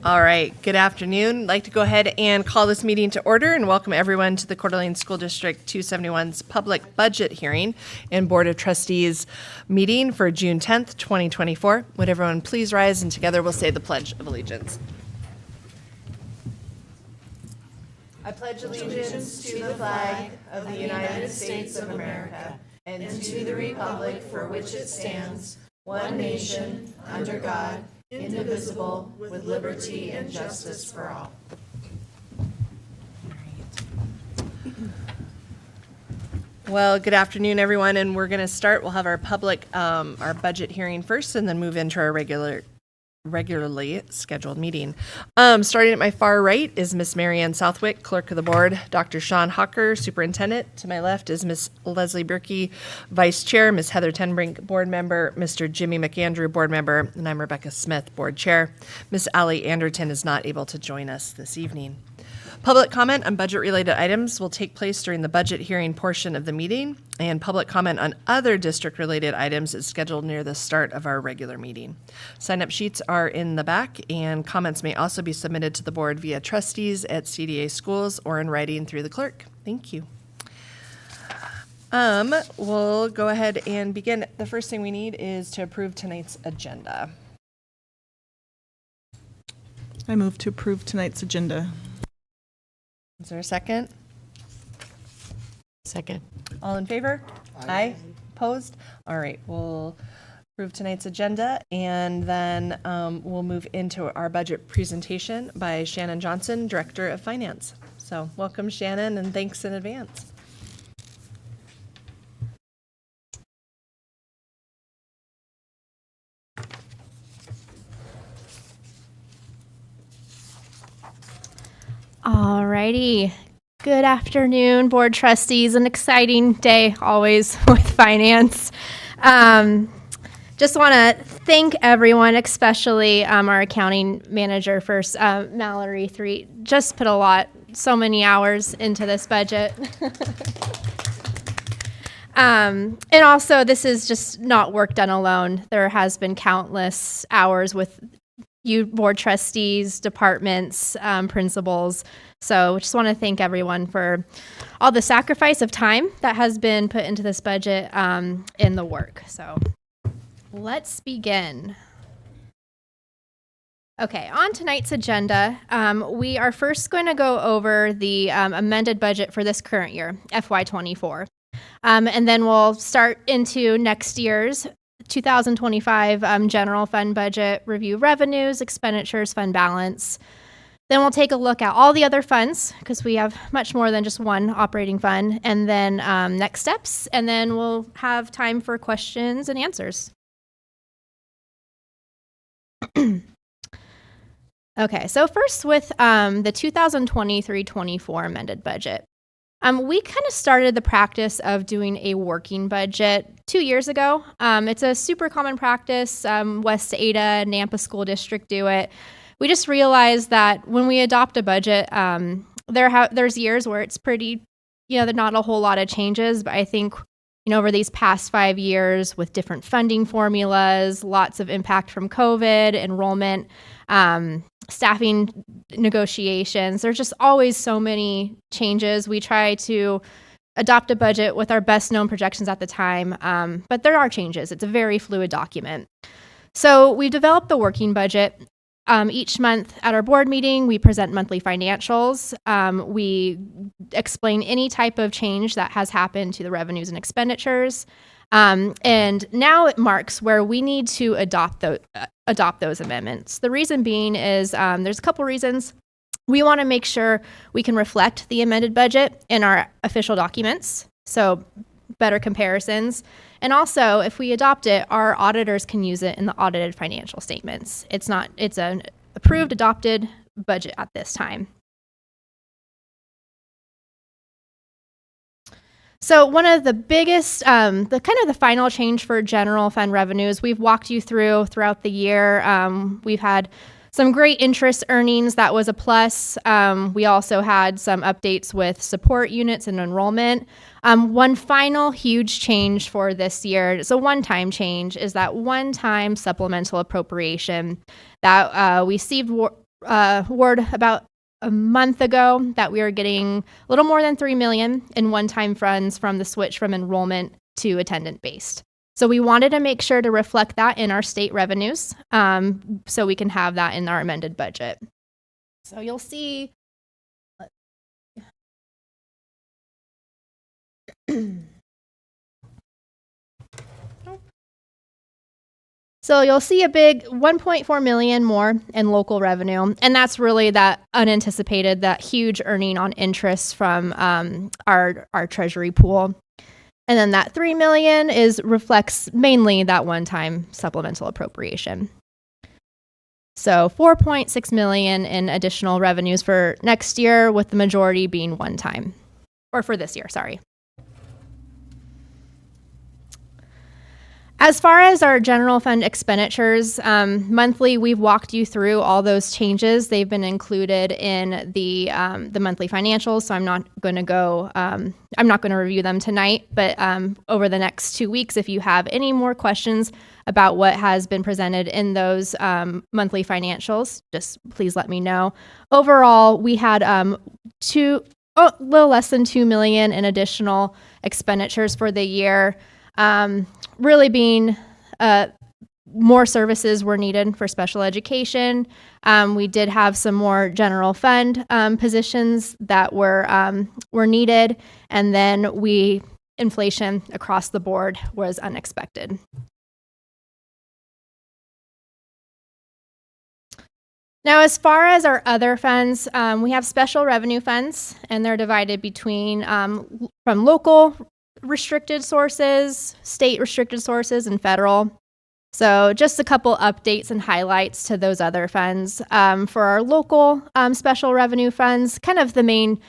All right, good afternoon. I'd like to go ahead and call this meeting to order and welcome everyone to the Coeur d'Alene School District 271's public budget hearing and Board of Trustees meeting for June 10th, 2024. Would everyone please rise and together we'll say the Pledge of Allegiance. I pledge allegiance to the flag of the United States of America and to the republic for which it stands, one nation, under God, indivisible, with liberty and justice for all. Well, good afternoon, everyone, and we're going to start. We'll have our our budget hearing first, and then move into our regularly scheduled meeting. Starting at my far right is Miss Marianne Southwick, Clerk of the Board, Dr. Sean Hawker, Superintendent. To my left is Miss Leslie Berkey, Vice Chair, Miss Heather Tenbrink, Board Member, Mr. Jimmy McAndrew, Board Member, and I'm Rebecca Smith, Board Chair. Miss Allie Anderton is not able to join us this evening. Public comment on budget-related items will take place during the budget hearing portion of the meeting, and public comment on other district-related items is scheduled near the start of our regular meeting. Sign-up sheets are in the back, and comments may also be submitted to the board via trustees at CDA schools or in writing through the clerk. Thank you. We'll go ahead and begin. The first thing we need is to approve tonight's agenda. I move to approve tonight's agenda. Is there a second? Second. All in favor? Aye. Opposed? All right, we'll approve tonight's agenda, and then we'll move into our budget presentation by Shannon Johnson, Director of Finance. So welcome, Shannon, and thanks in advance. Alrighty. Good afternoon, board trustees. An exciting day always with finance. Just want to thank everyone, especially our accounting manager first, Mallory 3. Just put so many hours into this budget. And also, this is just not work done alone. There has been countless hours with you board trustees, departments, principals. So just want to thank everyone for all the sacrifice of time that has been put into this budget in the work. So let's begin. Okay, on tonight's agenda, we are first going to go over the amended budget for this current year, FY24. And then we'll start into next year's 2025 general fund budget, review revenues, expenditures, fund balance. Then we'll take a look at all the other funds because we have much more than just one operating fund, and then next steps, and then we'll have time for questions and answers. Okay, so first with the 2023-24 amended budget. We kind of started the practice of doing a working budget 2 years ago. It's a super common practice. West Ada, Nampa School District do it. We just realized that when we adopt a budget, there's years where it's pretty, there's not a whole lot of changes. But I think, over these past 5 years with different funding formulas, lots of impact from COVID, enrollment, staffing negotiations, there's just always so many changes. We try to adopt a budget with our best known projections at the time, but there are changes. It's a very fluid document. So we've developed the working budget. Each month at our board meeting, we present monthly financials. We explain any type of change that has happened to the revenues and expenditures. And now it marks where we need to adopt those amendments. The reason being is there's a couple reasons. We want to make sure we can reflect the amended budget in our official documents, so better comparisons. And also, if we adopt it, our auditors can use it in the audited financial statements. It's an approved, adopted budget at this time. So one of the biggest, the final change for general fund revenues, we've walked you throughout the year. We've had some great interest earnings. That was a plus. We also had some updates with support units and enrollment. One final huge change for this year, it's a one-time change, is that one-time supplemental appropriation that we word about a month ago that we are getting a little more than $3 million in one-time funds from the switch from enrollment to attendant-based. So we wanted to make sure to reflect that in our state revenues, so we can have that in our amended budget. So you'll see. So you'll see a big 1.4 million more in local revenue, and that's really that unanticipated, that huge earning on interest from our treasury pool. And then that 3 million reflects mainly that one-time supplemental appropriation. So 4.6 million in additional revenues for next year, with the majority being one-time, or for this year, sorry. As far as our general fund expenditures, monthly, we've walked you through all those changes. They've been included in the monthly financials, so I'm not going to review them tonight. But over the next 2 weeks, if you have any more questions about what has been presented in those monthly financials, just please let me know. Overall, we had a little less than $2 million in additional expenditures for the year. Really being more services were needed for special education. We did have some more general fund positions that were needed, and then inflation across the board was unexpected. Now, as far as our other funds, we have special revenue funds, and they're divided between from local restricted sources, state restricted sources, and federal. So just a couple updates and highlights to those other funds. For our local special revenue funds, kind of the main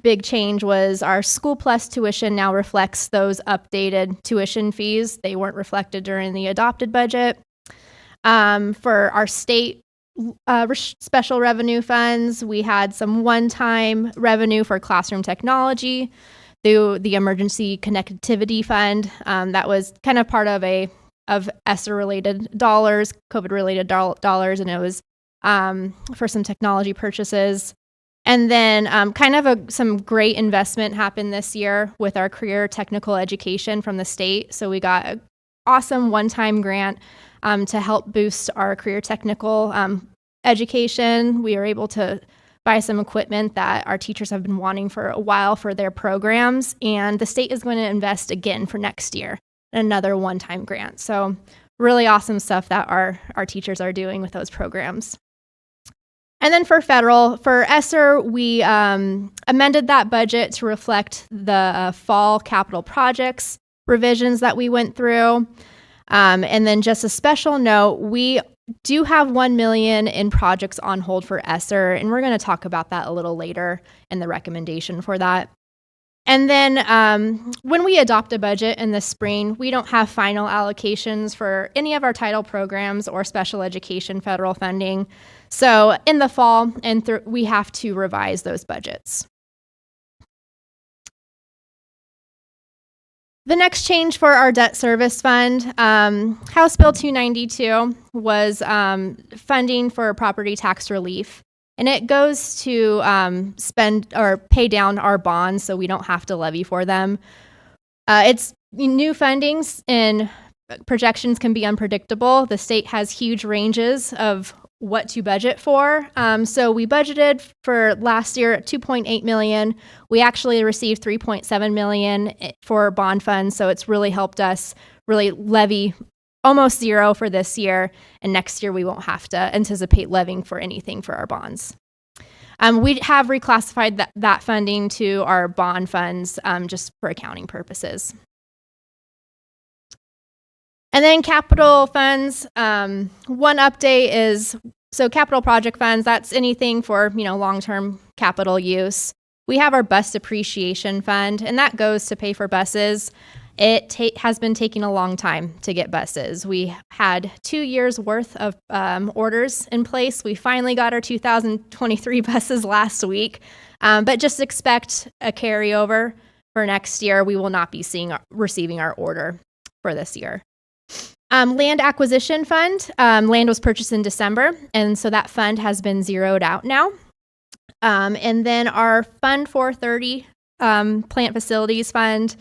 big change was our School Plus tuition now reflects those updated tuition fees. They weren't reflected during the adopted budget. For our state special revenue funds, we had some one-time revenue for classroom technology through the Emergency Connectivity Fund. That was kind of part of ESSER-related dollars, COVID-related dollars, and it was for some technology purchases. And then some great investment happened this year with our career technical education from the state. So we got an awesome one-time grant to help boost our career technical education. We were able to buy some equipment that our teachers have been wanting for a while for their programs, and the state is going to invest again for next year, another one-time grant. So really awesome stuff that our teachers are doing with those programs. And then for federal, for ESSER, we amended that budget to reflect the fall capital projects revisions that we went through. And then just a special note, we do have $1 million in projects on hold for ESSER, and we're going to talk about that a little later in the recommendation for that. And then when we adopt a budget in the spring, we don't have final allocations for any of our title programs or special education federal funding. So in the fall, we have to revise those budgets. The next change for our debt service fund, House Bill 292 was funding for property tax relief, and it goes to spend or pay down our bonds so we don't have to levy for them. It's new fundings, and projections can be unpredictable. The state has huge ranges of what to budget for. So we budgeted for last year at $2.8 million. We actually received $3.7 million for bond funds. So it's really helped us really levy almost zero for this year. And next year we won't have to anticipate levying for anything for our bonds. We have reclassified that funding to our bond funds just for accounting purposes. And then capital funds, one update is, so capital project funds, that's anything for, long-term capital use. We have our bus depreciation fund, and that goes to pay for buses. It has been taking a long time to get buses. We had 2 years worth of orders in place. We finally got our 2023 buses last week, but just expect a carryover for next year. We will not be receiving our order for this year. Land acquisition fund. Land was purchased in December, and so that fund has been zeroed out now. And then our Fund 430 plant facilities fund,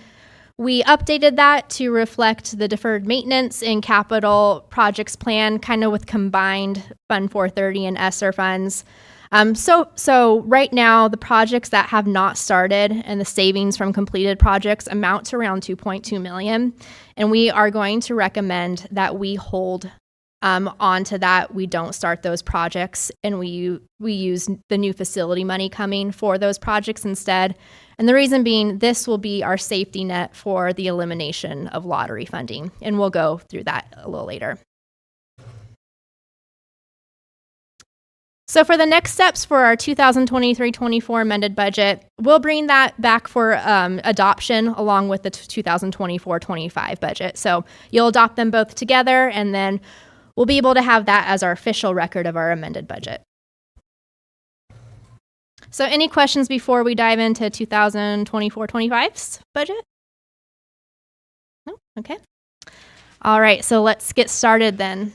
we updated that to reflect the deferred maintenance and capital projects plan, kind of with combined Fund 430 and ESSER funds. So right now, the projects that have not started and the savings from completed projects amount to around $2.2 million. And we are going to recommend that we hold on to that. We don't start those projects, and we use the new facility money coming for those projects instead. And the reason being, this will be our safety net for the elimination of lottery funding. And we'll go through that a little later. So for the next steps for our 2023-24 amended budget, we'll bring that back for adoption along with the 2024-25 budget. So you'll adopt them both together, and then we'll be able to have that as our official record of our amended budget. So any questions before we dive into 2024-25's budget? No? Okay. All right, so let's get started then.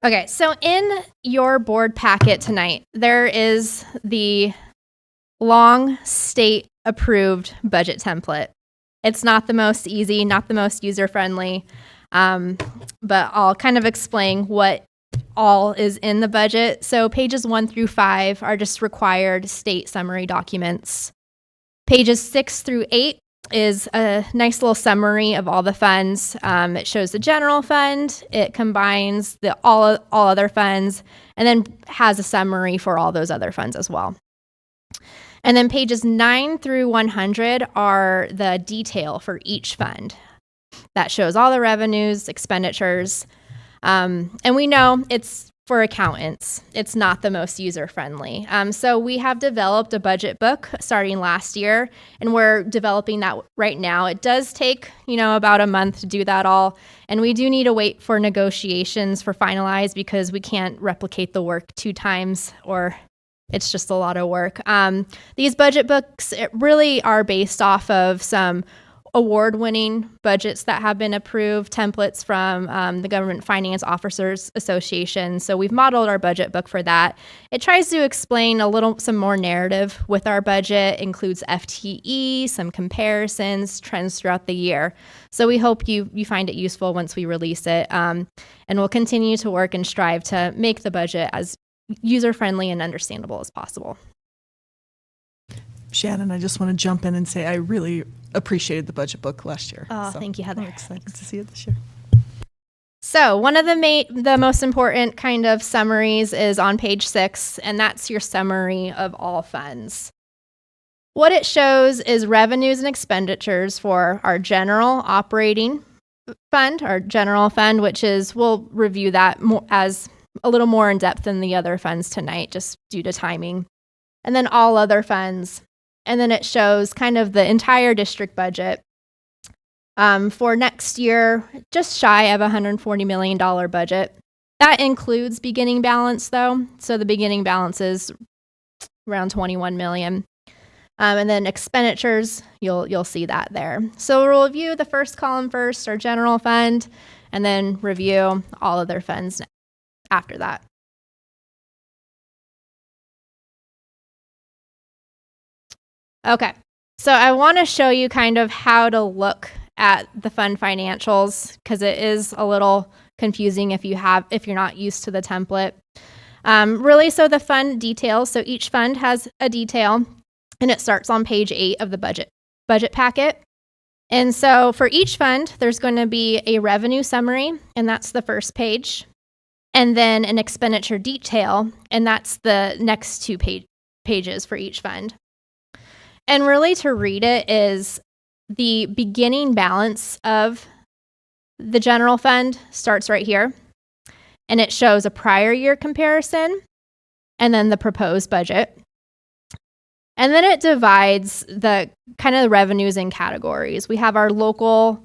Okay, so in your board packet tonight, there is the long state-approved budget template. It's not the most easy, not the most user-friendly, but I'll kind of explain what all is in the budget. So pages 1 through 5 are just required state summary documents. Pages 6 through 8 is a nice little summary of all the funds. It shows the general fund, it combines the all other funds, and then has a summary for all those other funds as well. And then pages 9 through 100 are the detail for each fund. That shows all the revenues, expenditures, and we know it's for accountants. It's not the most user-friendly. So we have developed a budget book starting last year, and we're developing that right now. It does take, about a month to do that all, and we do need to wait for negotiations for finalized because we can't replicate the work 2 times, or it's just a lot of work. These budget books really are based off of some award-winning budgets that have been approved, templates from the Government Finance Officers Association. So we've modeled our budget book for that. It tries to explain some more narrative with our budget, includes FTE, some comparisons, trends throughout the year. So we hope you find it useful once we release it. And we'll continue to work and strive to make the budget as user-friendly and understandable as possible. Shannon, I just want to jump in and say I really appreciated the budget book last year. Oh, thank you, Heather. I'm excited to see it this year. So one of the most important kind of summaries is on page 6, and that's your summary of all funds. What it shows is revenues and expenditures for our general operating fund, our general fund, which is, we'll review that as a little more in depth than the other funds tonight, just due to timing. And then all other funds. And then it shows kind of the entire district budget for next year, just shy of $140 million budget. That includes beginning balance, though. So the beginning balance is around $21 million. And then expenditures, you'll see that there. So we'll review the first column first, our general fund, and then review all other funds after that. Okay, so I want to show you kind of how to look at the fund financials, because it is a little confusing if you're not used to the template. Really, so the fund details, so each fund has a detail, and it starts on page 8 of the budget packet. And so for each fund, there's going to be a revenue summary, and that's the first page, and then an expenditure detail, and that's the next 2 pages for each fund. And really, to read it is the beginning balance of the general fund starts right here, and it shows a prior year comparison and then the proposed budget. And then it divides the kind of the revenues in categories. We have our local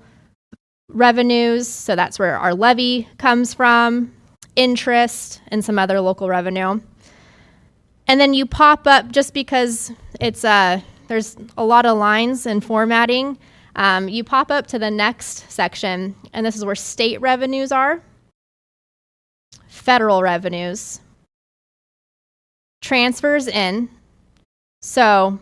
revenues, so that's where our levy comes from, interest, and some other local revenue. And then you pop up, just because it's there's a lot of lines and formatting, You pop up to the next section, and this is where state revenues are, federal revenues, transfers in, so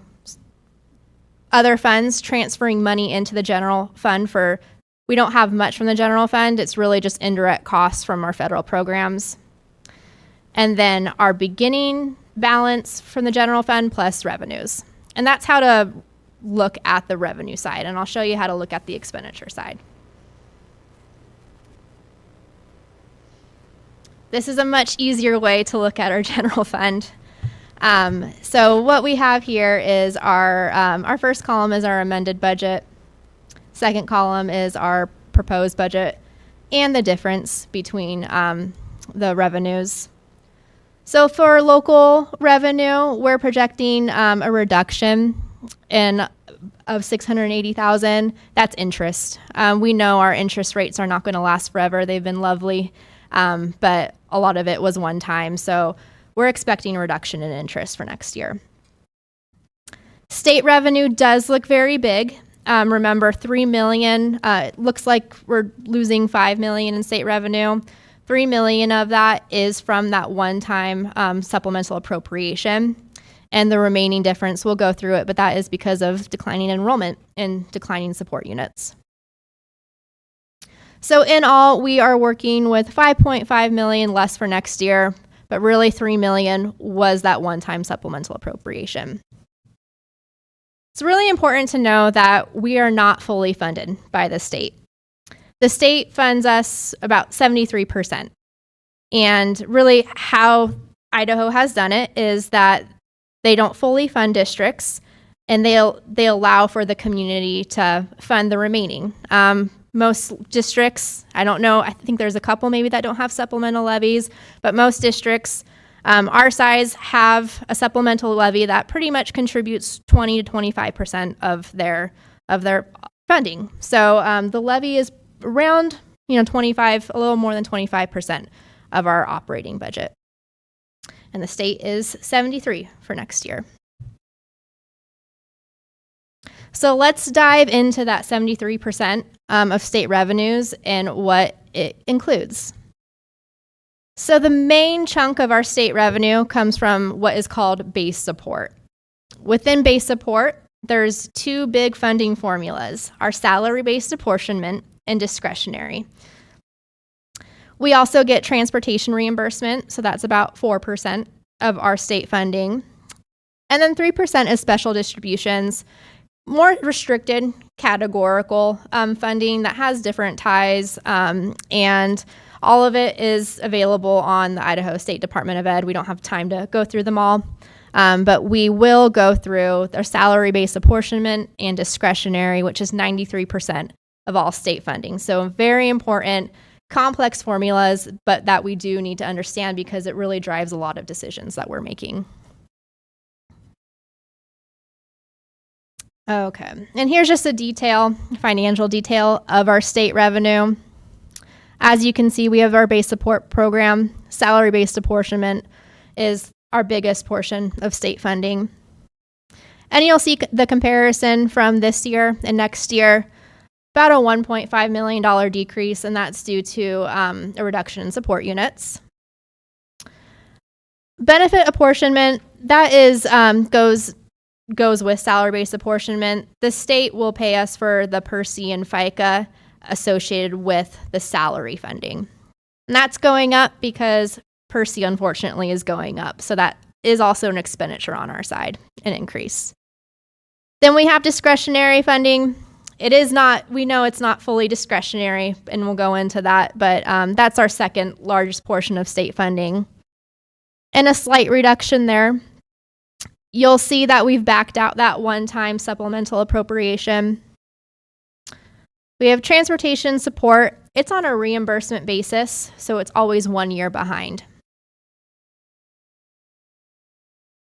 other funds transferring money into the general fund for, we don't have much from the general fund, it's really just indirect costs from our federal programs. And then our beginning balance from the general fund plus revenues. And that's how to look at the revenue side, and I'll show you how to look at the expenditure side. This is a much easier way to look at our general fund. So what we have here is our first column is our amended budget. Second column is our proposed budget and the difference between the revenues. So for local revenue, we're projecting a reduction of $680,000. That's interest. We know our interest rates are not going to last forever. They've been lovely, but a lot of it was one time. So we're expecting a reduction in interest for next year. State revenue does look very big. Remember, $3 million. It looks like we're losing $5 million in state revenue. $3 million of that is from that one-time supplemental appropriation, and the remaining difference, we'll go through it, but that is because of declining enrollment and declining support units. So in all, we are working with $5.5 million less for next year, but really $3 million was that one-time supplemental appropriation. It's really important to know that we are not fully funded by the state. The state funds us about 73%. And really how Idaho has done it is that they don't fully fund districts, and they allow for the community to fund the remaining. Most districts, I don't know, I think there's a couple maybe that don't have supplemental levies, but most districts our size have a supplemental levy that pretty much contributes 20 to 25% of their funding. So the levy is around 25, a little more than 25% of our operating budget. And the state is 73 for next year. So let's dive into that 73% of state revenues and what it includes. So the main chunk of our state revenue comes from what is called base support. Within base support, there's two big funding formulas, our salary-based apportionment and discretionary. We also get transportation reimbursement, so that's about 4% of our state funding. And then 3% is special distributions, more restricted categorical funding that has different ties, and all of it is available on the Idaho State Department of Ed. We don't have time to go through them all, but we will go through their salary-based apportionment and discretionary, which is 93% of all state funding. So very important, complex formulas, but that we do need to understand because it really drives a lot of decisions that we're making. Okay, and here's just a financial detail of our state revenue. As you can see, we have our base support program. Salary-based apportionment is our biggest portion of state funding. And you'll see the comparison from this year and next year, about a $1.5 million decrease, and that's due to a reduction in support units. Benefit apportionment, that is goes with salary-based apportionment. The state will pay us for the PERC and FICA associated with the salary funding. And that's going up because PERC, unfortunately, is going up. So that is also an expenditure on our side, an increase. Then we have discretionary funding. We know it's not fully discretionary, and we'll go into that, but that's our second largest portion of state funding. And a slight reduction there. You'll see that we've backed out that one-time supplemental appropriation. We have transportation support. It's on a reimbursement basis, so it's always 1 year behind.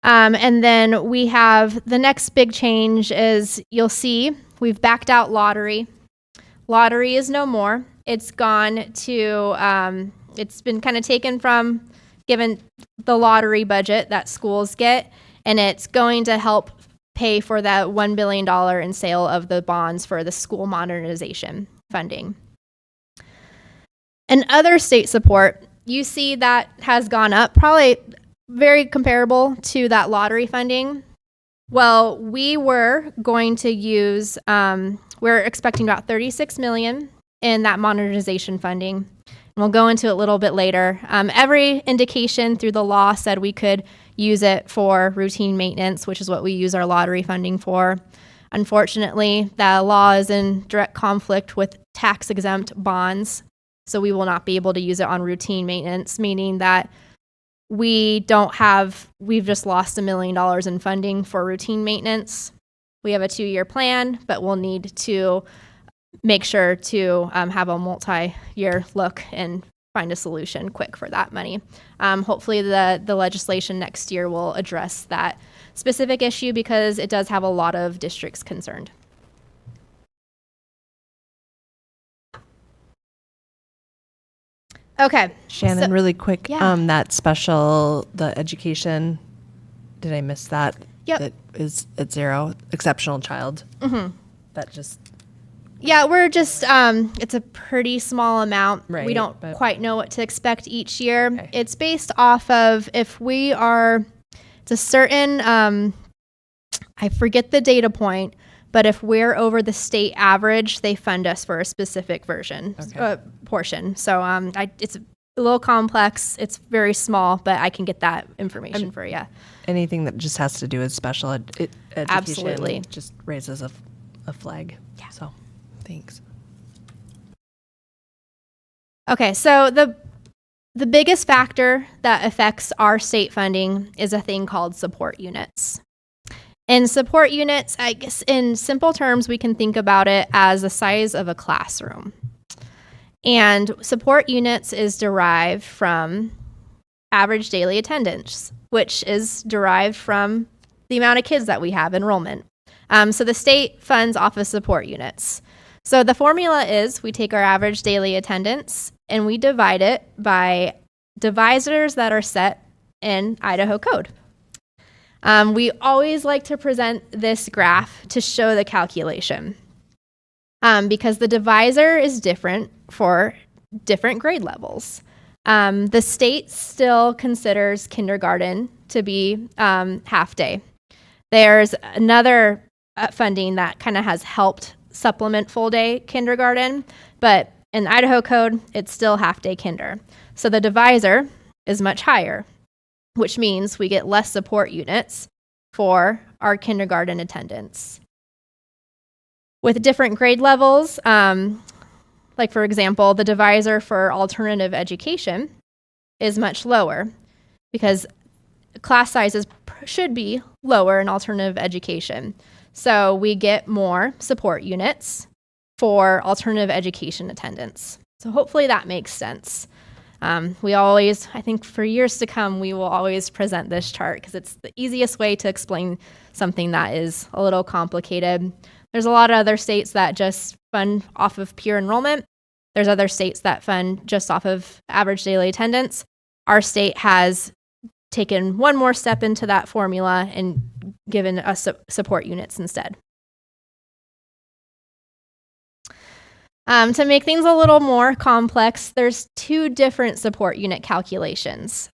And then we have the next big change is you'll see we've backed out lottery. Lottery is no more. It's gone to, it's been kind of taken from given the lottery budget that schools get, and it's going to help pay for that $1 billion in sale of the bonds for the school modernization funding. And other state support, you see that has gone up, probably very comparable to that lottery funding. Well, we were going to use, we're expecting about $36 million in that modernization funding. And we'll go into it a little bit later. Every indication through the law said we could use it for routine maintenance, which is what we use our lottery funding for. Unfortunately, that law is in direct conflict with tax-exempt bonds, so we will not be able to use it on routine maintenance, meaning that we've just lost $1 million in funding for routine maintenance. We have a 2-year plan, but we'll need to make sure to have a multi-year look and find a solution quick for that money. Hopefully the legislation next year will address that specific issue because it does have a lot of districts concerned. Okay. Shannon, so- really quick, Yeah. that special, the education, did I miss that? Yep. That is at 0, exceptional child. Mm-hmm. That just, Yeah, we're just, it's a pretty small amount. We Right, don't but- quite know what to expect each year. Okay. It's based off of it's a certain, I forget the data point, but if we're over the state average, they fund us for a specific portion. So it's a little complex. It's very small, but I can get that information for you. anything that just has to do with special education. Absolutely. Just raises a flag. Yeah. So, thanks. Okay, so the biggest factor that affects our state funding is a thing called support units. And support units, I guess in simple terms, we can think about it as the size of a classroom. And support units is derived from average daily attendance, which is derived from the amount of kids that we have enrollment. So the state funds off of support units. So the formula is we take our average daily attendance and we divide it by divisors that are set in Idaho code. We always like to present this graph to show the calculation because the divisor is different for different grade levels. The state still considers kindergarten to be half day. There's another funding that kind of has helped supplement full day kindergarten, but in Idaho code, it's still half day kinder. So the divisor is much higher, which means we get less support units for our kindergarten attendance. With different grade levels, like for example, the divisor for alternative education is much lower because class sizes should be lower in alternative education. So we get more support units for alternative education attendance. So hopefully that makes sense. We always, I think for years to come, we will always present this chart because it's the easiest way to explain something that is a little complicated. There's a lot of other states that just fund off of pure enrollment. There's other states that fund just off of average daily attendance. Our state has taken one more step into that formula and given us support units instead. To make things a little more complex, there's 2 different support unit calculations.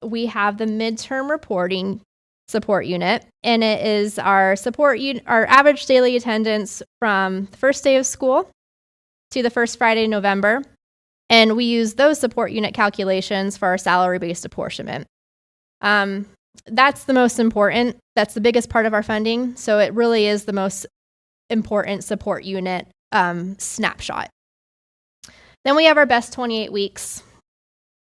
We have the midterm reporting support unit, and it is our our average daily attendance from the first day of school to the first Friday in November. And we use those support unit calculations for our salary-based apportionment. That's the most important. That's the biggest part of our funding. So it really is the most important support unit snapshot. Then we have our best 28 weeks.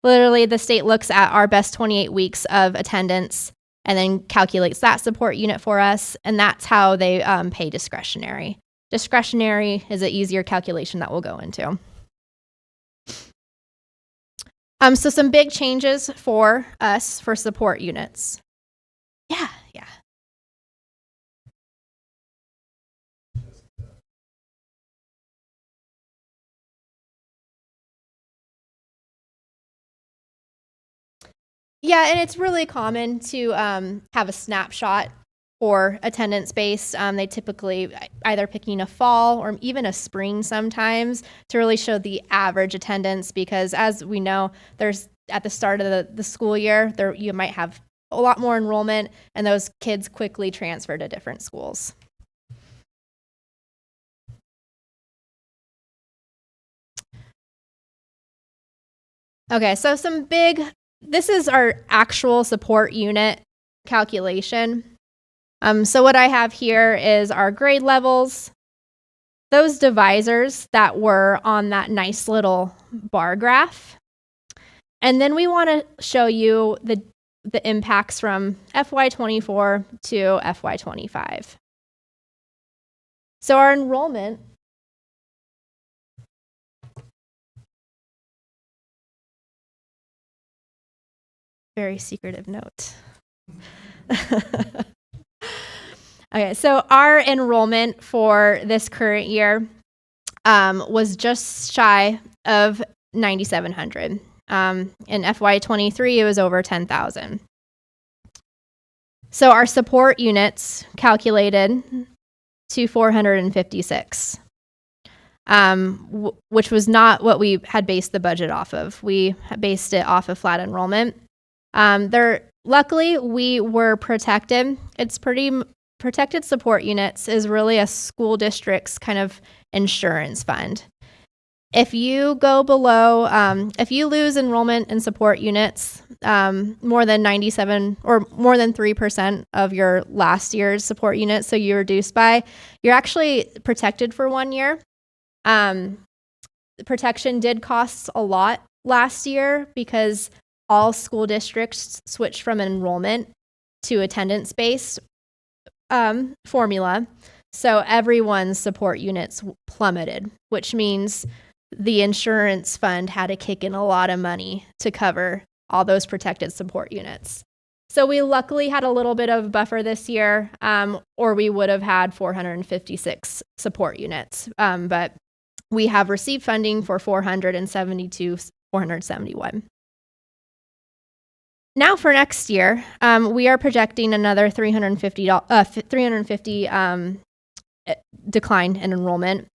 Literally, the state looks at our best 28 weeks of attendance and then calculates that support unit for us, and that's how they pay discretionary. Discretionary is an easier calculation that we'll go into. So some big changes for us for support units. Yeah. Yeah, and it's really common to have a snapshot for attendance based. They typically either picking a fall or even a spring sometimes to really show the average attendance, because as we know, there's at the start of the school year, there you might have a lot more enrollment and those kids quickly transfer to different schools. Okay, so this is our actual support unit calculation. So what I have here is our grade levels, those divisors that were on that nice little bar graph. And then we want to show you the impacts from FY24 to FY25. So our enrollment very secretive note. Okay, so our enrollment for this current year was just shy of 9,700. In FY23, it was over 10,000. So our support units calculated to 456, which was not what we had based the budget off of. We based it off of flat enrollment. Luckily, we were protected. It's protected support units is really a school district's kind of insurance fund. If you go below, if you lose enrollment in support units, more than 97 or more than 3% of your last year's support units, so you reduced by, you're actually protected for 1 year. The protection did cost a lot last year because all school districts switched from enrollment to attendance-based formula. So everyone's support units plummeted, which means the insurance fund had to kick in a lot of money to cover all those protected support units. So we luckily had a little bit of buffer this year, or we would have had 456 support units. But we have received funding for 471. Now for next year, we are projecting another 350 decline in enrollment.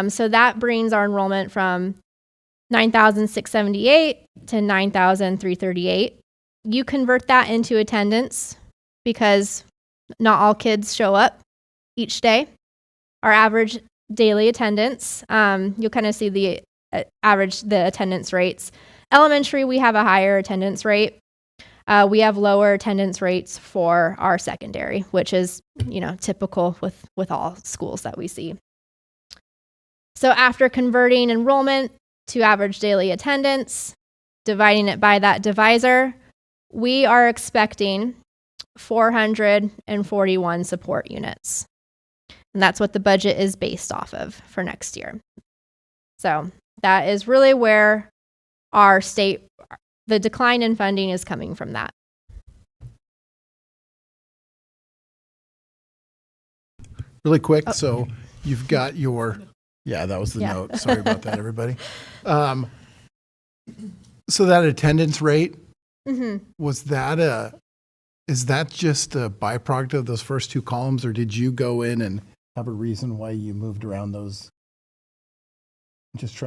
So that brings our enrollment from 9,678 to 9,338. You convert that into attendance because not all kids show up each day. Our average daily attendance, you'll kind of see the attendance rates. Elementary, we have a higher attendance rate. We have lower attendance rates for our secondary, which is, typical with all schools that we see. So after converting enrollment to average daily attendance, dividing it by that divisor, we are expecting 441 support units. And that's what the budget is based off of for next year. So that is really where the decline in funding is coming from that. Really quick, so you've got your, that was the note. Sorry about that, everybody. So that attendance rate, is that just a byproduct of those first two columns, or did you go in and have a reason why you moved around those? I'm just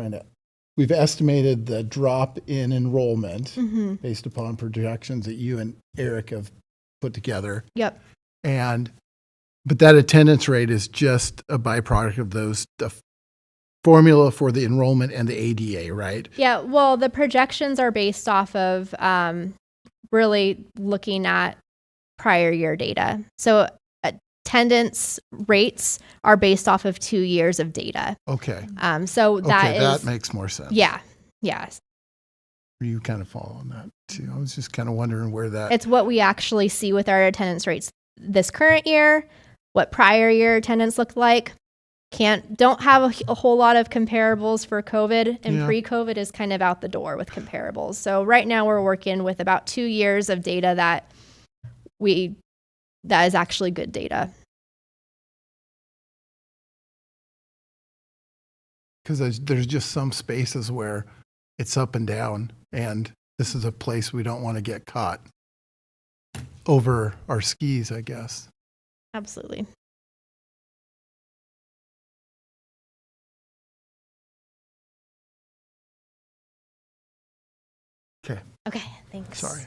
we've estimated the drop in enrollment based upon projections that you and Eric have put together. Yep. But that attendance rate is just a byproduct of the formula for the enrollment and the ADA, right? Yeah, well, the projections are based off of really looking at prior year data. So attendance rates are based off of 2 years of data. Okay. So that makes more sense. Yeah. Yes. You kind of follow on that too. I was just kind of wondering where that. It's what we actually see with our attendance rates this current year, what prior year attendance looked like. Don't have a whole lot of comparables for COVID, and pre-COVID is kind of out the door with comparables. So right now we're working with about 2 years of data that is actually good data. Because there's just some spaces where it's up and down, and this is a place we don't want to get caught over our skis, I guess. Absolutely. Okay, Okay, thanks. sorry.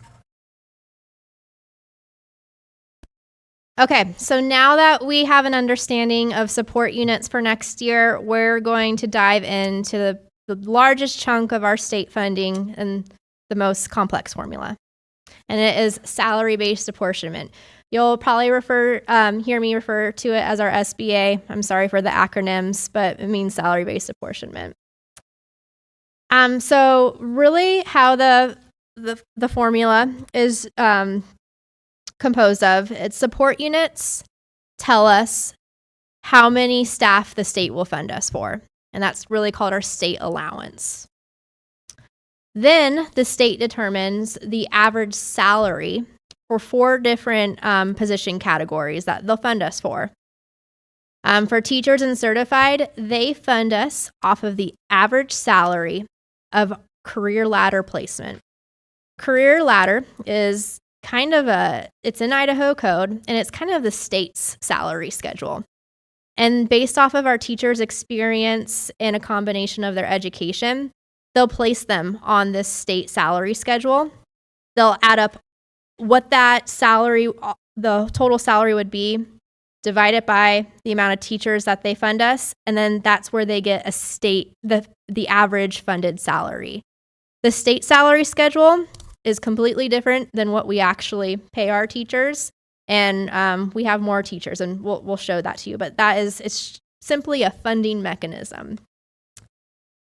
Okay, so now that we have an understanding of support units for next year, we're going to dive into the largest chunk of our state funding and the most complex formula. And it is salary-based apportionment. You'll probably hear me refer to it as our SBA. I'm sorry for the acronyms, but it means salary-based apportionment. So really how the formula is composed of, its support units tell us how many staff the state will fund us for, and that's really called our state allowance. Then the state determines the average salary for 4 different position categories that they'll fund us for. For teachers and certified, they fund us off of the average salary of career ladder placement. Career ladder is it's in Idaho code, and it's kind of the state's salary schedule. And based off of our teachers' experience and a combination of their education, they'll place them on this state salary schedule. They'll add up what that salary, the total salary would be, divide it by the amount of teachers that they fund us, and then that's where they get the average funded salary. The state salary schedule is completely different than what we actually pay our teachers, and we have more teachers, and we'll show that to you. But it's simply a funding mechanism.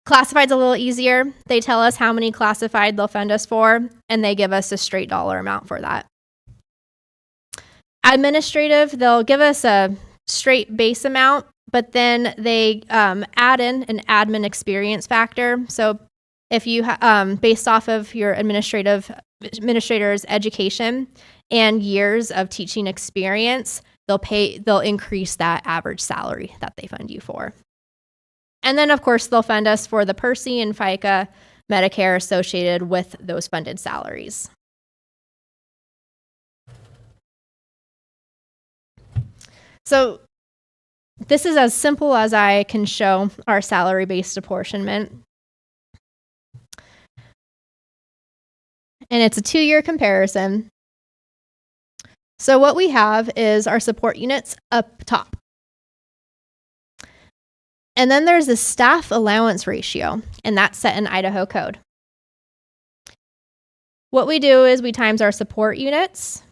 Classified's a little easier. They tell us how many classified they'll fund us for, and they give us a straight dollar amount for that. Administrative, they'll give us a straight base amount, but then they add in an admin experience factor. So if you based off of your administrator's education and years of teaching experience, they'll increase that average salary that they fund you for. And then of course they'll fund us for the PERSI and FICA Medicare associated with those funded salaries. So this is as simple as I can show our salary-based apportionment. And it's a 2-year comparison. So what we have is our support units up top. And then there's the staff allowance ratio, and that's set in Idaho code. What we do is we times our support units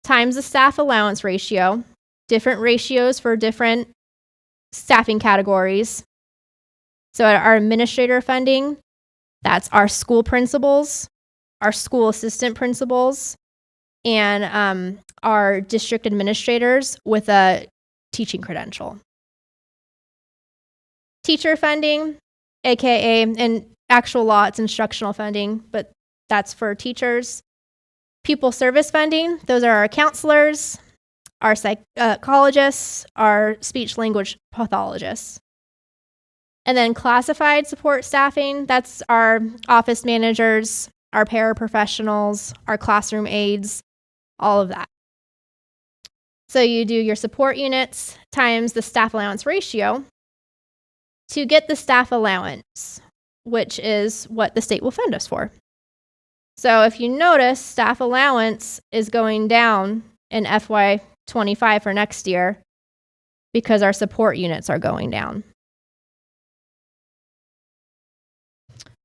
times the staff allowance ratio, different ratios for different staffing categories. So our administrator funding, that's our school principals, our school assistant principals, and our district administrators with a teaching credential. Teacher funding, aka in actual law, it's instructional funding, but that's for teachers. Pupil service funding, those are our counselors, our psychologists, our speech language pathologists. And then classified support staffing, that's our office managers, our paraprofessionals, our classroom aides, all of that. So you do your support units times the staff allowance ratio to get the staff allowance, which is what the state will fund us for. So if you notice, staff allowance is going down in FY25 for next year because our support units are going down.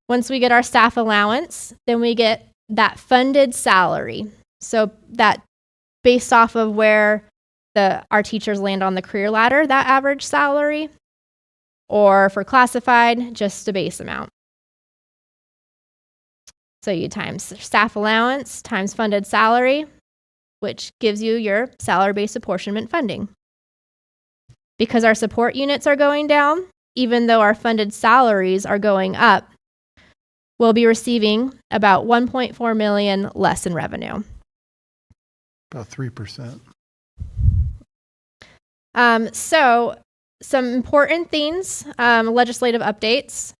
Once we get our staff allowance, then we get that funded salary. So that based off of where our teachers land on the career ladder, that average salary, or for classified, just a base amount. So you times staff allowance times funded salary, which gives you your salary-based apportionment funding. Because our support units are going down, even though our funded salaries are going up, we'll be receiving about $1.4 million less in revenue. About 3%. So some important things, legislative updates.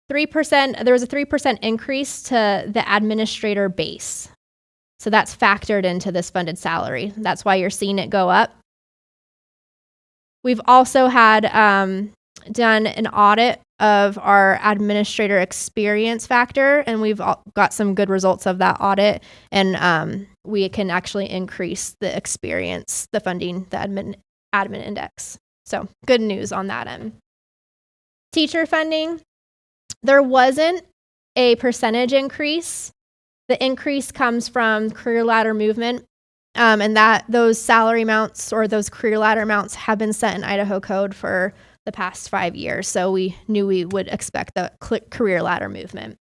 3%, there was a 3% increase to the administrator base. So that's factored into this funded salary. That's why you're seeing it go up. We've also had done an audit of our administrator experience factor, and we've got some good results of that audit, and we can actually increase the experience, the funding, the admin index. So good news on that end. Teacher funding, there wasn't a percentage increase. The increase comes from career ladder movement, and that those salary amounts or those career ladder amounts have been set in Idaho code for the past 5 years. So we knew we would expect the career ladder movement.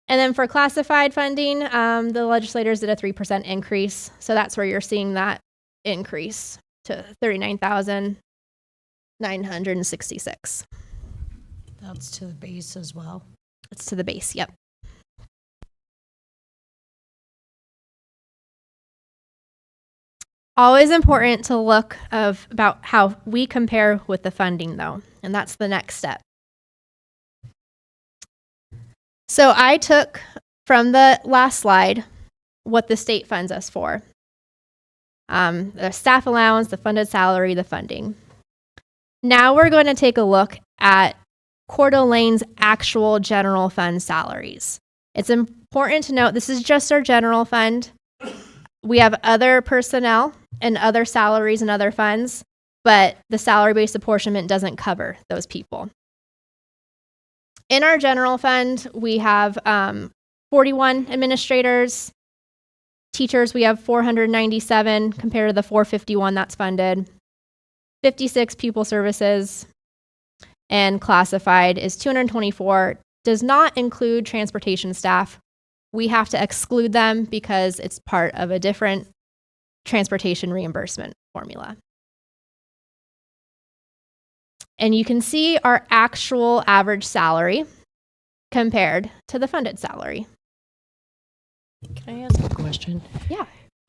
And then for classified funding, the legislators did a 3% increase. So that's where you're seeing that increase to $39,966. That's to the base as well. It's to the base, yep. Always important to look about how we compare with the funding, though, and that's the next step. So I took from the last slide what the state funds us for. The staff allowance, the funded salary, the funding. Now we're going to take a look at Coeur d'Alene's actual general fund salaries. It's important to note this is just our general fund. We have other personnel and other salaries and other funds, but the salary-based apportionment doesn't cover those people. In our general fund, we have 41 administrators. Teachers, we have 497 compared to the 451 that's funded. 56 pupil services, and classified is 224. Does not include transportation staff. We have to exclude them because it's part of a different transportation reimbursement formula. And you can see our actual average salary compared to the funded salary. Can I ask a question? Yeah.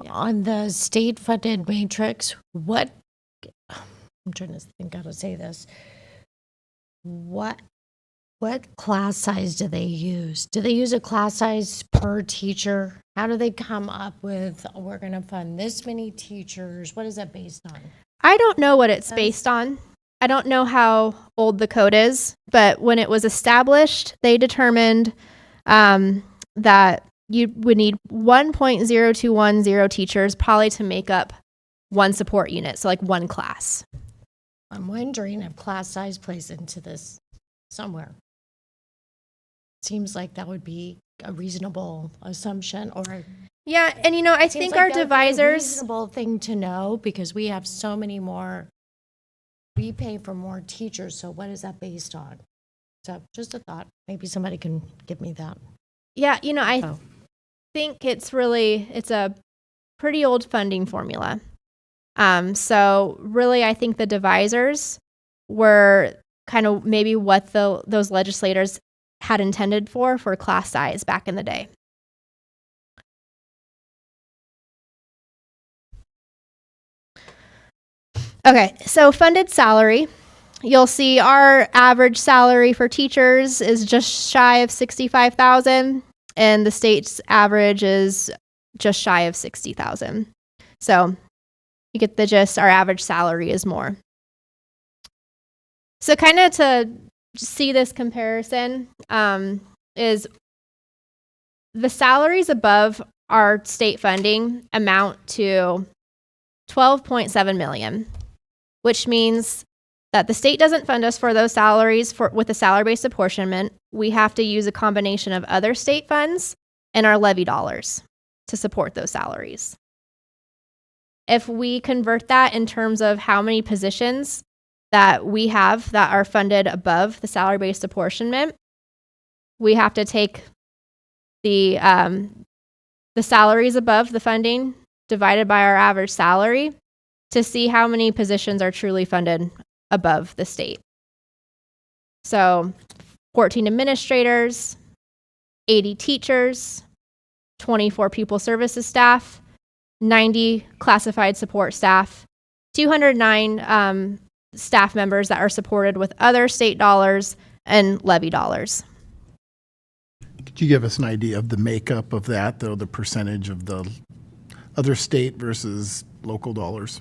On the state funded matrix, I'm trying to think how to say this. What class size do they use? Do they use a class size per teacher? How do they come up with, we're going to fund this many teachers? What is that based on? I don't know what it's based on. I don't know how old the code is, but when it was established, they determined that you would need 1.0210 teachers probably to make up one support unit, so like one class. I'm wondering if class size plays into this somewhere. Seems like that would be a reasonable assumption, or Yeah, and I think our that would be a divisors. reasonable thing to know because we have so many more. We pay for more teachers, so what is that based on? So just a thought. Maybe somebody can give me that. Yeah, I think it's a pretty old funding formula. So really, I think the divisors were kind of maybe what those legislators had intended for class size back in the day. Okay, so funded salary. You'll see our average salary for teachers is just shy of $65,000, and the state's average is just shy of $60,000. So you get the gist. Our average salary is more. So kind of to see this comparison is the salaries above our state funding amount to $12.7 million, which means that the state doesn't fund us for those salaries with a salary-based apportionment. We have to use a combination of other state funds and our levy dollars to support those salaries. If we convert that in terms of how many positions that we have that are funded above the salary-based apportionment, we have to take the salaries above the funding divided by our average salary to see how many positions are truly funded above the state. So 14 administrators, 80 teachers, 24 pupil services staff, 90 classified support staff, 209 staff members that are supported with other state dollars and levy dollars. Could you give us an idea of the makeup of that, though, the percentage of the other state versus local dollars?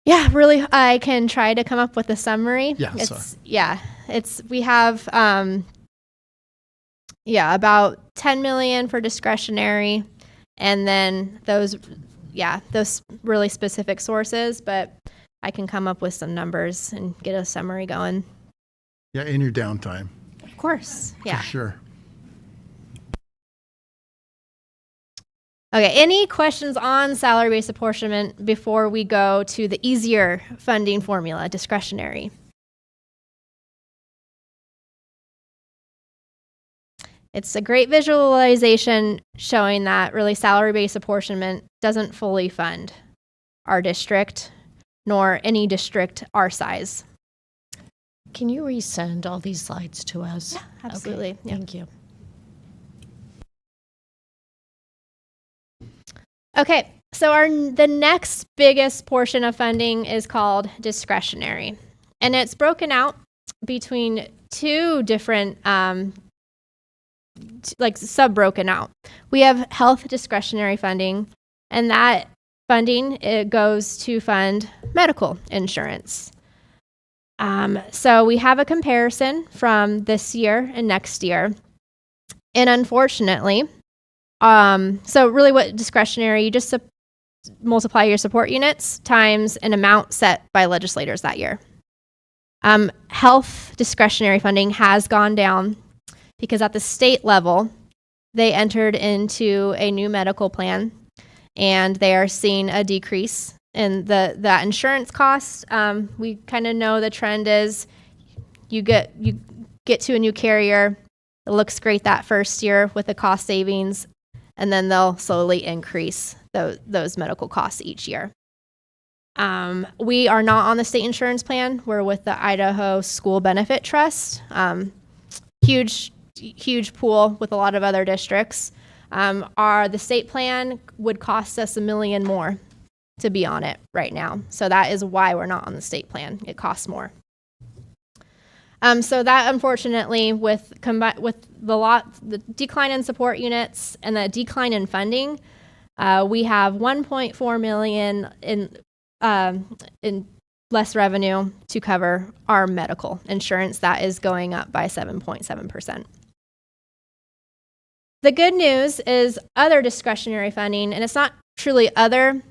Yeah, really, I can try to come up with a summary. Yeah, We have about 10 million for discretionary, and then those really specific sources, but I can come up with some numbers and get a summary going. Yeah, in your downtime. Of course. Yeah. For sure. Okay, any questions on salary-based apportionment before we go to the easier funding formula, discretionary? It's a great visualization showing that really salary-based apportionment doesn't fully fund our district, nor any district our size. Can you resend all these slides to us? Yeah, absolutely. Okay, Yeah. thank you. Okay, so the next biggest portion of funding is called discretionary, and it's broken out between two different, sub-broken out. We have health discretionary funding, and that funding, it goes to fund medical insurance. So we have a comparison from this year and next year, and unfortunately, so really what discretionary, you just multiply your support units times an amount set by legislators that year. Health discretionary funding has gone down because at the state level, they entered into a new medical plan and they are seeing a decrease in the insurance costs. We kind of know the trend is you get to a new carrier, it looks great that first year with the cost savings, and then they'll slowly increase those medical costs each year. We are not on the state insurance plan. We're with the Idaho School Benefit Trust. Huge pool with a lot of other districts. The state plan would cost us $1 million more to be on it right now. So that is why we're not on the state plan. It costs more. So that unfortunately, with the decline in support units and the decline in funding, we have 1.4 million in less revenue to cover our medical insurance. That is going up by 7.7%. The good news is other discretionary funding, and it's not truly other,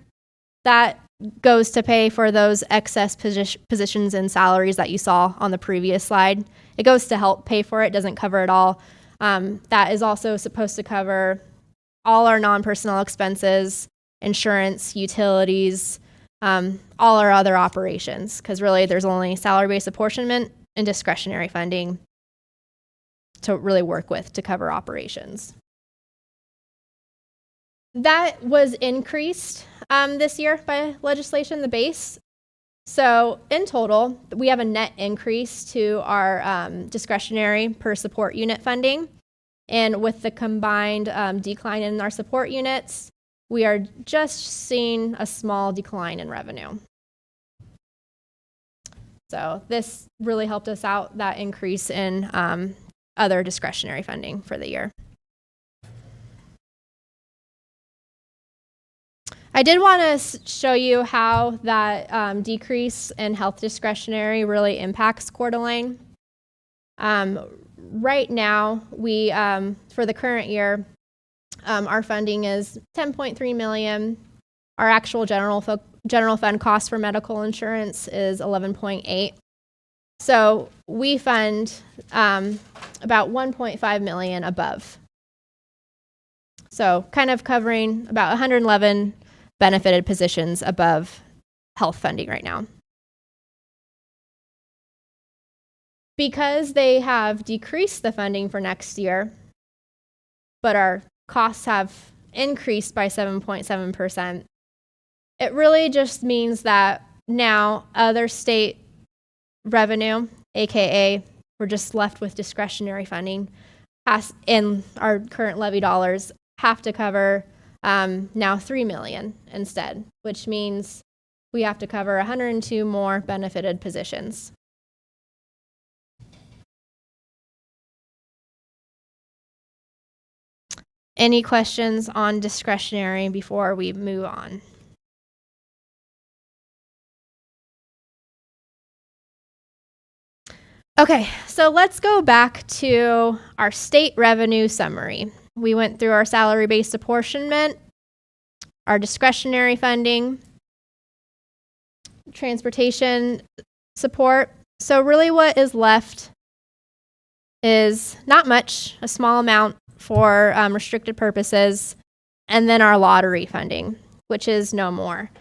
that goes to pay for those excess positions and salaries that you saw on the previous slide. It goes to help pay for it, doesn't cover it all. That is also supposed to cover all our non-personnel expenses, insurance, utilities, all our other operations, because really there's only salary-based apportionment and discretionary funding to really work with to cover operations. That was increased this year by legislation, the base. So in total, we have a net increase to our discretionary per support unit funding. And with the combined decline in our support units, we are just seeing a small decline in revenue. So this really helped us out, that increase in other discretionary funding for the year. I did want to show you how that decrease in health discretionary really impacts Coeur d'Alene. Right now, we for the current year, our funding is $10.3 million. Our actual general fund cost for medical insurance is $11.8. So we fund about $1.5 million above. So kind of covering about 111 benefited positions above health funding right now. Because they have decreased the funding for next year, but our costs have increased by 7.7%, it really just means that now other state revenue, aka we're just left with discretionary funding, in our current levy dollars, have to cover now $3 million instead, which means we have to cover 102 more benefited positions. Any questions on discretionary before we move on? Okay, so let's go back to our state revenue summary. We went through our salary-based apportionment, our discretionary funding, transportation support. So really what is left is not much, a small amount for restricted purposes, and then our lottery funding, which is no more.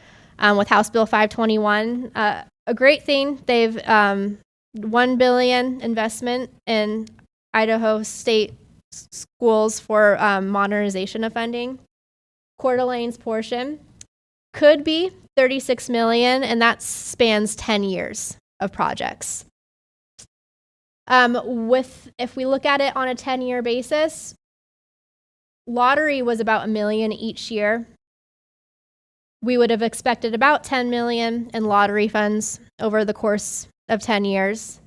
With House Bill 521, a great thing, they've $1 billion investment in Idaho state schools for modernization of funding. Coeur d'Alene's portion could be $36 million, and that spans 10 years of projects. If we look at it on a 10-year basis, lottery was about $1 million each year. We would have expected about $10 million in lottery funds over the course of 10 years.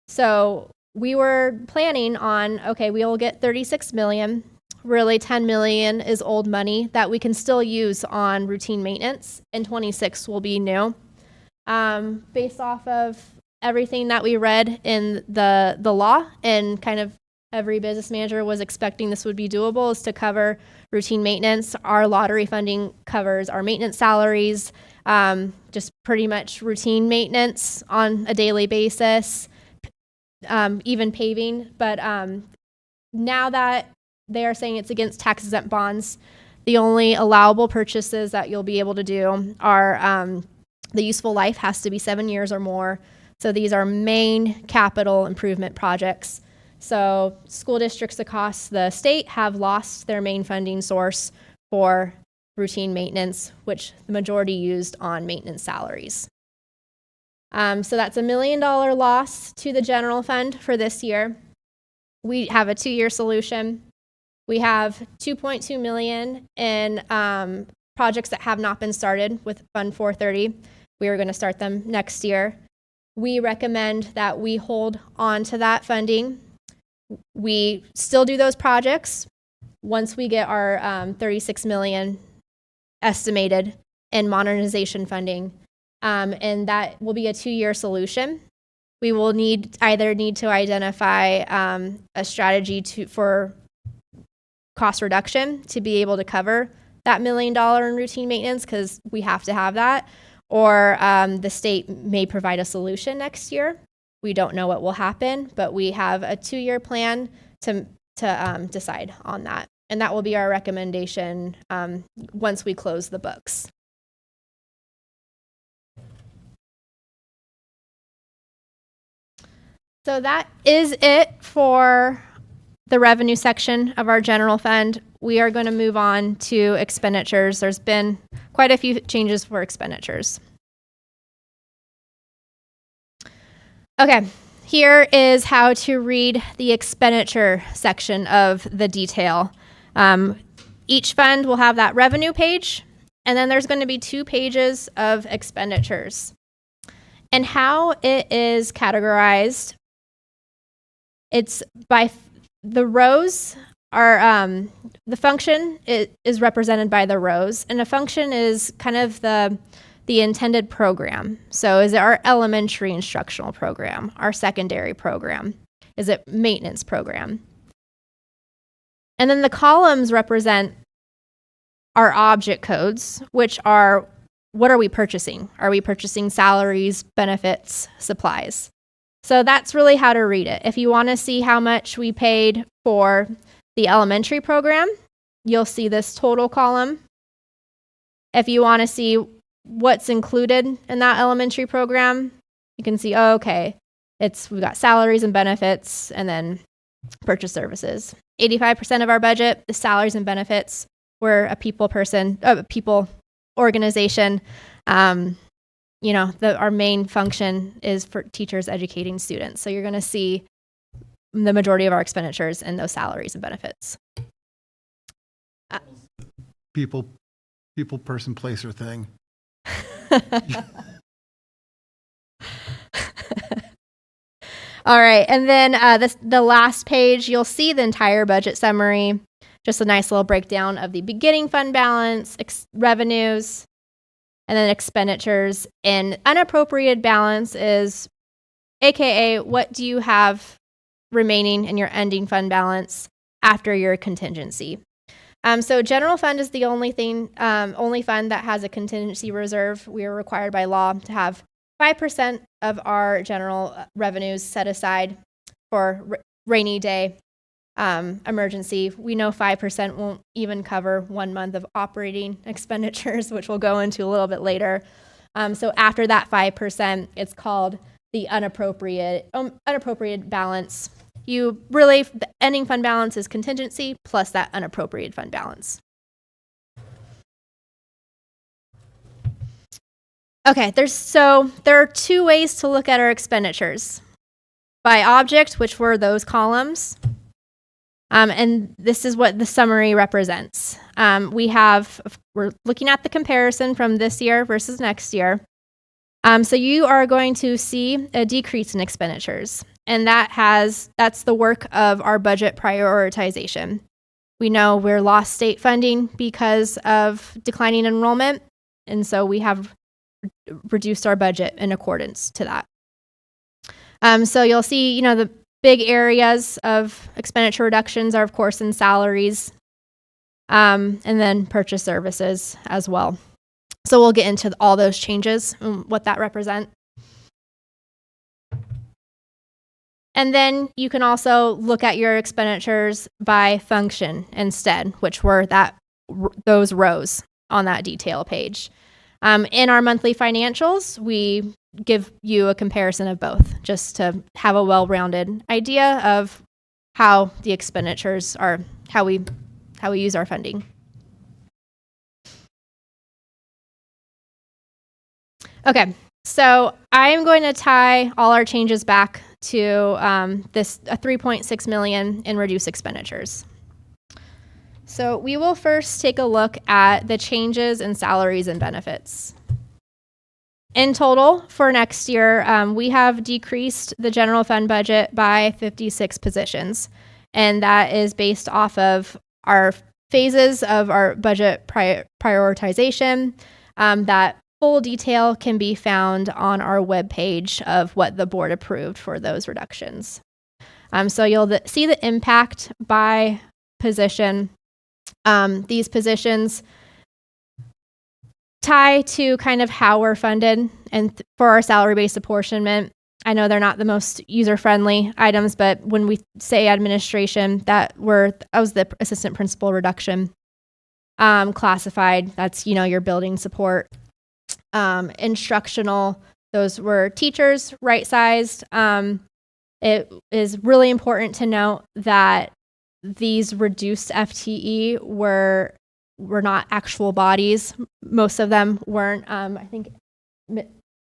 So we were planning on, okay, we'll get $36 million. Really, $10 million is old money that we can still use on routine maintenance, and 26 will be new. Based off of everything that we read in the law, and kind of every business manager was expecting this would be doable, is to cover routine maintenance. Our lottery funding covers our maintenance salaries, just pretty much routine maintenance on a daily basis, even paving. But now that they are saying it's against tax-exempt bonds, the only allowable purchases that you'll be able to do are the useful life has to be 7 years or more. So these are main capital improvement projects. So school districts across the state have lost their main funding source for routine maintenance, which the majority used on maintenance salaries. So that's $1 million loss to the general fund for this year. We have a 2-year solution. We have $2.2 million in projects that have not been started with Fund 430. We are going to start them next year. We recommend that we hold on to that funding. We still do those projects once we get our $36 million estimated in modernization funding, and that will be a 2-year solution. We will either need to identify a strategy for cost reduction to be able to cover that $1 million in routine maintenance, because we have to have that, or the state may provide a solution next year. We don't know what will happen, but we have a 2-year plan to decide on that. And that will be our recommendation once we close the books. So that is it for the revenue section of our general fund. We are going to move on to expenditures. There's been quite a few changes for expenditures. Okay, here is how to read the expenditure section of the detail. Each fund will have that revenue page, and then there's going to be 2 pages of expenditures. And how it is categorized, it's by the rows are, the function is represented by the rows, and a function is kind of the intended program. So is it our elementary instructional program, our secondary program? Is it maintenance program? And then the columns represent our object codes, which are, what are we purchasing? Are we purchasing salaries, benefits, supplies? So that's really how to read it. If you want to see how much we paid for the elementary program, you'll see this total column. If you want to see what's included in that elementary program, you can see, oh, okay, we've got salaries and benefits and then purchase services. 85% of our budget is salaries and benefits. We're a people organization. Our main function is for teachers educating students. So you're going to see the majority of our expenditures in those salaries and benefits. People, person, place, or thing. All right. And then the last page, you'll see the entire budget summary, just a nice little breakdown of the beginning fund balance, revenues, and then expenditures. And unappropriated balance is AKA what do you have remaining in your ending fund balance after your contingency. So general fund is the only fund that has a contingency reserve. We are required by law to have 5% of our general revenues set aside for rainy day emergency. We know 5% won't even cover 1 month of operating expenditures, which we'll go into a little bit later. So after that 5%, it's called the unappropriated balance. The ending fund balance is contingency plus that unappropriated fund balance. Okay, there are two ways to look at our expenditures. By object, which were those columns, and this is what the summary represents. We're looking at the comparison from this year versus next year. So you are going to see a decrease in expenditures, and that's the work of our budget prioritization. We know we're lost state funding because of declining enrollment, and so we have reduced our budget in accordance to that. So you'll see, the big areas of expenditure reductions are, of course, in salaries, and then purchase services as well. So we'll get into all those changes and what that represent. And then you can also look at your expenditures by function instead, which were those rows on that detail page. In our monthly financials, we give you a comparison of both, just to have a well-rounded idea of how the expenditures are, how we use our funding. Okay, so I'm going to tie all our changes back to this $3.6 million in reduced expenditures. So we will first take a look at the changes in salaries and benefits. In total, for next year, we have decreased the general fund budget by 56 positions, and that is based off of our phases of our budget prioritization. That full detail can be found on our webpage of what the board approved for those reductions. So you'll see the impact by position. These positions tie to kind of how we're funded, and for our salary-based apportionment, I know they're not the most user-friendly items, but when we say administration, that was the assistant principal reduction. Classified, that's your building support. Instructional, those were teachers, right-sized. It is really important to note that these reduced FTE were not actual bodies. Most of them weren't. I think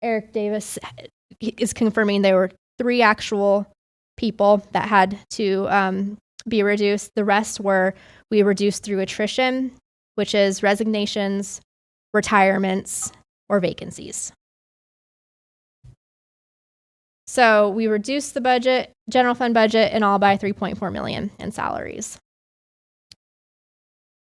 Eric Davis is confirming there were 3 actual people that had to be reduced. The rest we reduced through attrition, which is resignations, retirements, or vacancies. So we reduced the budget, general fund budget, in all by $3.4 million in salaries.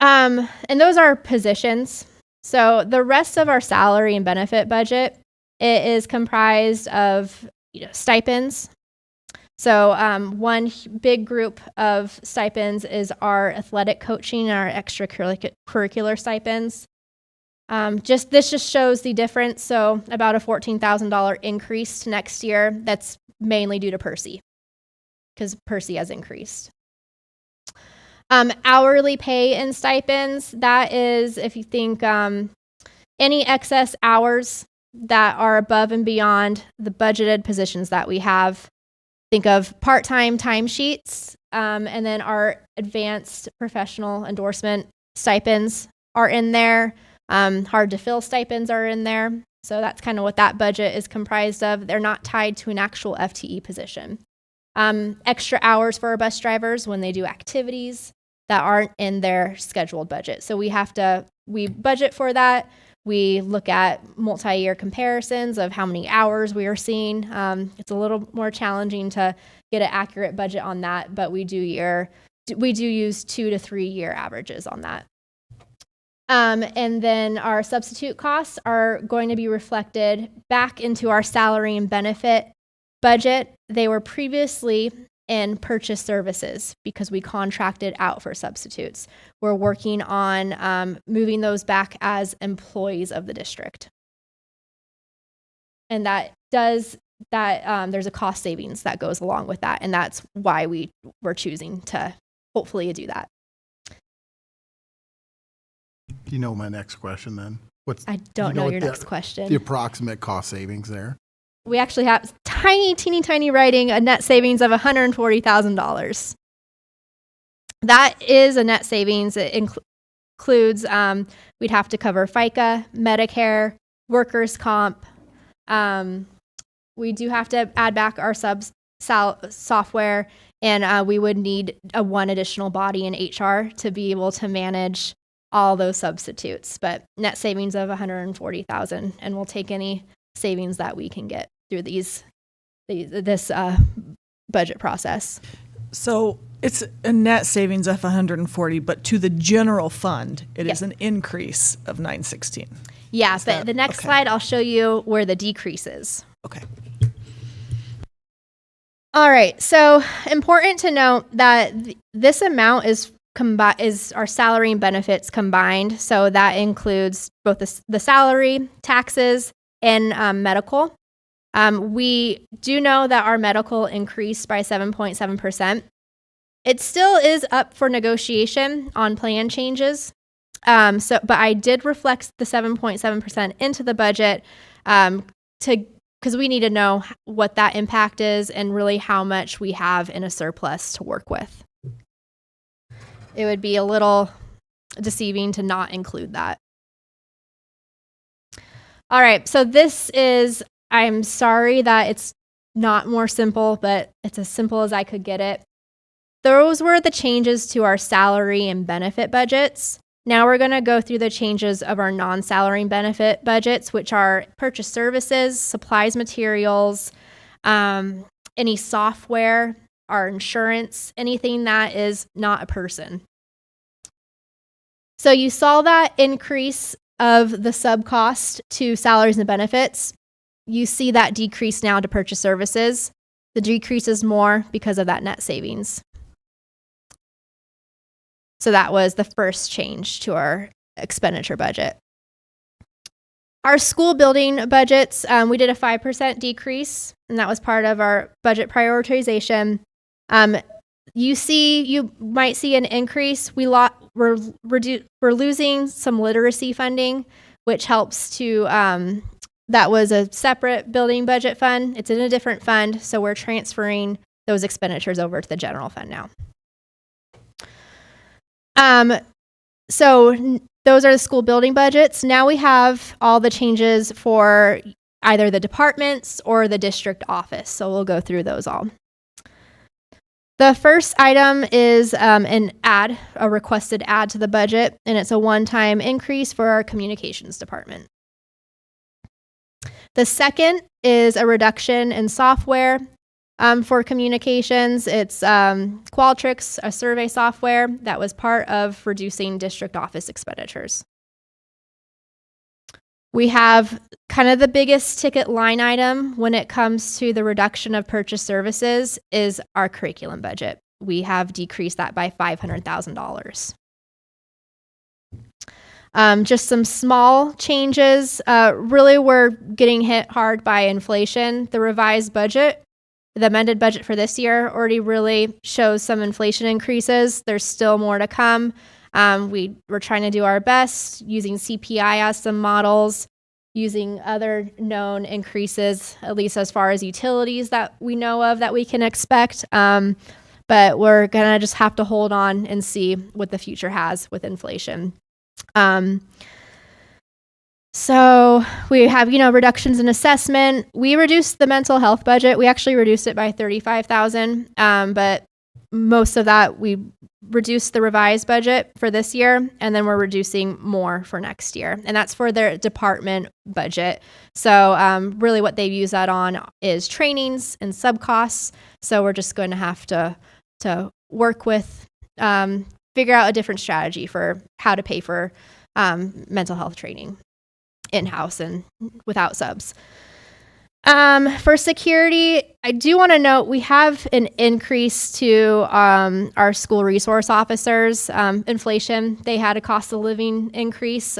And those are positions. So the rest of our salary and benefit budget, it is comprised of stipends. So one big group of stipends is our athletic coaching and our extracurricular stipends. This just shows the difference. So about a $14,000 increase next year. That's mainly due to Percy, because Percy has increased. Hourly pay and stipends, that is, if you think any excess hours that are above and beyond the budgeted positions that we have. Think of part-time timesheets, and then our advanced professional endorsement stipends are in there. Hard-to-fill stipends are in there. So that's kind of what that budget is comprised of. They're not tied to an actual FTE position. Extra hours for our bus drivers when they do activities that aren't in their scheduled budget. So we budget for that. We look at multi-year comparisons of how many hours we are seeing. It's a little more challenging to get an accurate budget on that, but we do use 2 to 3 year averages on that. And then our substitute costs are going to be reflected back into our salary and benefit budget. They were previously in purchase services because we contracted out for substitutes. We're working on moving those back as employees of the district. And there's a cost savings that goes along with that. And that's why we're choosing to hopefully do that. Do you know my next question then? I don't know your what next question. The approximate cost savings there? We actually have teeny tiny writing, a net savings of $140,000. That is a net savings. It includes, we'd have to cover FICA, Medicare, workers' comp. We do have to add back our software, and we would need one additional body in HR to be able to manage all those substitutes. But net savings of $140,000, and we'll take any savings that we can get through this budget process. So it's a net savings of 140, but to the general fund, it Yep. is an increase of 916. Yeah, Is but that- the next okay. slide, I'll show you where the decrease is. Okay. All right, so important to note that this amount is our salary and benefits combined. So that includes both the salary, taxes, and medical. We do know that our medical increased by 7.7%. It still is up for negotiation on plan changes. But I did reflect the 7.7% into the budget because we need to know what that impact is and really how much we have in a surplus to work with. It would be a little deceiving to not include that. All right, so I'm sorry that it's not more simple, but it's as simple as I could get it. Those were the changes to our salary and benefit budgets. Now we're going to go through the changes of our non-salary and benefit budgets, which are purchase services, supplies, materials, any software, our insurance, anything that is not a person. So you saw that increase of the sub cost to salaries and benefits. You see that decrease now to purchase services. The decrease is more because of that net savings. So that was the first change to our expenditure budget. Our school building budgets, we did a 5% decrease, and that was part of our budget prioritization. You might see an increase. We're losing some literacy funding, which helps to, that was a separate building budget fund. It's in a different fund, so we're transferring those expenditures over to the general fund now. So those are the school building budgets. Now we have all the changes for either the departments or the district office. So we'll go through those all. The first item is a requested add to the budget, and it's a one-time increase for our communications department. The second is a reduction in software for communications. It's Qualtrics, a survey software that was part of reducing district office expenditures. We have kind of the biggest ticket line item when it comes to the reduction of purchase services is our curriculum budget. We have decreased that by $500,000. Just some small changes. Really, we're getting hit hard by inflation. The revised budget, the amended budget for this year already really shows some inflation increases. There's still more to come. We're trying to do our best using CPI as some models, using other known increases, at least as far as utilities that we know of that we can expect. But we're going to just have to hold on and see what the future has with inflation. So we have, reductions in assessment. We reduced the mental health budget. We actually reduced it by $35,000. But most of that, we reduced the revised budget for this year, and then we're reducing more for next year. And that's for their department budget. So really what they use that on is trainings and sub costs. So we're just going to have to work with, figure out a different strategy for how to pay for mental health training in-house and without subs. For security, I do want to note we have an increase to our school resource officers. Inflation, they had a cost of living increase,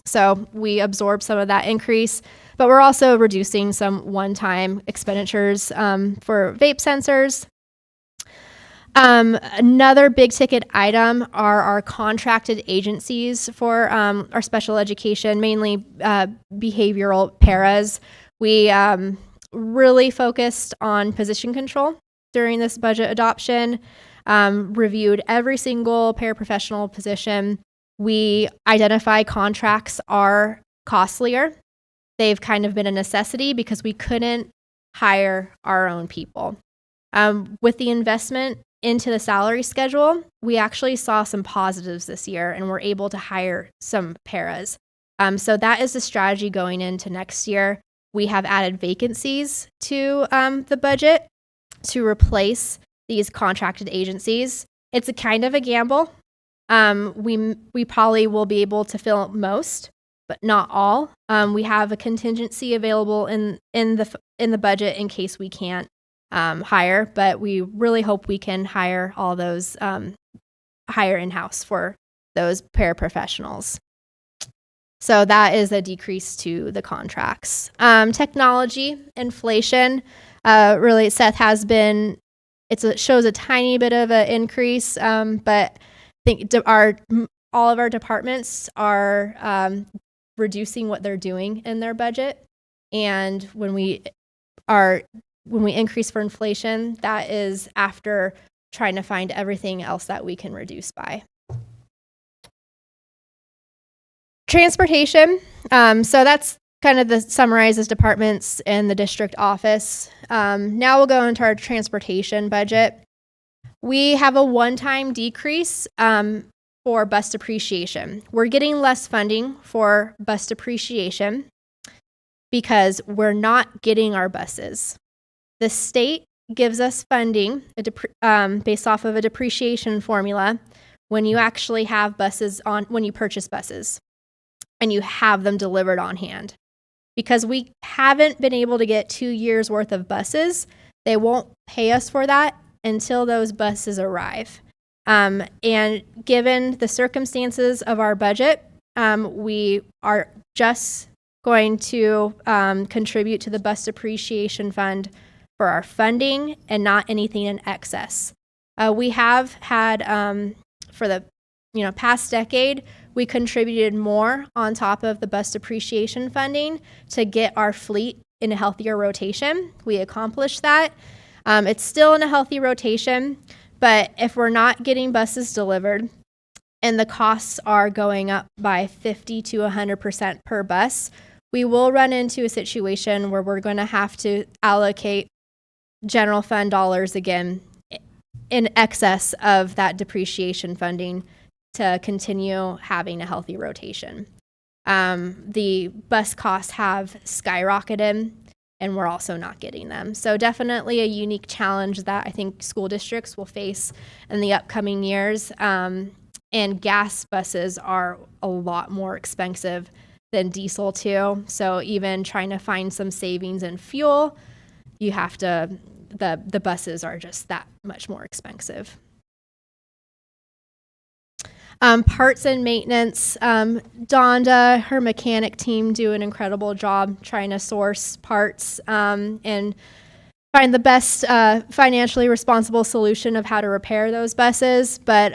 so we absorbed some of that increase. But we're also reducing some one-time expenditures for vape sensors. Another big ticket item are our contracted agencies for our special education, mainly behavioral paras. We really focused on position control during this budget adoption, reviewed every single paraprofessional position. We identify contracts are costlier. They've kind of been a necessity because we couldn't hire our own people. With the investment into the salary schedule, we actually saw some positives this year and we're able to hire some paras. So that is the strategy going into next year. We have added vacancies to the budget to replace these contracted agencies. It's a kind of a gamble. We probably will be able to fill most, but not all. We have a contingency available in the budget in case we can't hire, but we really hope we can hire all those hire in-house for those paraprofessionals. So that is a decrease to the contracts. Technology, inflation, really Seth has been, it shows a tiny bit of an increase, but I think all of our departments are reducing what they're doing in their budget. And when we increase for inflation, that is after trying to find everything else that we can reduce by. Transportation. So that's kind of the summarizes departments in the district office. Now we'll go into our transportation budget. We have a one-time decrease for bus depreciation. We're getting less funding for bus depreciation because we're not getting our buses. The state gives us funding based off of a depreciation formula when you actually have buses when you purchase buses and you have them delivered on hand. Because we haven't been able to get 2 years worth of buses, they won't pay us for that until those buses arrive. And given the circumstances of our budget, we are just going to contribute to the bus depreciation fund for our funding and not anything in excess. We have had, for the past decade, we contributed more on top of the bus depreciation funding to get our fleet in a healthier rotation. We accomplished that. It's still in a healthy rotation, but if we're not getting buses delivered and the costs are going up by 50 to 100% per bus, we will run into a situation where we're going to have to allocate general fund dollars again in excess of that depreciation funding to continue having a healthy rotation. The bus costs have skyrocketed and we're also not getting them. So definitely a unique challenge that I think school districts will face in the upcoming years. And gas buses are a lot more expensive than diesel too. So even trying to find some savings in fuel, you have to, the buses are just that much more expensive. Parts and maintenance. Donda, her mechanic team do an incredible job trying to source parts and find the best financially responsible solution of how to repair those buses. But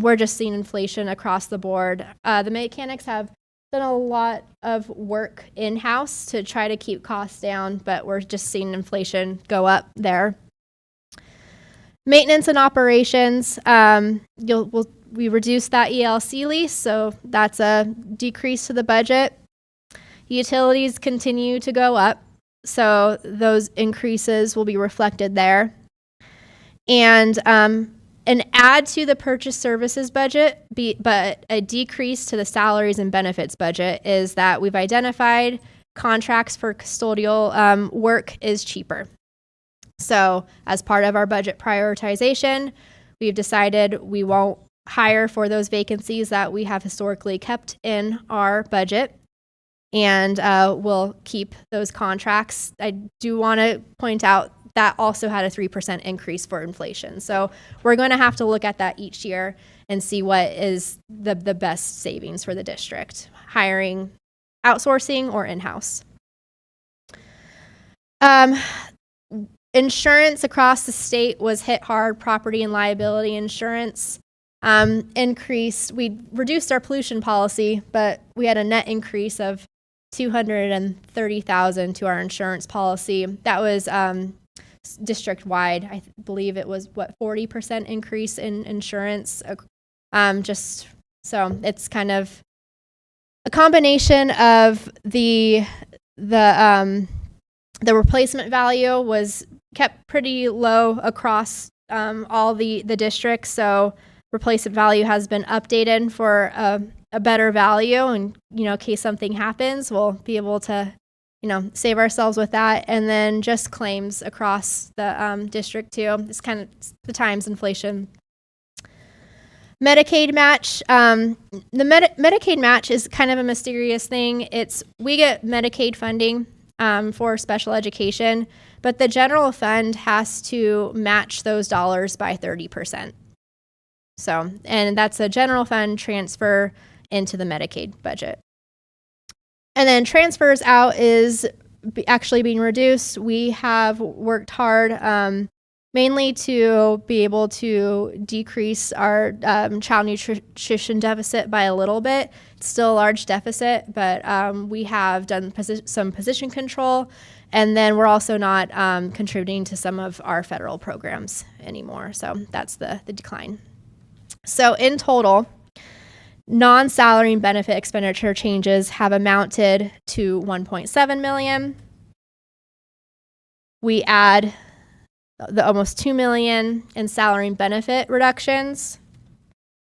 we're just seeing inflation across the board. The mechanics have done a lot of work in-house to try to keep costs down, but we're just seeing inflation go up there. Maintenance and operations. We reduced that ELC lease, so that's a decrease to the budget. Utilities continue to go up, so those increases will be reflected there. And an add to the purchase services budget, but a decrease to the salaries and benefits budget is that we've identified contracts for custodial work is cheaper. So as part of our budget prioritization, we've decided we won't hire for those vacancies that we have historically kept in our budget, and we'll keep those contracts. I do want to point out that also had a 3% increase for inflation. So we're going to have to look at that each year and see what is the best savings for the district, hiring, outsourcing, or in-house. Insurance across the state was hit hard. Property and liability insurance increased. We reduced our pollution policy, but we had a net increase of $230,000 to our insurance policy. That was district-wide. I believe it was 40% increase in insurance. Just so it's kind of a combination of the replacement value was kept pretty low across all the districts. So replacement value has been updated for a better value, and in case something happens, we'll be able to save ourselves with that. And then just claims across the district too. It's kind of the times inflation. Medicaid match. The Medicaid match is kind of a mysterious thing. We get Medicaid funding for special education, but the general fund has to match those dollars by 30%. So, and that's a general fund transfer into the Medicaid budget. And then transfers out is actually being reduced. We have worked hard mainly to be able to decrease our child nutrition deficit by a little bit. It's still a large deficit, but we have done some position control, and then we're also not contributing to some of our federal programs anymore. So that's the decline. So in total, non-salary and benefit expenditure changes have amounted to $1.7 million. We add the almost $2 million in salary and benefit reductions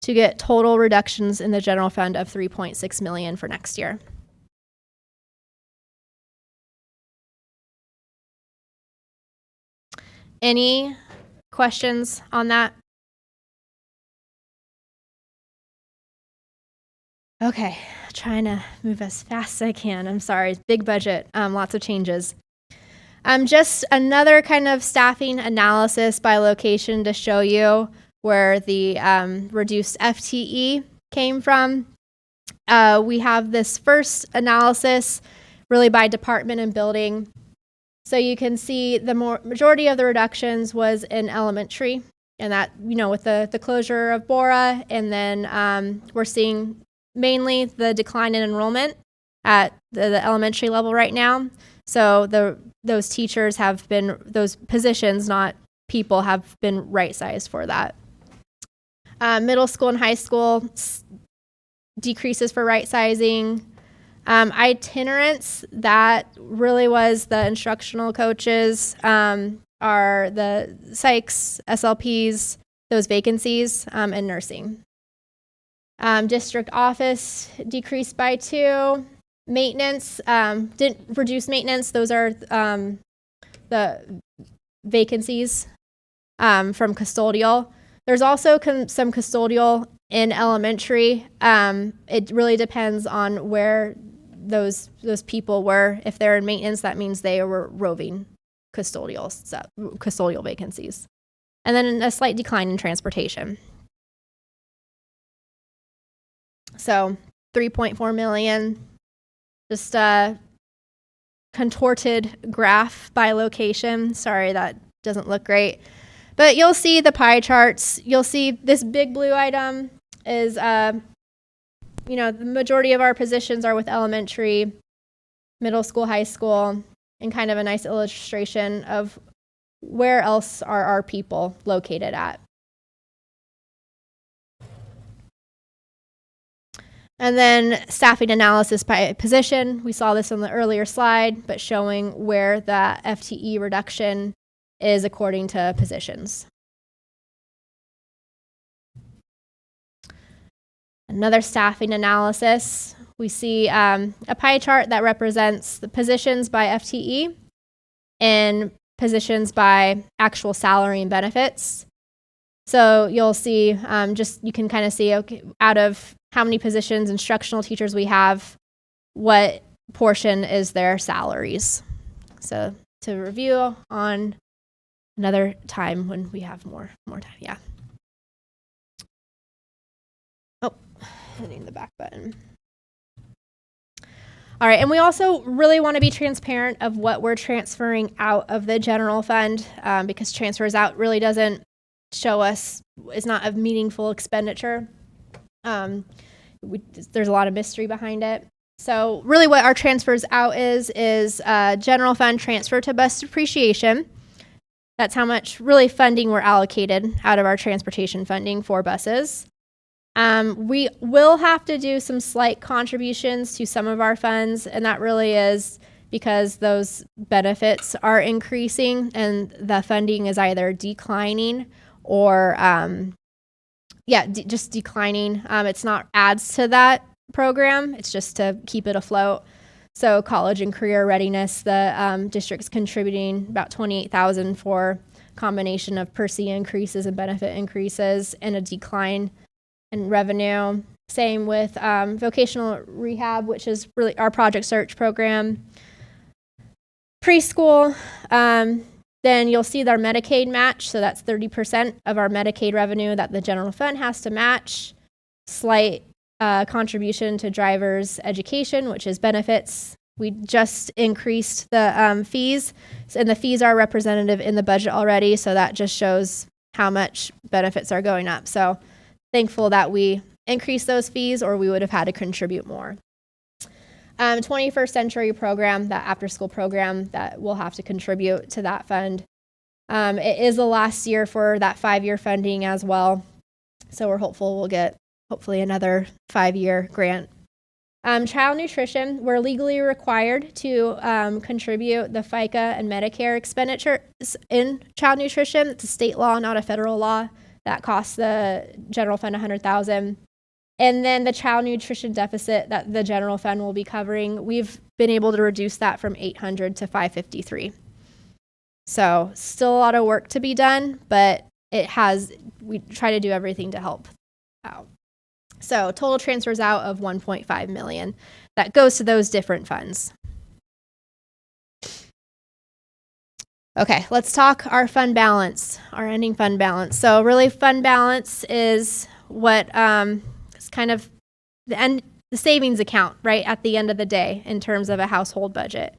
to get total reductions in the general fund of $3.6 million for next year. Any questions on that? Okay, trying to move as fast as I can. I'm sorry, big budget, lots of changes. Just another kind of staffing analysis by location to show you where the reduced FTE came from. We have this first analysis really by department and building. So you can see the majority of the reductions was in elementary, and that, with the closure of Bora, and then we're seeing mainly the decline in enrollment at the elementary level right now. So those teachers have been, those positions, not people, have been right-sized for that. Middle school and high school decreases for right-sizing. Itinerants, that really was the instructional coaches, are the psychs, SLPs, those vacancies, and nursing. District office decreased by 2. Maintenance, didn't reduce maintenance. Those are the vacancies from custodial. There's also some custodial in elementary. It really depends on where those people were. If they're in maintenance, that means they were roving custodial vacancies. And then a slight decline in transportation. So $3.4 million. Just a contorted graph by location. Sorry, that doesn't look great. But you'll see the pie charts. You'll see this big blue item is, the majority of our positions are with elementary, middle school, high school, and kind of a nice illustration of where else are our people located at. And then staffing analysis by position. We saw this on the earlier slide, but showing where the FTE reduction is according to positions. Another staffing analysis. We see a pie chart that represents the positions by FTE and positions by actual salary and benefits. So you'll see, you can kind of see, okay, out of how many positions, instructional teachers we have, what portion is their salaries. So to review on another time when we have more time. Yeah. Oh, hitting the back button. All right, and we also really want to be transparent of what we're transferring out of the general fund, because transfers out really doesn't show us, it's not a meaningful expenditure. There's a lot of mystery behind it. So really what our transfers out is general fund transfer to bus depreciation. That's how much really funding we're allocated out of our transportation funding for buses. We will have to do some slight contributions to some of our funds, and that really is because those benefits are increasing and the funding is either declining or, just declining. It's not adds to that program, it's just to keep it afloat. So college and career readiness, the district's contributing about $28,000 for combination of per se increases and benefit increases and a decline in revenue. Same with vocational rehab, which is really our project search program. Preschool, then you'll see their Medicaid match. So that's 30% of our Medicaid revenue that the general fund has to match. Slight contribution to drivers' education, which is benefits. We just increased the fees, and the fees are representative in the budget already. So that just shows how much benefits are going up. So thankful that we increased those fees, or we would have had to contribute more. 21st Century program, that after school program that we'll have to contribute to that fund. It is the last year for that 5-year funding as well. So we're hopeful we'll get hopefully another 5-year grant. Child nutrition, we're legally required to contribute the FICA and Medicare expenditures in child nutrition. It's a state law, not a federal law. That costs the general fund $100,000. And then the child nutrition deficit that the general fund will be covering, we've been able to reduce that from $800 to $553. So still a lot of work to be done, but we try to do everything to help out. So total transfers out of $1.5 million. That goes to those different funds. Okay, let's talk our fund balance, our ending fund balance. So really fund balance is what is kind of the savings account, right, at the end of the day in terms of a household budget.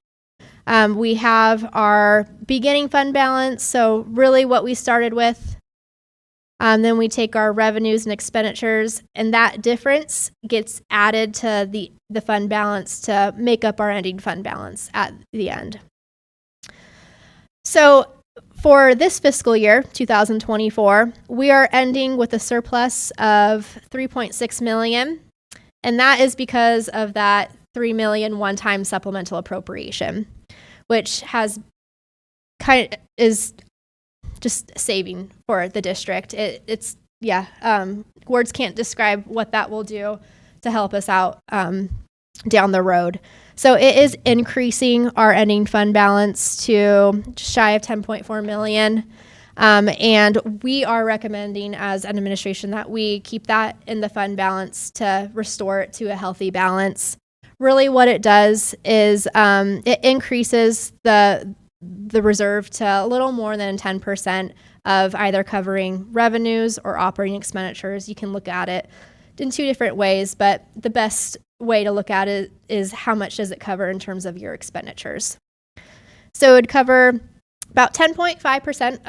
We have our beginning fund balance, so really what we started with. Then we take our revenues and expenditures, and that difference gets added to the fund balance to make up our ending fund balance at the end. So for this fiscal year, 2024, we are ending with a surplus of $3.6 million, and that is because of that $3 million one-time supplemental appropriation, which is just saving for the district. Words can't describe what that will do to help us out down the road. So it is increasing our ending fund balance to just shy of $10.4 million. And we are recommending as an administration that we keep that in the fund balance to restore it to a healthy balance. Really what it does is it increases the reserve to a little more than 10% of either covering revenues or operating expenditures. You can look at it in two different ways, but the best way to look at it is how much does it cover in terms of your expenditures. So it would cover about 10.5%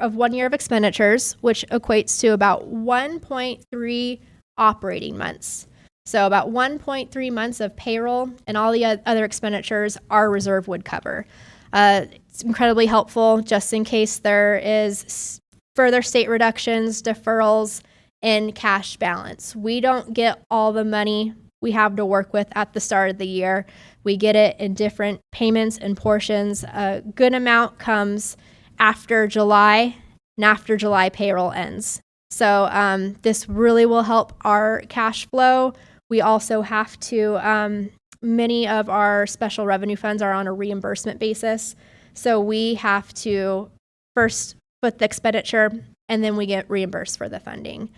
of 1 year of expenditures, which equates to about 1.3 operating months. So about 1.3 months of payroll and all the other expenditures our reserve would cover. It's incredibly helpful just in case there is further state reductions, deferrals, and cash balance. We don't get all the money we have to work with at the start of the year. We get it in different payments and portions. A good amount comes after July, and after July payroll ends. So this really will help our cash flow. We also have to, many of our special revenue funds are on a reimbursement basis. So we have to first put the expenditure and then we get reimbursed for the funding.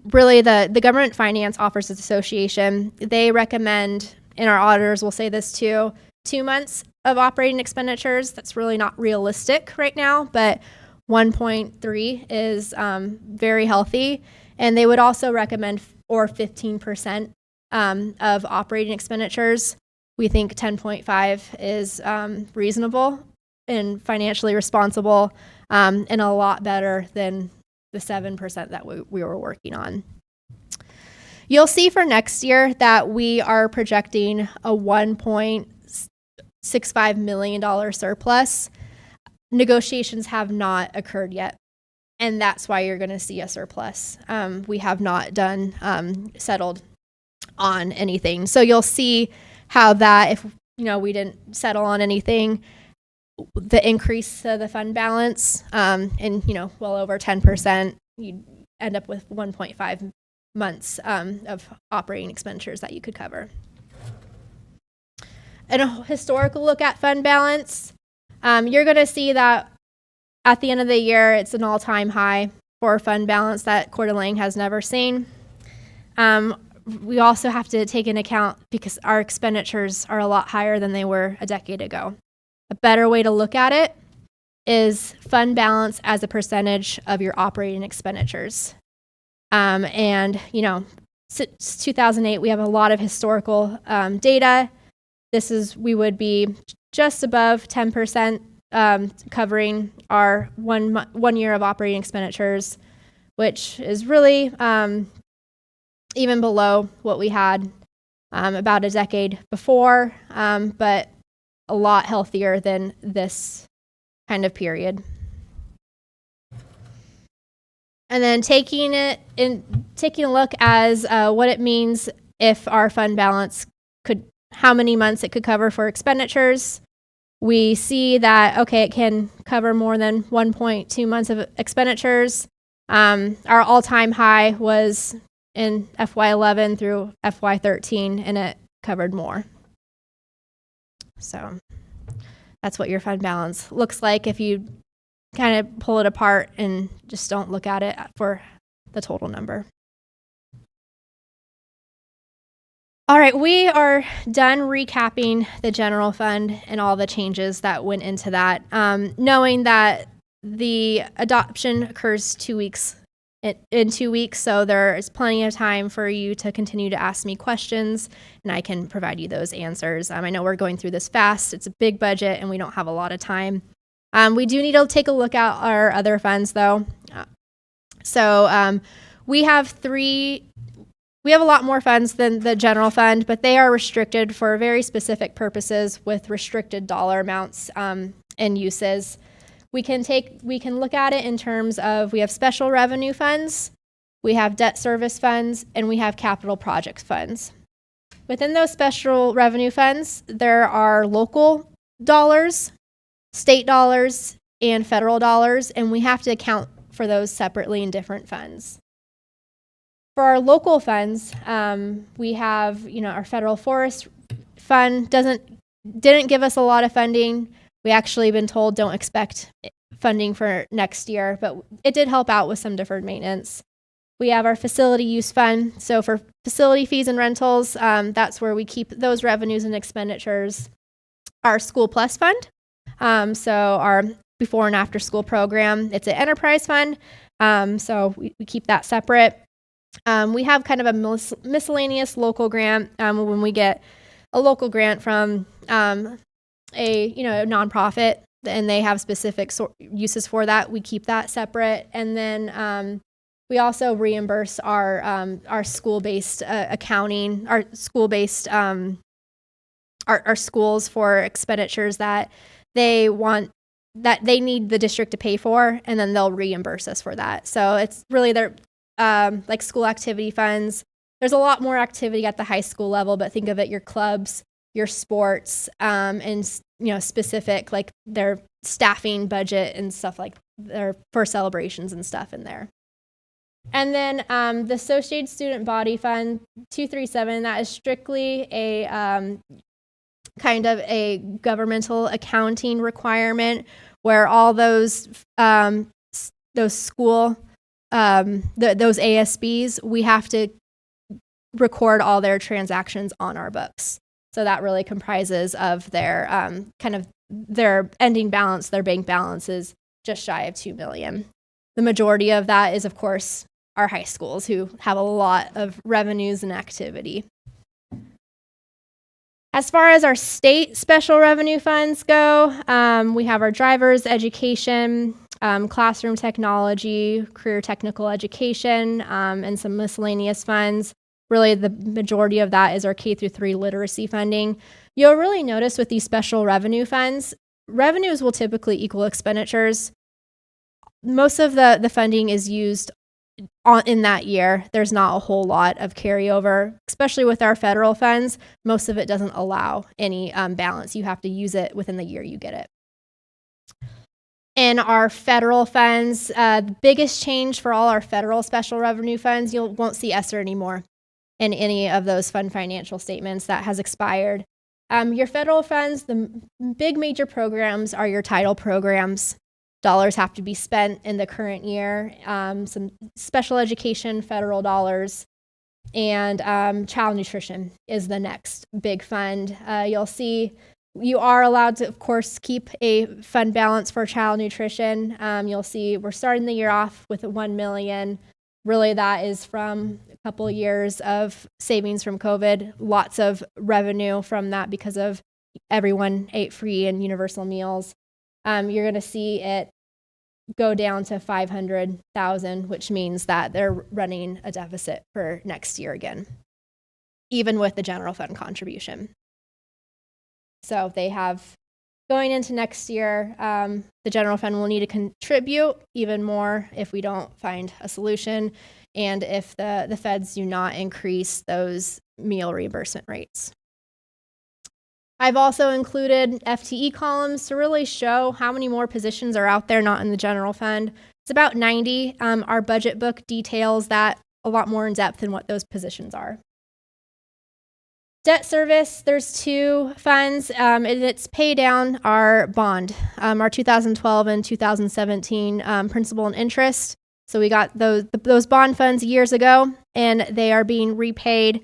Really, the Government Finance Officers Association, they recommend, and our auditors will say this too, 2 months of operating expenditures. That's really not realistic right now, but 1.3 is very healthy. And they would also recommend 15% of operating expenditures. We think 10.5 is reasonable and financially responsible, and a lot better than the 7% that we were working on. You'll see for next year that we are projecting a $1.65 million surplus. Negotiations have not occurred yet, and that's why you're going to see a surplus. We have not settled on anything. So you'll see how that, if we didn't settle on anything, the increase to the fund balance, and well over 10%, you end up with 1.5 months of operating expenditures that you could cover. And a historical look at fund balance, you're going to see that at the end of the year, it's an all-time high for fund balance that Coeur d'Alene has never seen. We also have to take into account, because our expenditures are a lot higher than they were a decade ago. A better way to look at it is fund balance as a percentage of your operating expenditures. And since 2008, we have a lot of historical data. We would be just above 10% covering our one year of operating expenditures, which is really even below what we had about a decade before, but a lot healthier than this kind of period. And then taking a look as what it means if our fund balance how many months it could cover for expenditures. We see that, okay, it can cover more than 1.2 months of expenditures. Our all-time high was in FY11 through FY13, and it covered more. So that's what your fund balance looks like if you kind of pull it apart and just don't look at it for the total number. All right, we are done recapping the general fund and all the changes that went into that, knowing that the adoption occurs 2 weeks in 2 weeks, so there is plenty of time for you to continue to ask me questions, and I can provide you those answers. I know we're going through this fast. It's a big budget, and we don't have a lot of time. We do need to take a look at our other funds, though. We have a lot more funds than the general fund, but they are restricted for very specific purposes with restricted dollar amounts and uses. We can look at it in terms of, we have special revenue funds, we have debt service funds, and we have capital project funds. Within those special revenue funds, there are local dollars, state dollars, and federal dollars, and we have to account for those separately in different funds. For our local funds, we have, our federal forest fund didn't give us a lot of funding. We actually been told don't expect funding for next year, but it did help out with some deferred maintenance. We have our facility use fund. So for facility fees and rentals, that's where we keep those revenues and expenditures. Our School Plus fund, so our before and after school program, it's an enterprise fund. So we keep that separate. We have kind of a miscellaneous local grant when we get a local grant from a nonprofit and they have specific uses for that. We keep that separate, and then we also reimburse our school-based accounting, our school-based our schools for expenditures that they need the district to pay for, and then they'll reimburse us for that. So it's really their like school activity funds. There's a lot more activity at the high school level, but think of it, your clubs, your sports, and specific like their staffing budget and stuff like for celebrations and stuff in there. And then the Associated Student Body Fund 237, that is strictly a kind of a governmental accounting requirement where all those school those ASBs, we have to record all their transactions on our books. So that really comprises of their kind of their ending balance, their bank balance is just shy of $2 million. The majority of that is, of course, our high schools who have a lot of revenues and activity. As far as our state special revenue funds go, we have our drivers, education, classroom technology, career technical education, and some miscellaneous funds. Really, the majority of that is our K through 3 literacy funding. You'll really notice with these special revenue funds, revenues will typically equal expenditures. Most of the funding is used in that year. There's not a whole lot of carryover, especially with our federal funds. Most of it doesn't allow any balance. You have to use it within the year you get it. In our federal funds, the biggest change for all our federal special revenue funds, you won't see ESSER anymore in any of those fund financial statements. That has expired. Your federal funds, the big major programs are your title programs. Dollars have to be spent in the current year. Some special education federal dollars, and child nutrition is the next big fund. You'll see you are allowed to, of course, keep a fund balance for child nutrition. You'll see we're starting the year off with $1 million. Really, that is from a couple years of savings from COVID. Lots of revenue from that because of everyone ate free and universal meals. You're going to see it go down to $500,000, which means that they're running a deficit for next year again, even with the general fund contribution. So they have, going into next year, the general fund will need to contribute even more if we don't find a solution and if the feds do not increase those meal reimbursement rates. I've also included FTE columns to really show how many more positions are out there not in the general fund. It's about 90. Our budget book details that a lot more in depth than what those positions are. Debt service, there's two funds, and it's pay down our bond, our 2012 and 2017 principal and interest. So we got those bond funds years ago, and they are being repaid.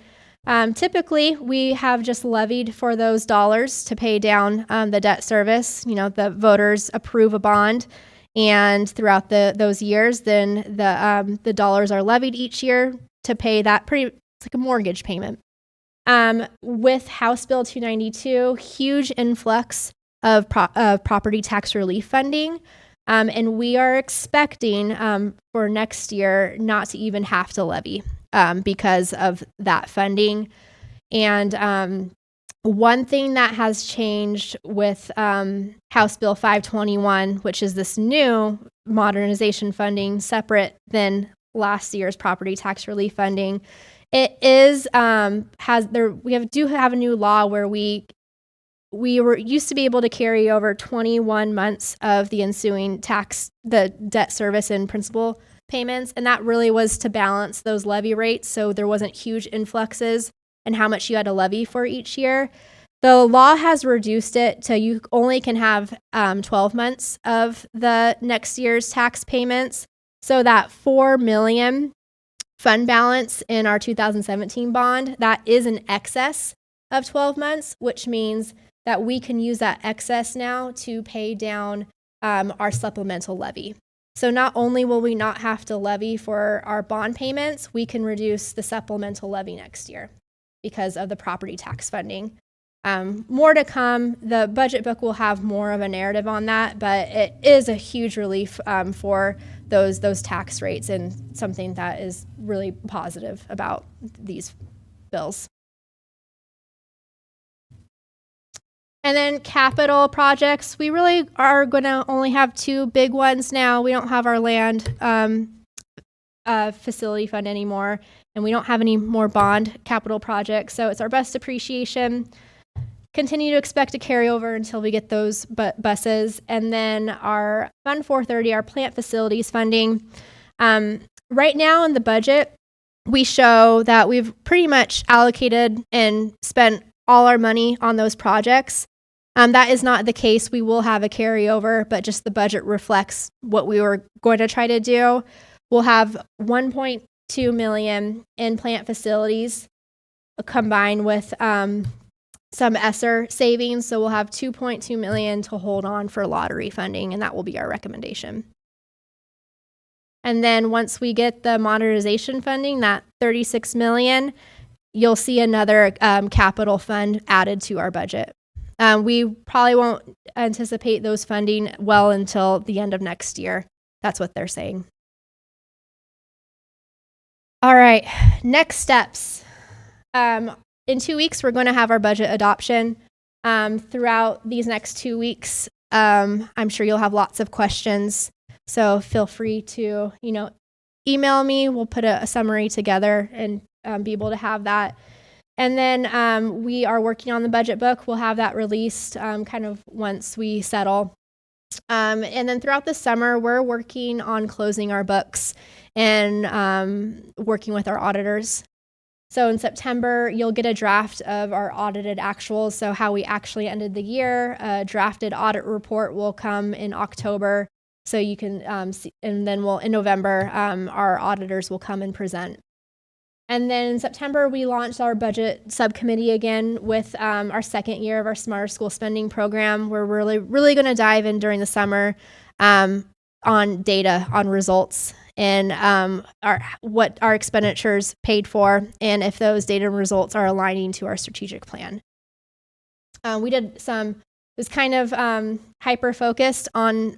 Typically, we have just levied for those dollars to pay down the debt service. You know, the voters approve a bond, and throughout those years, then the dollars are levied each year to pay that it's like a mortgage payment. With House Bill 292, huge influx of property tax relief funding, and we are expecting for next year not to even have to levy because of that funding. And one thing that has changed with House Bill 521, which is this new modernization funding separate than last year's property tax relief funding, it is do have a new law where we were used to be able to carry over 21 months of the ensuing the debt service and principal payments, and that really was to balance those levy rates so there wasn't huge influxes in how much you had to levy for each year. The law has reduced it to you only can have 12 months of the next year's tax payments, so that $4 million fund balance in our 2017 bond, that is in excess of 12 months, which means that we can use that excess now to pay down our supplemental levy. So not only will we not have to levy for our bond payments, we can reduce the supplemental levy next year because of the property tax funding. More to come. The budget book will have more of a narrative on that, but it is a huge relief for those tax rates and something that is really positive about these bills. And then capital projects, we really are going to only have two big ones now. We don't have our land facility fund anymore, and we don't have any more bond capital projects. So it's our bus depreciation, continue to expect a carryover until we get those buses. And then our Fund 430, our plant facilities funding. Right now in the budget, we show that we've pretty much allocated and spent all our money on those projects. That is not the case. We will have a carryover, but just the budget reflects what we were going to try to do. We'll have 1.2 million in plant facilities combined with some ESSER savings. So we'll have 2.2 million to hold on for lottery funding, and that will be our recommendation. And then once we get the modernization funding, that 36 million, you'll see another capital fund added to our budget. We probably won't anticipate those funding well until the end of next year. That's what they're saying. All right, next steps. In 2 weeks, we're going to have our budget adoption. Throughout these next 2 weeks, I'm sure you'll have lots of questions. So feel free to, email me. We'll put a summary together and be able to have that. And then we are working on the budget book. We'll have that released kind of once we settle. And then throughout the summer, we're working on closing our books and working with our auditors. So in September, you'll get a draft of our audited actuals, so how we actually ended the year. A drafted audit report will come in October, so you can see, and then in November, our auditors will come and present. And then in September, we launched our budget subcommittee again with our second year of our Smarter School Spending program. We're really going to dive in during the summer on data, on results, and what our expenditures paid for, and if those data and results are aligning to our strategic plan. We did it was kind of hyper-focused on,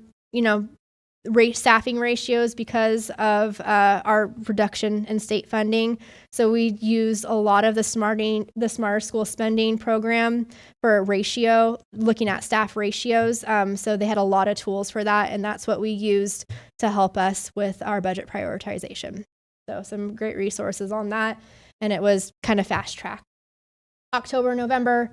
staffing ratios because of our reduction in state funding. So we used a lot of the Smarter School Spending program for looking at staff ratios. So they had a lot of tools for that, and that's what we used to help us with our budget prioritization. So some great resources on that, and it was kind of fast track. October, November,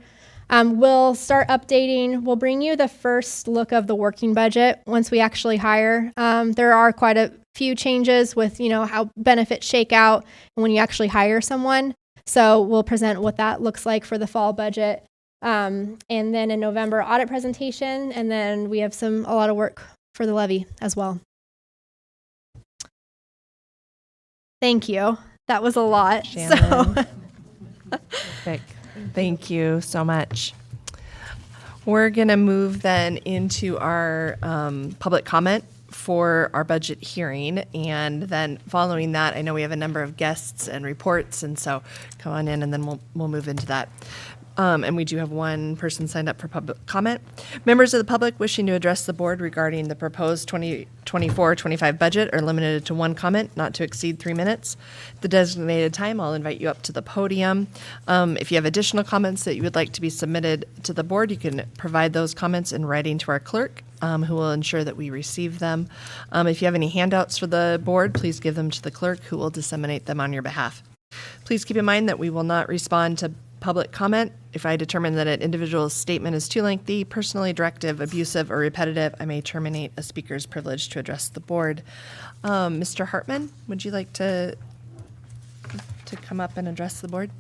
we'll start updating. We'll bring you the first look of the working budget once we actually hire. There are quite a few changes with, how benefits shake out when you actually hire someone. So we'll present what that looks like for the fall budget. And then in November, audit presentation. And then we have a lot of work for the levy as well. Thank you. That was a lot. Shannon. Perfect. Thank you so much. We're going to move then into our public comment for our budget hearing. And then following that, I know we have a number of guests and reports. And so come on in and then we'll move into that. And we do have one person signed up for public comment. Members of the public wishing to address the board regarding the proposed 2024-25 budget are limited to one comment, not to exceed 3 minutes. At the designated time, I'll invite you up to the podium. If you have additional comments that you would like to be submitted to the board, you can provide those comments in writing to our clerk, who will ensure that we receive them. If you have any handouts for the board, please give them to the clerk, who will disseminate them on your behalf. Please keep in mind that we will not respond to public comment. If I determine that an individual's statement is too lengthy, personally directive, abusive, or repetitive, I may terminate a speaker's privilege to address the board. Mr. Hartman, would you like to come up and address the board?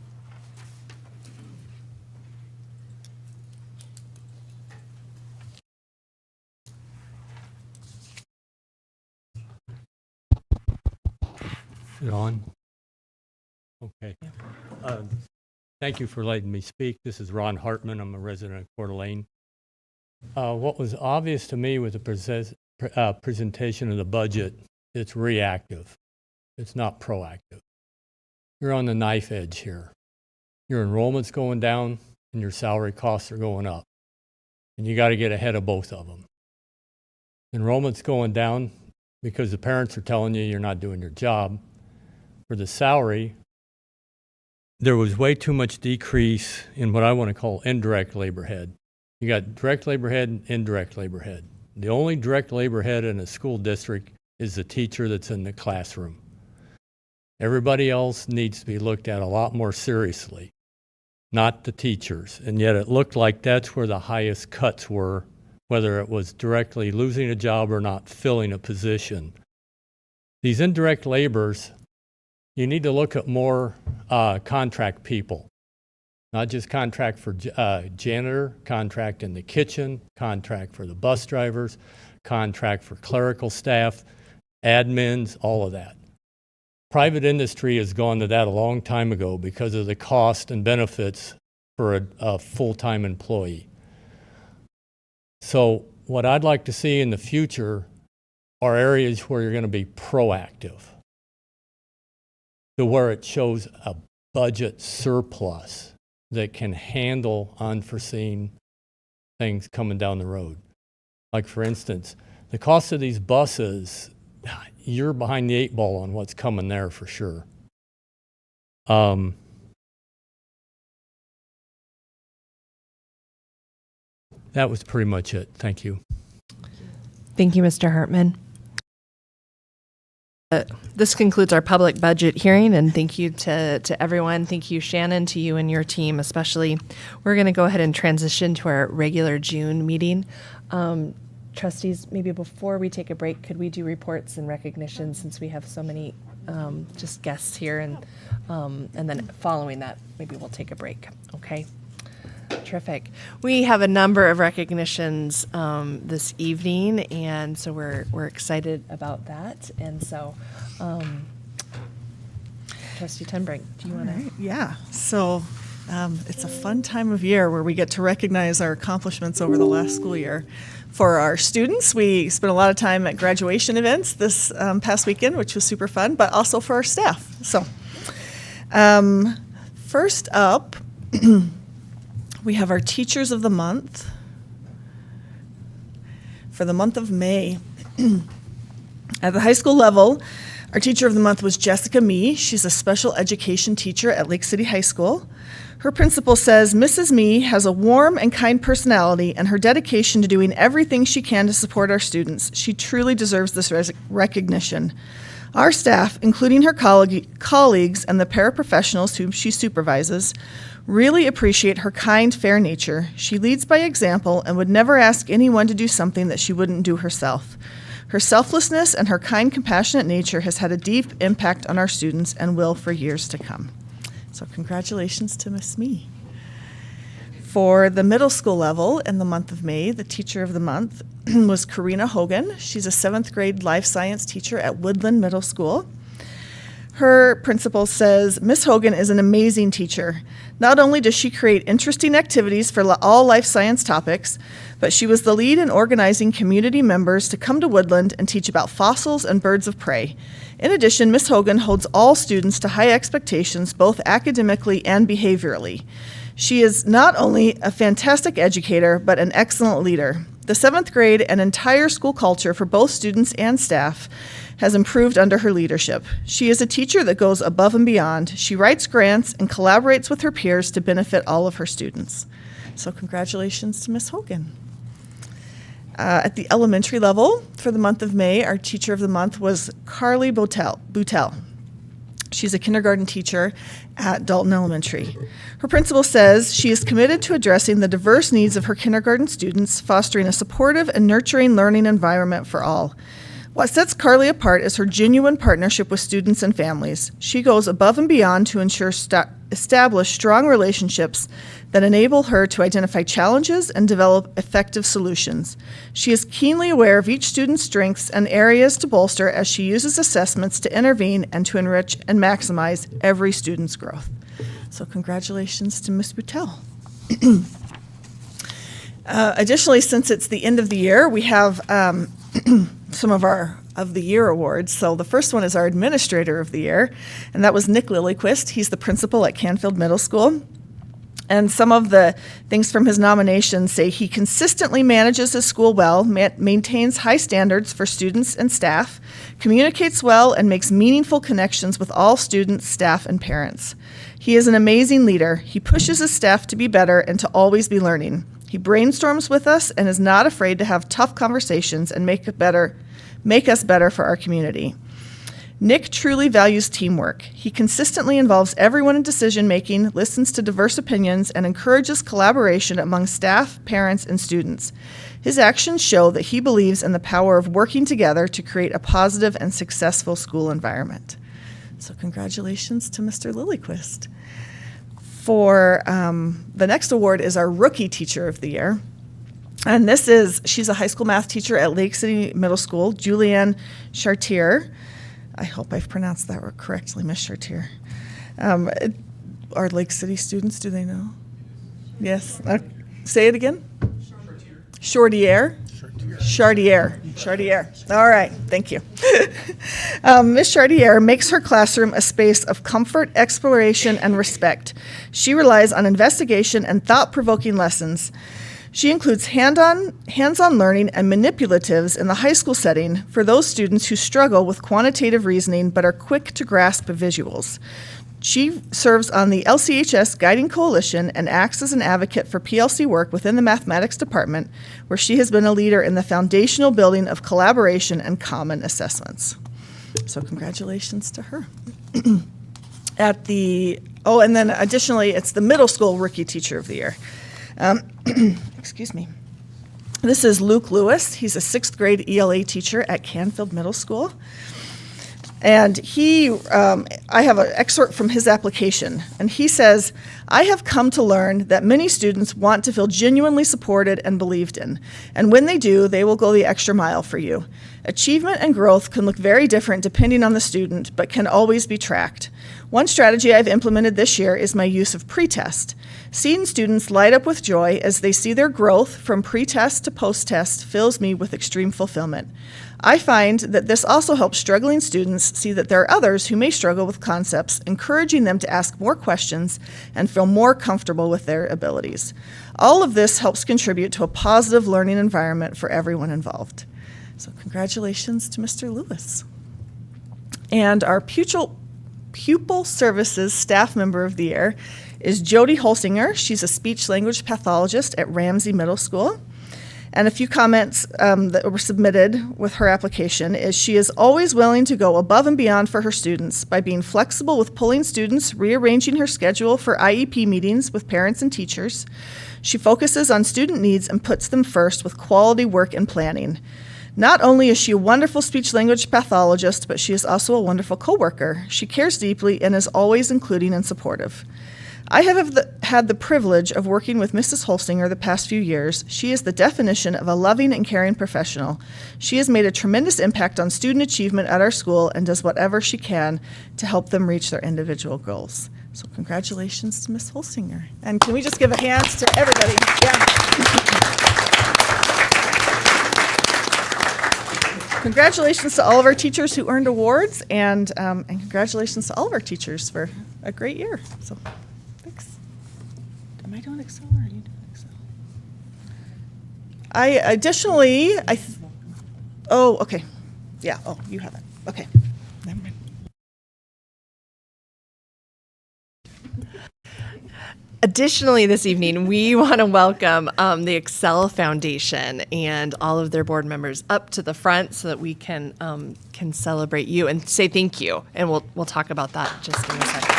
Is it on? Okay. Thank you for letting me speak. This is Ron Hartman. I'm a resident of Coeur d'Alene. What was obvious to me with the presentation of the budget, it's reactive. It's not proactive. You're on the knife edge here. Your enrollment's going down and your salary costs are going up. And you got to get ahead of both of them. Enrollment's going down because the parents are telling you you're not doing your job. For the salary, there was way too much decrease in what I want to call indirect labor head. You got direct labor head and indirect labor head. The only direct labor head in a school district is the teacher that's in the classroom. Everybody else needs to be looked at a lot more seriously. not the teachers. And yet it looked like that's where the highest cuts were, whether it was directly losing a job or not filling a position. These indirect labors, you need to look at more contract people, not just contract for janitor, contract in the kitchen, contract for the bus drivers, contract for clerical staff, admins, all of that. Private industry has gone to that a long time ago because of the cost and benefits for a full-time employee. So what I'd like to see in the future are areas where you're going to be proactive, to where it shows a budget surplus that can handle unforeseen things coming down the road. Like, for instance, the cost of these buses, you're behind the 8 ball on what's coming there for sure. That was pretty much it. Thank you. Thank you, Mr. Hartman. This concludes our public budget hearing, and thank you to everyone. Thank you, Shannon, to you and your team especially. We're going to go ahead and transition to our regular June meeting. Trustees, maybe before we take a break, could we do reports and recognition since we have so many just guests here, and then following that, maybe we'll take a break. Okay. Terrific. We have a number of recognitions this evening, and so we're excited about that. And so, Trustee Tenbrink, do you want to? Yeah. So it's a fun time of year where we get to recognize our accomplishments over the last school year. For our students, we spent a lot of time at graduation events this past weekend, which was super fun, but also for our staff. So first up, we have our Teachers of the Month. For the month of May, at the high school level, our Teacher of the Month was Jessica Mee. She's a special education teacher at Lake City High School. Her principal says Mrs. Mee has a warm and kind personality, and her dedication to doing everything she can to support our students. She truly deserves this recognition. Our staff, including her colleagues and the paraprofessionals whom she supervises, really appreciate her kind, fair nature. She leads by example and would never ask anyone to do something that she wouldn't do herself. Her selflessness and her kind, compassionate nature has had a deep impact on our students and will for years to come. So congratulations to Miss Mee. For the middle school level in the month of May, the Teacher of the Month was Karina Hogan. She's a 7th grade life science teacher at Woodland Middle School. Her principal says, Miss Hogan is an amazing teacher. Not only does she create interesting activities for all life science topics, but she was the lead in organizing community members to come to Woodland and teach about fossils and birds of prey. In addition, Miss Hogan holds all students to high expectations, both academically and behaviorally. She is not only a fantastic educator, but an excellent leader. The 7th grade and entire school culture for both students and staff has improved under her leadership. She is a teacher that goes above and beyond. She writes grants and collaborates with her peers to benefit all of her students. So congratulations to Miss Hogan. At the elementary level, for the month of May, our Teacher of the Month was Carly Boutel. She's a kindergarten teacher at Dalton Elementary. Her principal says she is committed to addressing the diverse needs of her kindergarten students, fostering a supportive and nurturing learning environment for all. What sets Carly apart is her genuine partnership with students and families. She goes above and beyond to ensure establish strong relationships that enable her to identify challenges and develop effective solutions. She is keenly aware of each student's strengths and areas to bolster as she uses assessments to intervene and to enrich and maximize every student's growth. So congratulations to Ms. Boutel. Additionally, since it's the end of the year, we have some of the year awards. So the first one is our Administrator of the Year, and that was Nick Lillyquist. He's the principal at Canfield Middle School. And some of the things from his nomination say he consistently manages his school well, maintains high standards for students and staff, communicates well, and makes meaningful connections with all students, staff, and parents. He is an amazing leader. He pushes his staff to be better and to always be learning. He brainstorms with us and is not afraid to have tough conversations and make us better for our community. Nick truly values teamwork. He consistently involves everyone in decision-making, listens to diverse opinions, and encourages collaboration among staff, parents, and students. His actions show that he believes in the power of working together to create a positive and successful school environment. So congratulations to Mr. Lilyquist. For the next award is our Rookie Teacher of the Year. And she's a high school math teacher at Lake City Middle School, Julianne Chartier. I hope I've pronounced that correctly, Miss Chartier. Our Lake City students, do they know? Yes. Say it again. Chartier. Chartier. All right. Thank you. Ms. Chartier makes her classroom a space of comfort, exploration, and respect. She relies on investigation and thought-provoking lessons. She includes hands-on learning and manipulatives in the high school setting for those students who struggle with quantitative reasoning but are quick to grasp visuals. She serves on the LCHS Guiding Coalition and acts as an advocate for PLC work within the mathematics department, where she has been a leader in the foundational building of collaboration and common assessments. So congratulations to her. And then additionally, it's the middle school Rookie Teacher of the Year. Excuse me. This is Luke Lewis. He's a 6th grade ELA teacher at Canfield Middle School. And I have an excerpt from his application. And he says, "I have come to learn that many students want to feel genuinely supported and believed in. And when they do, they will go the extra mile for you. Achievement and growth can look very different depending on the student, but can always be tracked. One strategy I've implemented this year is my use of pretest. Seeing students light up with joy as they see their growth from pretest to post-test fills me with extreme fulfillment. I find that this also helps struggling students see that there are others who may struggle with concepts, encouraging them to ask more questions and feel more comfortable with their abilities. All of this helps contribute to a positive learning environment for everyone involved." So congratulations to Mr. Lewis. And our Pupil Services Staff Member of the Year is Jody Holsinger. She's a speech language pathologist at Ramsey Middle School. And a few comments that were submitted with her application is she is always willing to go above and beyond for her students by being flexible with pulling students, rearranging her schedule for IEP meetings with parents and teachers. She focuses on student needs and puts them first with quality work and planning. Not only is she a wonderful speech-language pathologist, but she is also a wonderful coworker. She cares deeply and is always including and supportive. I have had the privilege of working with Mrs. Holsinger the past few years. She is the definition of a loving and caring professional. She has made a tremendous impact on student achievement at our school and does whatever she can to help them reach their individual goals. So congratulations to Ms. Holsinger. And can we just give a hand to everybody? Yeah. Congratulations to all of our teachers who earned awards, and congratulations to all of our teachers for a great year. So, thanks. Am I doing Excel or are you doing Excel? Oh, okay. Yeah, oh, you have it. Okay. Never mind. Additionally, this evening, we want to welcome the Excel Foundation and all of their board members up to the front so that we can celebrate you and say thank you. And we'll talk about that just in a second.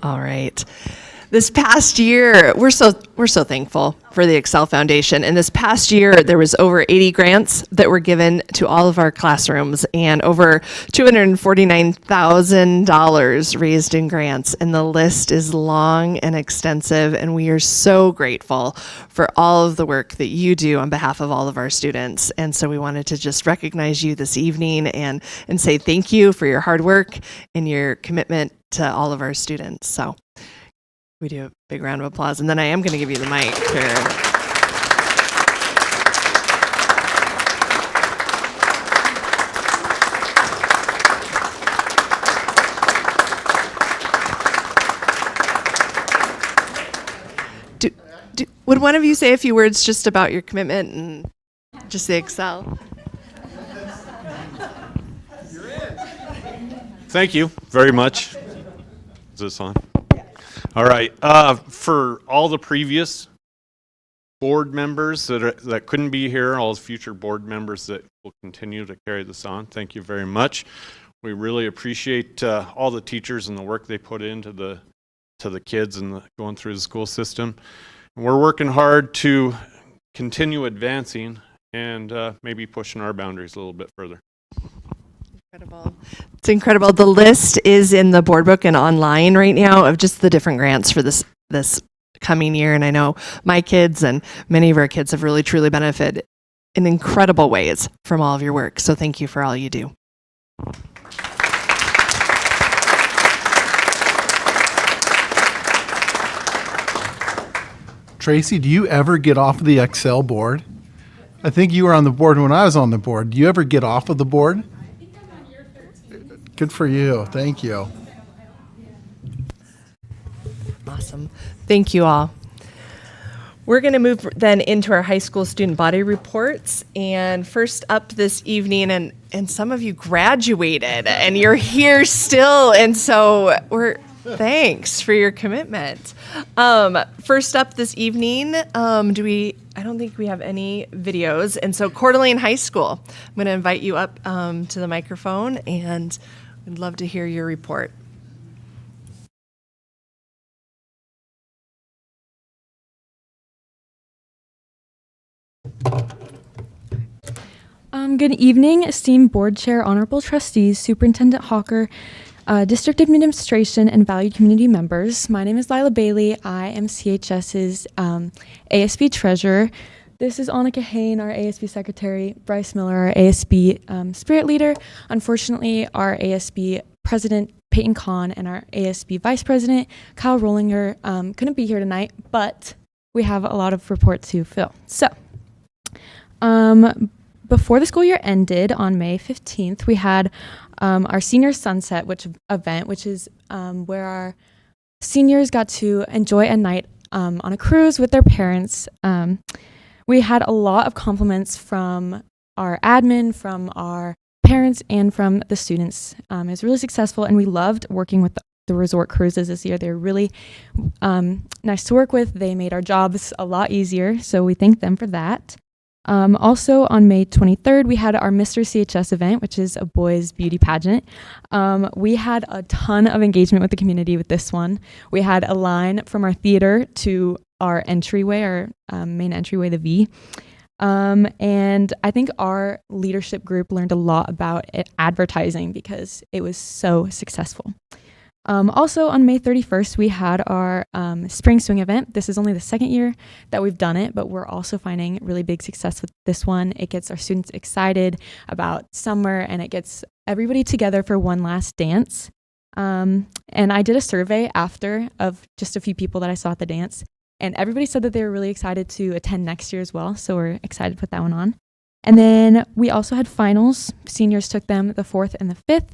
All right. This past year, we're so thankful for the Excel Foundation. And this past year, there was over 80 grants that were given to all of our classrooms and over $249,000 raised in grants. And the list is long and extensive, and we are so grateful for all of the work that you do on behalf of all of our students. And so we wanted to just recognize you this evening and say thank you for your hard work and your commitment to all of our students. So we do a big round of applause, and then I am going to give you the mic, Karen. Would one of you say a few words just about your commitment and just say excel? Thank you very much. Is this on? All right. For all the previous board members that couldn't be here, all the future board members that will continue to carry this on, thank you very much. We really appreciate all the teachers and the work they put into the kids and going through the school system. And we're working hard to continue advancing and maybe pushing our boundaries a little bit further. Incredible. It's incredible. The list is in the board book and online right now of just the different grants for this coming year. And I know my kids and many of our kids have really truly benefited in incredible ways from all of your work. So thank you for all you do. Tracy, do you ever get off of the Excel board? I think you were on the board when I was on the board. Do you ever get off of the board? I think I'm on year 13. Good for you. Thank you. Awesome. Thank you all. We're going to move then into our high school student body reports. And first up this evening, and some of you graduated and you're here still. And so thanks for your commitment. First up this evening, I don't think we have any videos. And so Coeur d'Alene High School, I'm going to invite you up to the microphone and we'd love to hear your report. Good evening, esteemed board chair, honorable trustees, Superintendent Hawker, district administration, and valued community members. My name is Lila Bailey. I am CHS's ASB treasurer. This is Annika Hain, our ASB secretary, Bryce Miller, our ASB spirit leader. Unfortunately, our ASB president, Peyton Kahn, and our ASB vice president, Kyle Rollinger, couldn't be here tonight, but we have a lot of report to fill. So, before the school year ended on May 15th, we had our senior sunset event, which is where our seniors got to enjoy a night on a cruise with their parents. We had a lot of compliments from our admin, from our parents, and from the students. It was really successful, and we loved working with the resort cruises this year. They were really nice to work with. They made our jobs a lot easier, so we thank them for that. Also on May 23rd, we had our Mr. CHS event, which is a boys' beauty pageant. We had a ton of engagement with the community with this one. We had a line from our theater to our entryway, our main entryway, the V. And I think our leadership group learned a lot about advertising because it was so successful. Also on May 31st, we had our spring swing event. This is only the second year that we've done it, but we're also finding really big success with this one. It gets our students excited about summer, and it gets everybody together for one last dance. And I did a survey after of just a few people that I saw at the dance, and everybody said that they were really excited to attend next year as well, so we're excited to put that one on. And then we also had finals. Seniors took them the 4th and the 5th,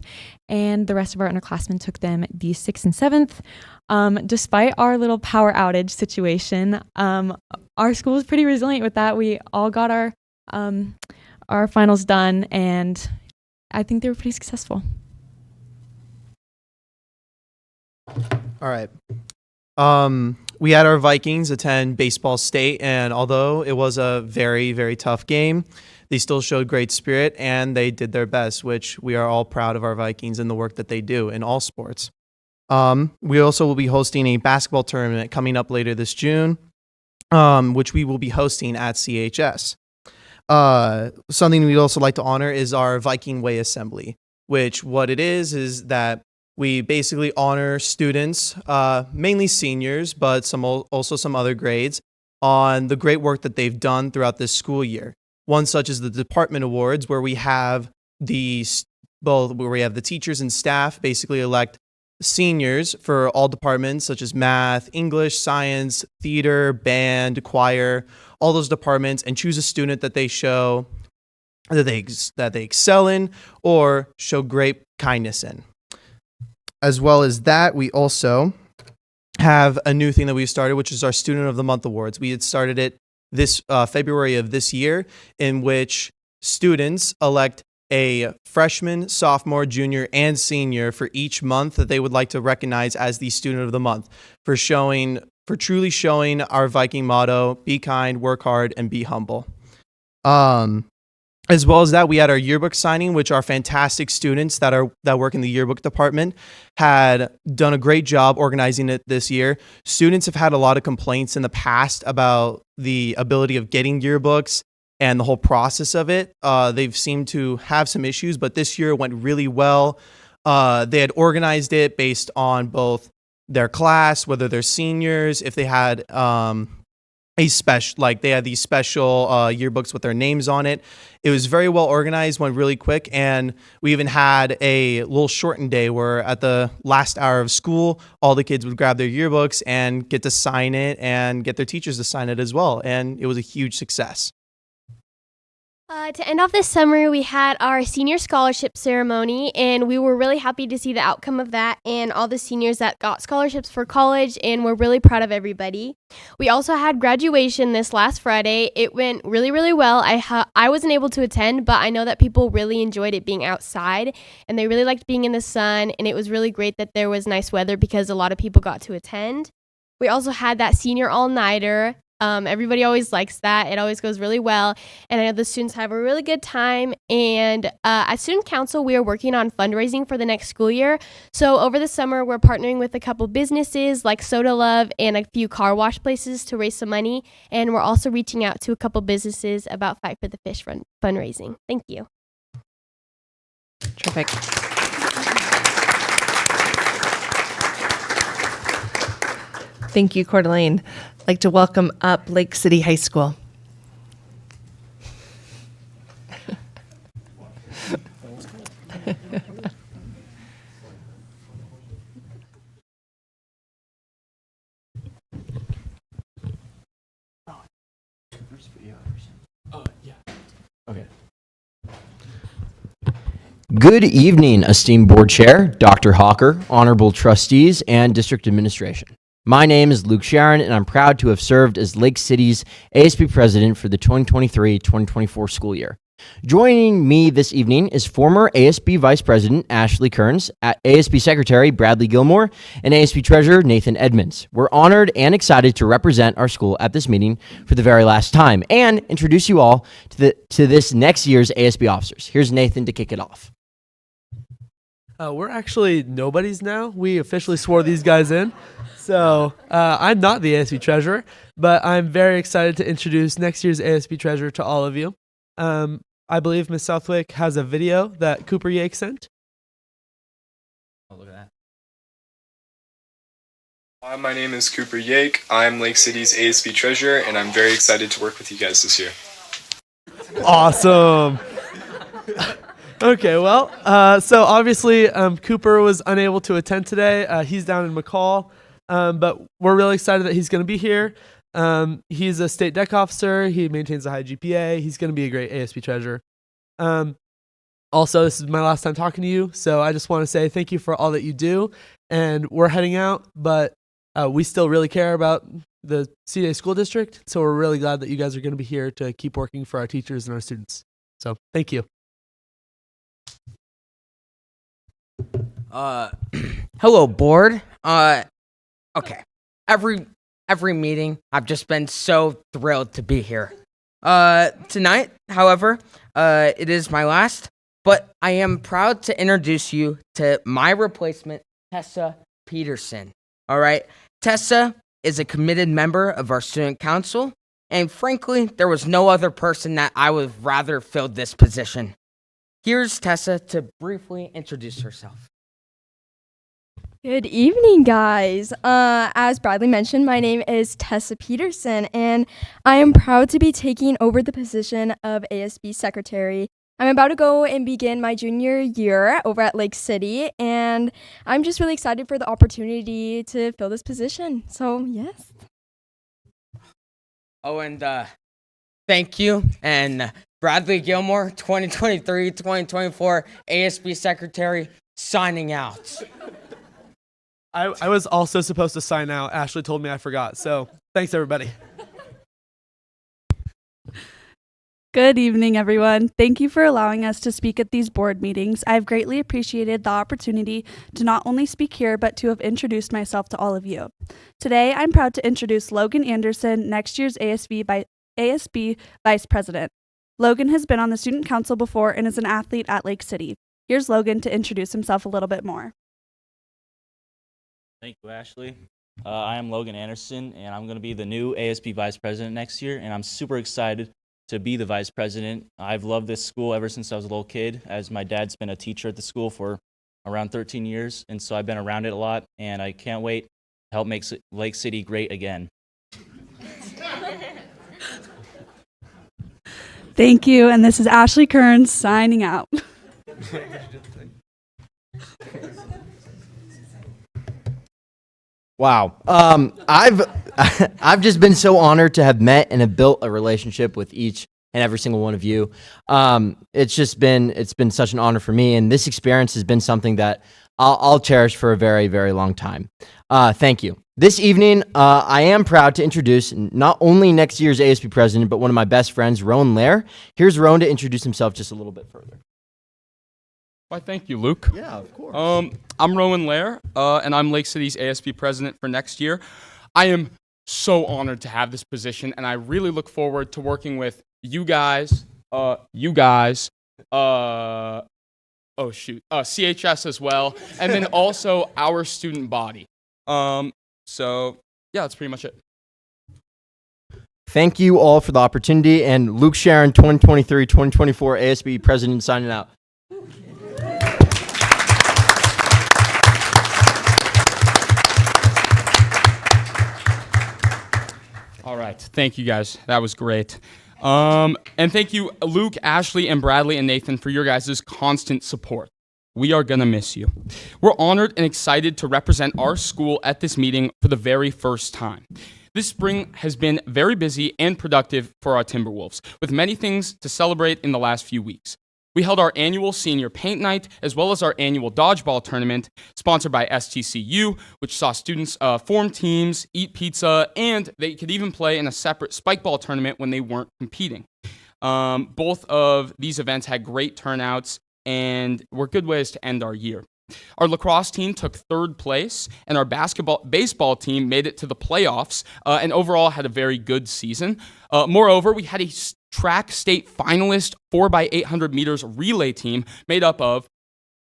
and the rest of our underclassmen took them the 6th and 7th. Despite our little power outage situation, our school was pretty resilient with that. We all got our finals done, and I think they were pretty successful. All right. We had our Vikings attend Baseball State, and although it was a very, very tough game, they still showed great spirit and they did their best, which we are all proud of our Vikings and the work that they do in all sports. We also will be hosting a basketball tournament coming up later this June, which we will be hosting at CHS. Something we'd also like to honor is our Viking Way Assembly, which what it is that we basically honor students, mainly seniors, but also some other grades, on the great work that they've done throughout this school year. One such is the department awards, where we have the teachers and staff basically elect seniors for all departments such as math, English, science, theater, band, choir, all those departments, and choose a student that they show that they excel in or show great kindness in. As well as that, we also have a new thing that we started, which is our Student of the Month Awards. We had started it this February of this year, in which students elect a freshman, sophomore, junior, and senior for each month that they would like to recognize as the Student of the Month for truly showing our Viking motto: be kind, work hard, and be humble. As well as that, we had our yearbook signing, which our fantastic students that work in the yearbook department had done a great job organizing it this year. Students have had a lot of complaints in the past about the ability of getting yearbooks and the whole process of it. They've seemed to have some issues, but this year it went really well. They had organized it based on both their class, whether they're seniors, if they had these special yearbooks with their names on it. It was very well organized, went really quick, and we even had a little shortened day where at the last hour of school, all the kids would grab their yearbooks and get to sign it and get their teachers to sign it as well, and it was a huge success. To end off this summer, we had our senior scholarship ceremony, and we were really happy to see the outcome of that and all the seniors that got scholarships for college, and we're really proud of everybody. We also had graduation this last Friday. It went really, really well. I wasn't able to attend, but I know that people really enjoyed it being outside, and they really liked being in the sun, and it was really great that there was nice weather because a lot of people got to attend. We also had that senior all-nighter. Everybody always likes that. It always goes really well. And I know the students have a really good time. And at Student Council, we are working on fundraising for the next school year. So over the summer, we're partnering with a couple businesses like Soda Love and a few car wash places to raise some money. And we're also reaching out to a couple businesses about Fight for the Fish fundraising. Thank you. Terrific. Thank you, Coeur d'Alene. I'd like to welcome up Lake City High School. Good evening, esteemed board chair, Dr. Hawker, honorable trustees, and district administration. My name is Luke Sharon, and I'm proud to have served as Lake City's ASB president for the 2023-2024 school year. Joining me this evening is former ASB Vice President Ashley Kearns, ASB Secretary Bradley Gilmore, and ASB Treasurer Nathan Edmonds. We're honored and excited to represent our school at this meeting for the very last time and introduce you all to this next year's ASB officers. Here's Nathan to kick it off. We're actually nobodies now. We officially swore these guys in. So I'm not the ASB treasurer, but I'm very excited to introduce next year's ASB treasurer to all of you. I believe Ms. Southwick has a video that Cooper Yake sent. Oh, look at that. Hi, my name is Cooper Yake. I'm Lake City's ASB treasurer, and I'm very excited to work with you guys this year. Awesome. Okay, well, so obviously Cooper was unable to attend today. He's down in McCall, but we're really excited that he's going to be here. He's a state deck officer. He maintains a high GPA. He's going to be a great ASB treasurer. Also, this is my last time talking to you, so I just want to say thank you for all that you do. And we're heading out, but we still really care about the CDA school district, so we're really glad that you guys are going to be here to keep working for our teachers and our students. So thank you. Hello, board. Okay. Every meeting, I've just been so thrilled to be here. Tonight, however, it is my last, but I am proud to introduce you to my replacement, Tessa Peterson. All right. Tessa is a committed member of our student council, and frankly, there was no other person that I would rather filled this position. Here's Tessa to briefly introduce herself. Good evening, guys. As Bradley mentioned, my name is Tessa Peterson, and I am proud to be taking over the position of ASB Secretary. I'm about to go and begin my junior year over at Lake City, and I'm just really excited for the opportunity to fill this position. So, yes. Oh, and thank you. And Bradley Gilmore, 2023-2024 ASB Secretary, signing out. I was also supposed to sign out. Ashley told me I forgot. So thanks, everybody. Good evening, everyone. Thank you for allowing us to speak at these board meetings. I've greatly appreciated the opportunity to not only speak here, but to have introduced myself to all of you. Today, I'm proud to introduce Logan Anderson, next year's ASB Vice President. Logan has been on the Student Council before and is an athlete at Lake City. Here's Logan to introduce himself a little bit more. Thank you, Ashley. I am Logan Anderson, and I'm going to be the new ASB Vice President next year, and I'm super excited to be the Vice President. I've loved this school ever since I was a little kid, as my dad's been a teacher at the school for around 13 years, and so I've been around it a lot, and I can't wait to help make Lake City great again. Thank you, and this is Ashley Kearns signing out. Wow. I've just been so honored to have met and have built a relationship with each and every single one of you. It's been such an honor for me, and this experience has been something that I'll cherish for a very, very long time. Thank you. This evening, I am proud to introduce not only next year's ASB president, but one of my best friends, Rowan Lair. Here's Rowan to introduce himself just a little bit further. Why, thank you, Luke. Yeah, of course. I'm Rowan Lair, and I'm Lake City's ASB president for next year. I am so honored to have this position, and I really look forward to working with you guys, CHS as well, and then also our student body. So yeah, that's pretty much it. Thank you all for the opportunity, and Luke Sharon, 2023-2024 ASB president signing out. All right. Thank you, guys. That was great. And thank you, Luke, Ashley, and Bradley, and Nathan, for your guys' constant support. We are going to miss you. We're honored and excited to represent our school at this meeting for the very first time. This spring has been very busy and productive for our Timberwolves, with many things to celebrate in the last few weeks. We held our annual senior paint night, as well as our annual dodgeball tournament, sponsored by STCU, which saw students form teams, eat pizza, and they could even play in a separate spikeball tournament when they weren't competing. Both of these events had great turnouts and were good ways to end our year. Our lacrosse team took third place, and our baseball team made it to the playoffs, and overall had a very good season. Moreover, we had a track state finalist 4x800 meters relay team made up of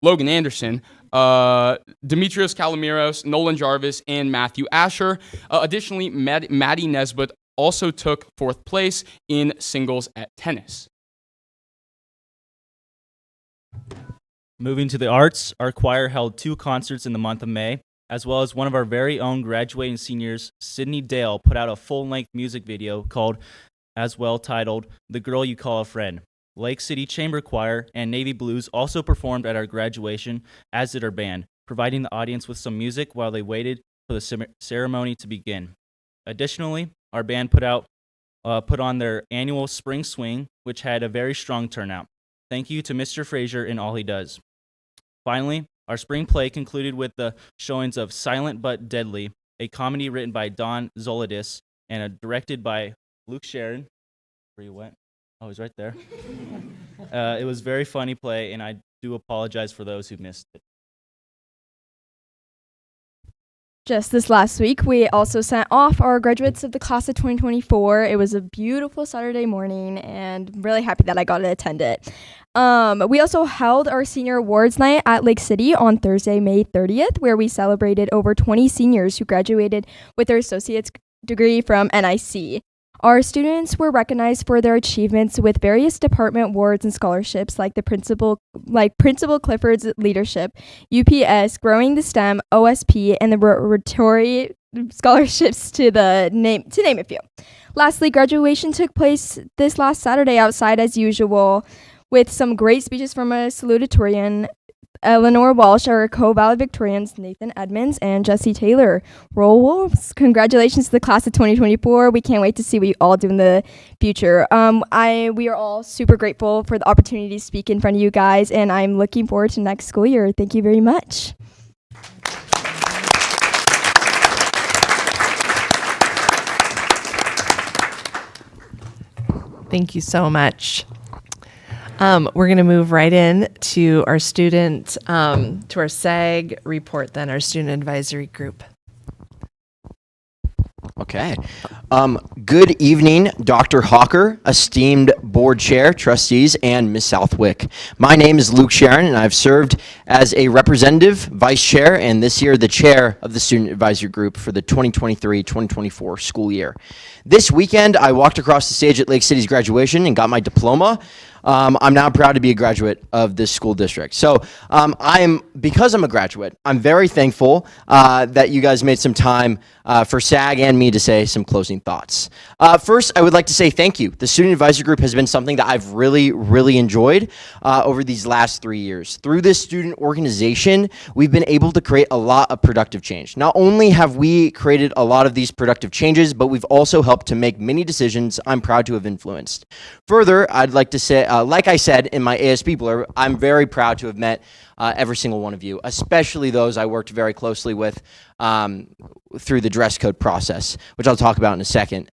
Logan Anderson, Demetrios Kalamiros, Nolan Jarvis, and Matthew Asher. Additionally, Maddie Nesbitt also took fourth place in singles at tennis. Moving to the arts, our choir held 2 concerts in the month of May, as well as one of our very own graduating seniors, Sydney Dale, put out a full-length music video called, as well titled, The Girl You Call a Friend. Lake City Chamber Choir and Navy Blues also performed at our graduation, as did our band, providing the audience with some music while they waited for the ceremony to begin. Additionally, our band put on their annual Spring Swing, which had a very strong turnout. Thank you to Mr. Frazier and all he does. Finally, our spring play concluded with the showings of Silent But Deadly, a comedy written by Don Zolidis and directed by Luke Sharon. Where you went? Oh, he's right there. It was a very funny play, and I do apologize for those who missed it. Just this last week, we also sent off our graduates of the class of 2024. It was a beautiful Saturday morning, and I'm really happy that I got to attend it. We also held our senior awards night at Lake City on Thursday, May 30th, where we celebrated over 20 seniors who graduated with their associate's degree from NIC. Our students were recognized for their achievements with various department awards and scholarships like Principal Clifford's Leadership, UPS, Growing the STEM, OSP, and the Rotary scholarships to name a few. Lastly, graduation took place this last Saturday outside as usual, with some great speeches from a salutatorian, Eleanor Walsh, our co-valedictorians, Nathan Edmonds, and Jesse Taylor. Roll Wolves. Congratulations to the class of 2024. We can't wait to see what you all do in the future. We are all super grateful for the opportunity to speak in front of you guys, and I'm looking forward to next school year. Thank you very much. Thank you so much. We're going to move right in to our student, to our SAG report, then our student advisory group. Okay. Good evening, Dr. Hawker, esteemed board chair, trustees, and Ms. Southwick. My name is Luke Sharon, and I've served as a representative, vice chair, and this year the chair of the student advisory group for the 2023-2024 school year. This weekend, I walked across the stage at Lake City's graduation and got my diploma. I'm now proud to be a graduate of this school district. So because I'm a graduate, I'm very thankful that you guys made some time for SAG and me to say some closing thoughts. First, I would like to say thank you. The student advisory group has been something that I've really enjoyed over these last 3 years. Through this student organization, we've been able to create a lot of productive change. Not only have we created a lot of these productive changes, but we've also helped to make many decisions I'm proud to have influenced. Further, I'd like to say, like I said in my ASB blurb, I'm very proud to have met every single one of you, especially those I worked very closely with through the dress code process, which I'll talk about in a second.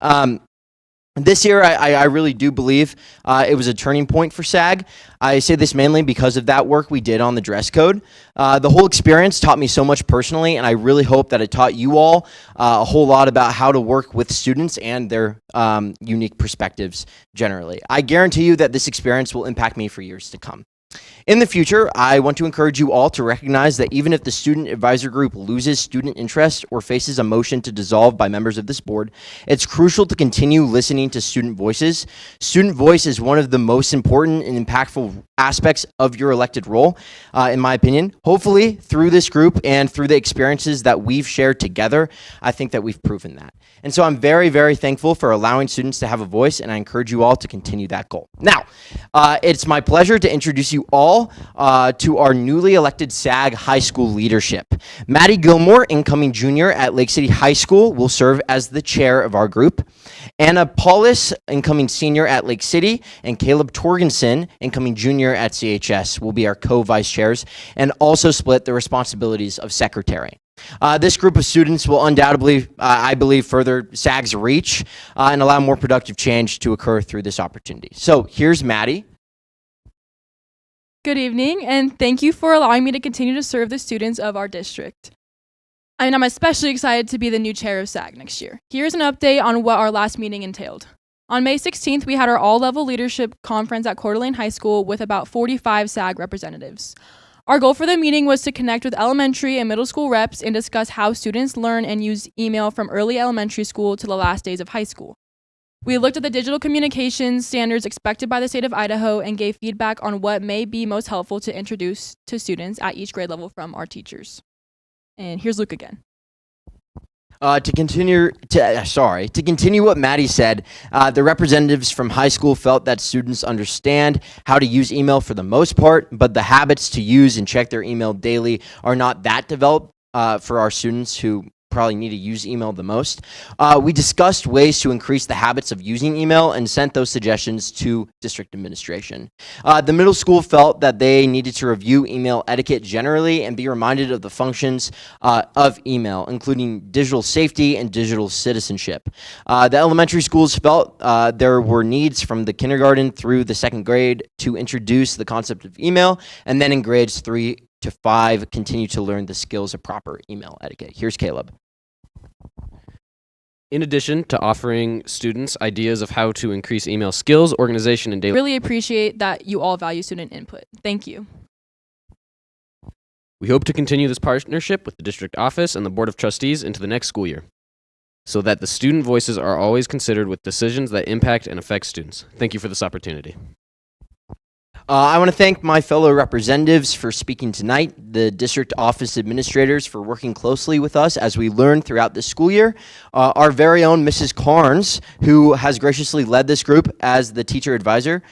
This year, I really do believe it was a turning point for SAG. I say this mainly because of that work we did on the dress code. The whole experience taught me so much personally, and I really hope that it taught you all a whole lot about how to work with students and their unique perspectives generally. I guarantee you that this experience will impact me for years to come. In the future, I want to encourage you all to recognize that even if the student advisor group loses student interest or faces a motion to dissolve by members of this board, it's crucial to continue listening to student voices. Student voice is one of the most important and impactful aspects of your elected role, in my opinion. Hopefully, through this group and through the experiences that we've shared together, I think that we've proven that. And so I'm very thankful for allowing students to have a voice, and I encourage you all to continue that goal. Now, it's my pleasure to introduce you all to our newly elected SAG High School leadership. Maddie Gilmore, incoming junior at Lake City High School, will serve as the chair of our group. Anna Paulus, incoming senior at Lake City, and Caleb Torgensen, incoming junior at CHS, will be our co-vice chairs and also split the responsibilities of secretary. This group of students will undoubtedly, I believe, further SAG's reach and allow more productive change to occur through this opportunity. So here's Maddie. Good evening, and thank you for allowing me to continue to serve the students of our district. And I'm especially excited to be the new chair of SAG next year. Here's an update on what our last meeting entailed. On May 16th, we had our all-level leadership conference at Coeur d'Alene High School with about 45 SAG representatives. Our goal for the meeting was to connect with elementary and middle school reps and discuss how students learn and use email from early elementary school to the last days of high school. We looked at the digital communications standards expected by the state of Idaho and gave feedback on what may be most helpful to introduce to students at each grade level from our teachers. And here's Luke again. To continue what Maddie said, the representatives from high school felt that students understand how to use email for the most part, but the habits to use and check their email daily are not that developed for our students who probably need to use email the most. We discussed ways to increase the habits of using email and sent those suggestions to district administration. The middle school felt that they needed to review email etiquette generally and be reminded of the functions of email, including digital safety and digital citizenship. The elementary schools felt there were needs from the kindergarten through the second grade to introduce the concept of email, and then in grades 3 to 5 continue to learn the skills of proper email etiquette. Here's Caleb. In addition to offering students ideas of how to increase email skills, organization, and daily... Really appreciate that you all value student input. Thank you. We hope to continue this partnership with the district office and the Board of Trustees into the next school year, so that the student voices are always considered with decisions that impact and affect students. Thank you for this opportunity. I want to thank my fellow representatives for speaking tonight, the district office administrators for working closely with us as we learn throughout the school year, our very own Mrs. Carnes, who has graciously led this group as the teacher advisor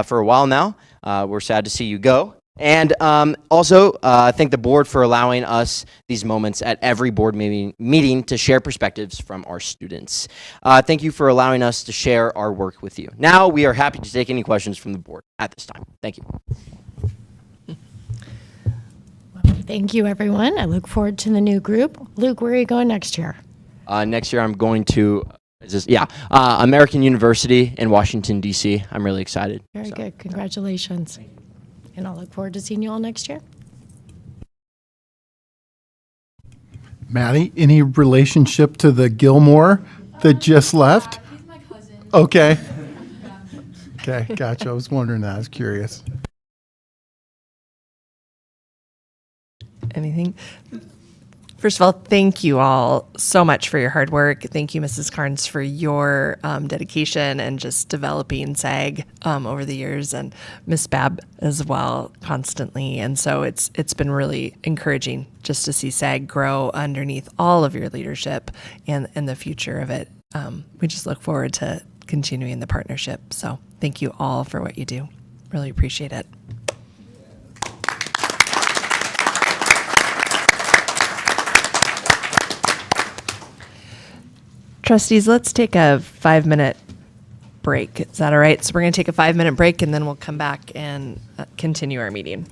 for a while now. We're sad to see you go. And also thank the board for allowing us these moments at every board meeting to share perspectives from our students. Thank you for allowing us to share our work with you. Now we are happy to take any questions from the board at this time. Thank you. Thank you, everyone. I look forward to the new group. Luke, where are you going next year? Next year I'm going to is this? Yeah, American University in Washington, D.C. I'm really excited. Very good. Congratulations. And I'll look forward to seeing you all next year. Maddie, any relationship to the Gilmore that just left? He's my cousin. Okay. Okay, gotcha. I was wondering that. I was curious. Anything? First of all, thank you all so much for your hard work. Thank you, Mrs. Carnes, for your dedication and just developing SAG over the years, and Miss Babb as well, constantly. And so it's been really encouraging just to see SAG grow underneath all of your leadership and the future of it. We just look forward to continuing the partnership. So thank you all for what you do. Really appreciate it. Trustees, let's take a 5-minute break. Is that all right? So we're going to take a 5-minute break and then we'll come back and continue our meeting.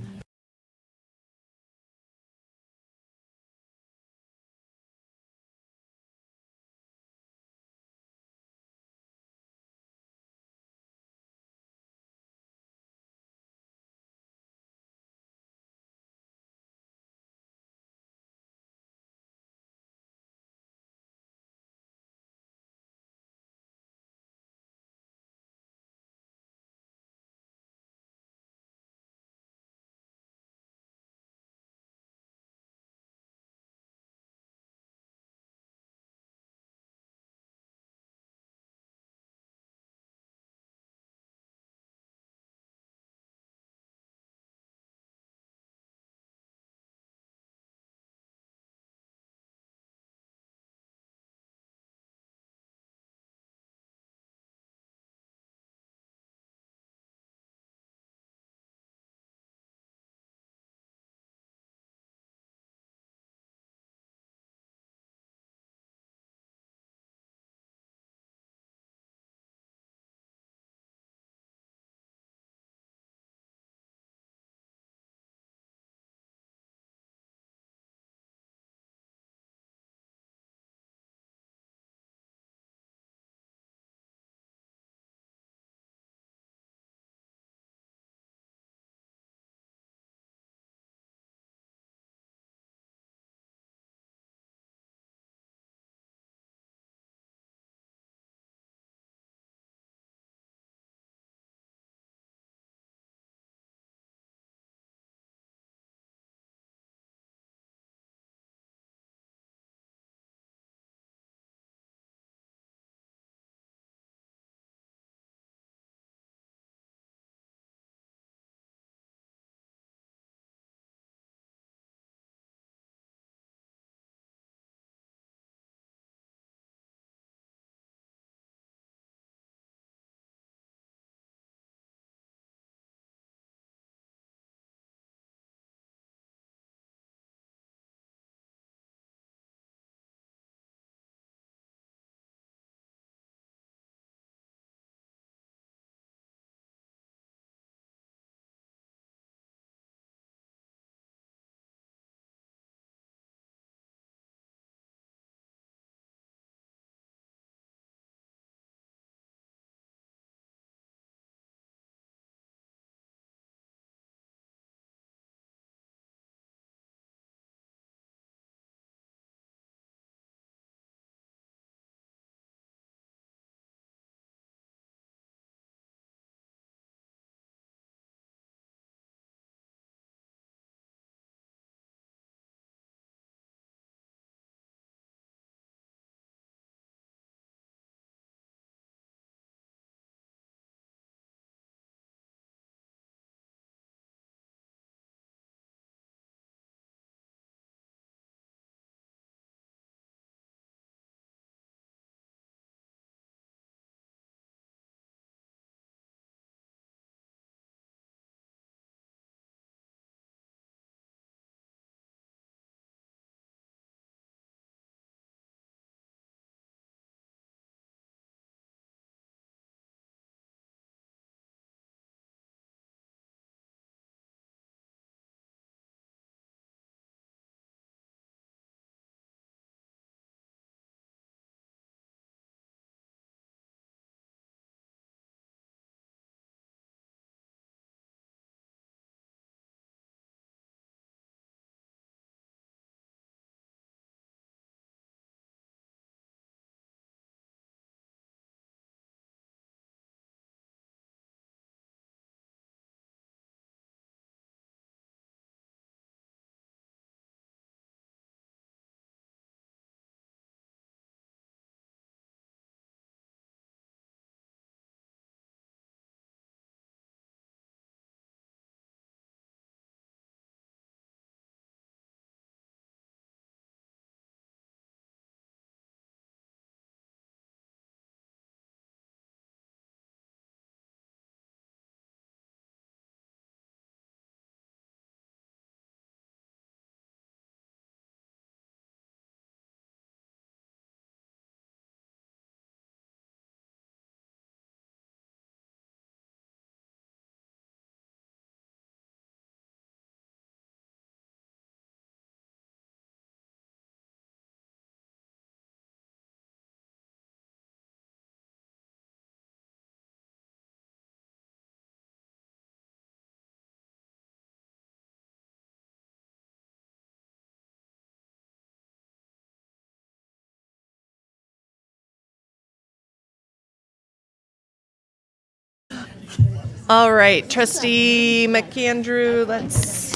All right, Trustee McAndrew, let's.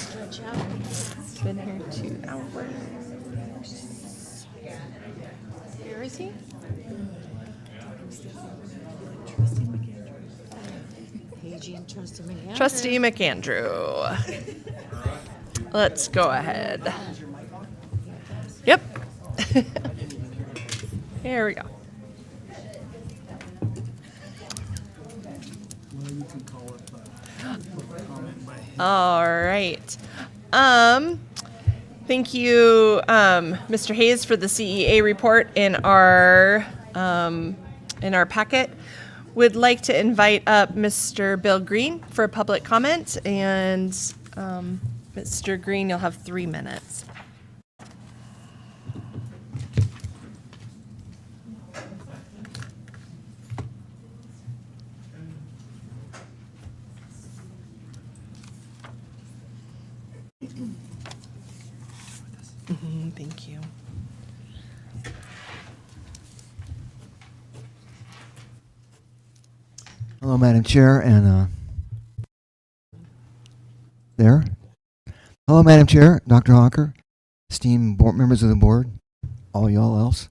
It's been here 2 hours. Where is he? Trustee McAndrew. Let's go ahead. Yep. Here we go. All right. Thank you, Mr. Hayes, for the CEA report in our packet. Would like to invite up Mr. Bill Green for public comment, and Mr. Green, you'll have 3 minutes. Thank you. Hello, Madam Chair, and there. Hello, Madam Chair, Dr. Hawker, esteemed board members of the board, all y'all else.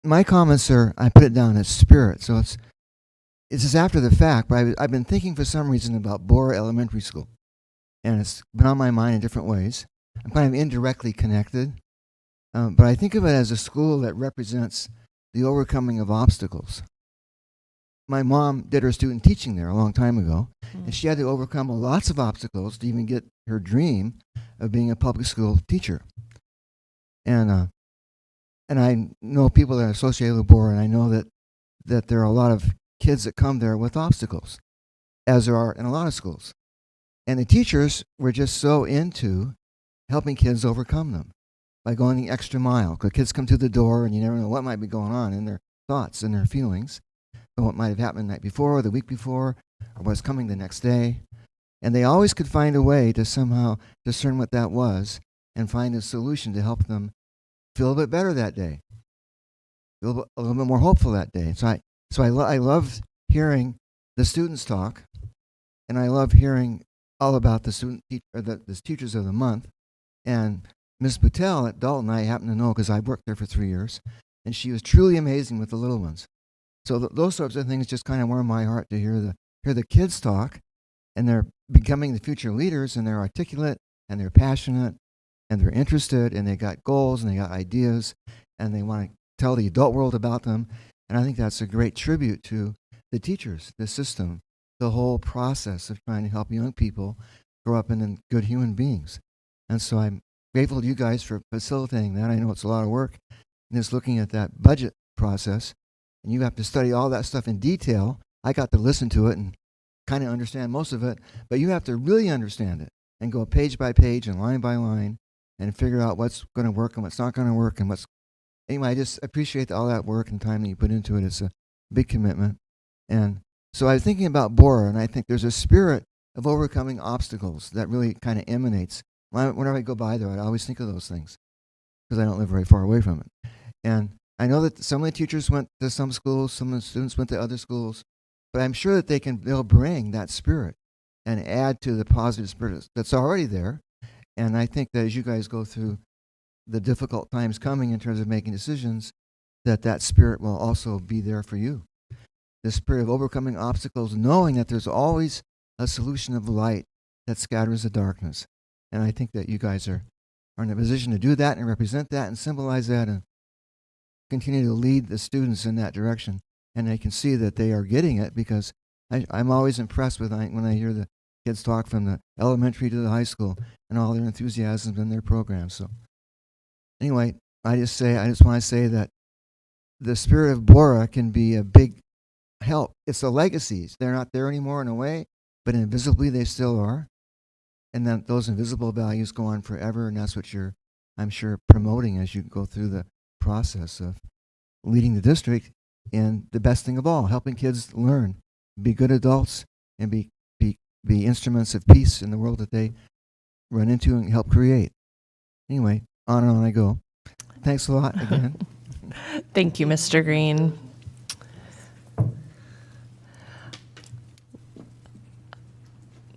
My comments are, I put it down as spirit, so it's just after the fact, but I've been thinking for some reason about Bora Elementary School, and it's been on my mind in different ways. I'm kind of indirectly connected, but I think of it as a school that represents the overcoming of obstacles. My mom did her student teaching there a long time ago, and she had to overcome lots of obstacles to even get her dream of being a public school teacher. And I know people that are associated with Bora, and I know that there are a lot of kids that come there with obstacles, as there are in a lot of schools. And the teachers were just so into helping kids overcome them by going the extra mile. Because kids come through the door, and you never know what might be going on in their thoughts and their feelings, or what might have happened the night before, or the week before, or what's coming the next day. And they always could find a way to somehow discern what that was and find a solution to help them feel a bit better that day, feel a little bit more hopeful that day. So I love hearing the students talk, and I love hearing all about the teachers of the month. And Ms. Patel at Dalton, I happen to know because I worked there for 3 years, and she was truly amazing with the little ones. So those sorts of things just kind of warm my heart to hear the kids talk, and they're becoming the future leaders, and they're articulate, and they're passionate, and they're interested, and they got goals, and they got ideas, and they want to tell the adult world about them. And I think that's a great tribute to the teachers, the system, the whole process of trying to help young people grow up into good human beings. And so I'm grateful to you guys for facilitating that. I know it's a lot of work, and just looking at that budget process, and you have to study all that stuff in detail. I got to listen to it and kind of understand most of it, but you have to really understand it and go page by page and line by line and figure out what's going to work and what's not going to work and what's. Anyway, I just appreciate all that work and time that you put into it. It's a big commitment. And so I was thinking about Bora, and I think there's a spirit of overcoming obstacles that really kind of emanates. Whenever I go by there, I always think of those things because I don't live very far away from it. And I know that some of the teachers went to some schools, some of the students went to other schools, but I'm sure that they'll bring that spirit and add to the positive spirit that's already there. And I think that as you guys go through the difficult times coming in terms of making decisions, that spirit will also be there for you. The spirit of overcoming obstacles, knowing that there's always a solution of light that scatters the darkness. And I think that you guys are in a position to do that and represent that and symbolize that and continue to lead the students in that direction. And they can see that they are getting it, because I'm always impressed when I hear the kids talk from the elementary to the high school and all their enthusiasm in their programs. So anyway, I just want to say that the spirit of Bora can be a big help. It's the legacies. They're not there anymore in a way, but invisibly they still are. And then those invisible values go on forever, and that's what you're, I'm sure, promoting as you go through the process of leading the district. And the best thing of all, helping kids learn, be good adults, and be instruments of peace in the world that they run into and help create. Anyway, on and on I go. Thanks a lot again. Thank you, Mr. Green.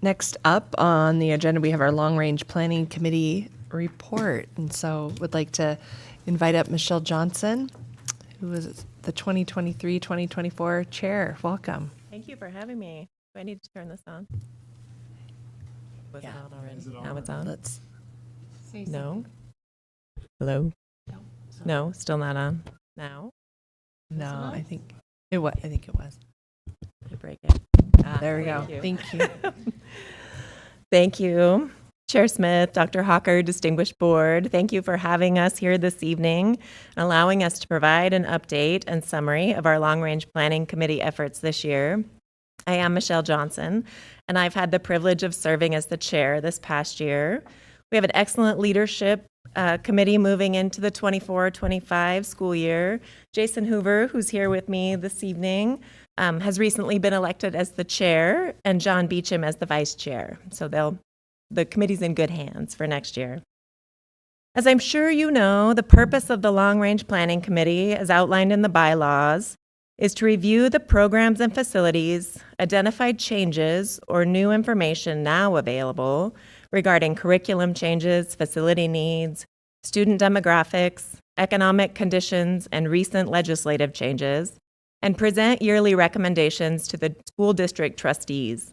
Next up on the agenda, we have our Long Range Planning Committee report. And so would like to invite up Michelle Johnson, who is the 2023-2024 chair. Welcome. Thank you for having me. Do I need to turn this on? Was it on already? Now it's on? Let's No? Hello? No, still not on. Now? No, I think it was. I think it was. Let me break it. There we go. Thank you. Thank you. Chair Smith, Dr. Hawker, distinguished board, thank you for having us here this evening and allowing us to provide an update and summary of our long-range planning committee efforts this year. I am Michelle Johnson, and I've had the privilege of serving as the chair this past year. We have an excellent leadership committee moving into the 24-25 school year. Jason Hoover, who's here with me this evening, has recently been elected as the chair, and John Beecham as the vice chair. So the committee's in good hands for next year. As I'm sure you know, the purpose of the Long Range Planning Committee, as outlined in the bylaws, is to review the programs and facilities, identified changes or new information now available regarding curriculum changes, facility needs, student demographics, economic conditions, and recent legislative changes, and present yearly recommendations to the school district trustees.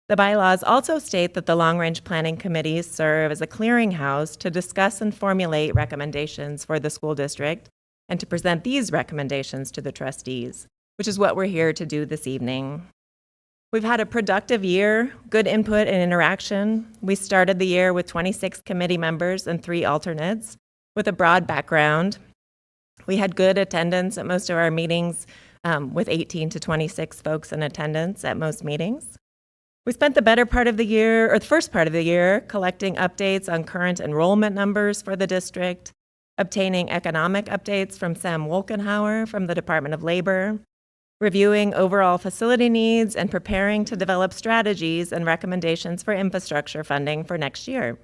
The bylaws also state that the Long Range Planning Committees serve as a clearinghouse to discuss and formulate recommendations for the school district and to present these recommendations to the trustees, which is what we're here to do this evening. We've had a productive year, good input and interaction. We started the year with 26 committee members and 3 alternates with a broad background. We had good attendance at most of our meetings, with 18 to 26 folks in attendance at most meetings. We spent the better part of the year, or the first part of the year, collecting updates on current enrollment numbers for the district, obtaining economic updates from Sam Wolkenhauer from the Department of Labor, reviewing overall facility needs, and preparing to develop strategies and recommendations for infrastructure funding for next year.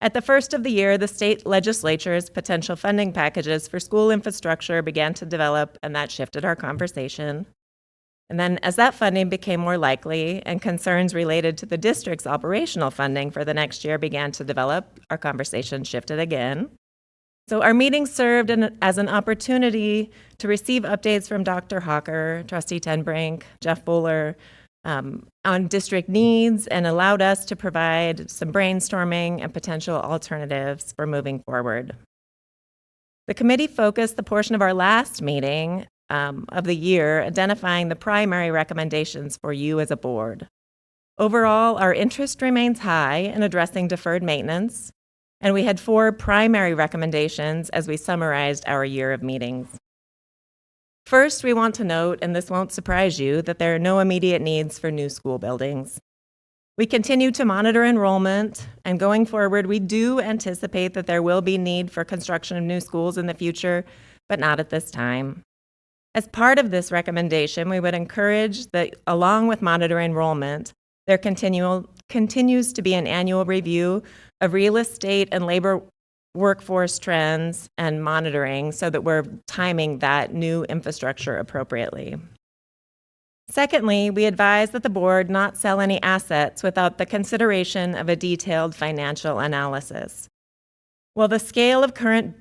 At the first of the year, the state legislature's potential funding packages for school infrastructure began to develop, and that shifted our conversation. And then as that funding became more likely and concerns related to the district's operational funding for the next year began to develop, our conversation shifted again. So our meeting served as an opportunity to receive updates from Dr. Hawker, Trustee Tenbrink, Jeff Bowler, on district needs, and allowed us to provide some brainstorming and potential alternatives for moving forward. The committee focused the portion of our last meeting of the year identifying the primary recommendations for you as a board. Overall, our interest remains high in addressing deferred maintenance, and we had 4 primary recommendations as we summarized our year of meetings. First, we want to note, and this won't surprise you, that there are no immediate needs for new school buildings. We continue to monitor enrollment, and going forward, we do anticipate that there will be need for construction of new schools in the future, but not at this time. As part of this recommendation, we would encourage that, along with monitor enrollment, there continues to be an annual review of real estate and labor workforce trends and monitoring so that we're timing that new infrastructure appropriately. Secondly, we advise that the board not sell any assets without the consideration of a detailed financial analysis. While the sale of current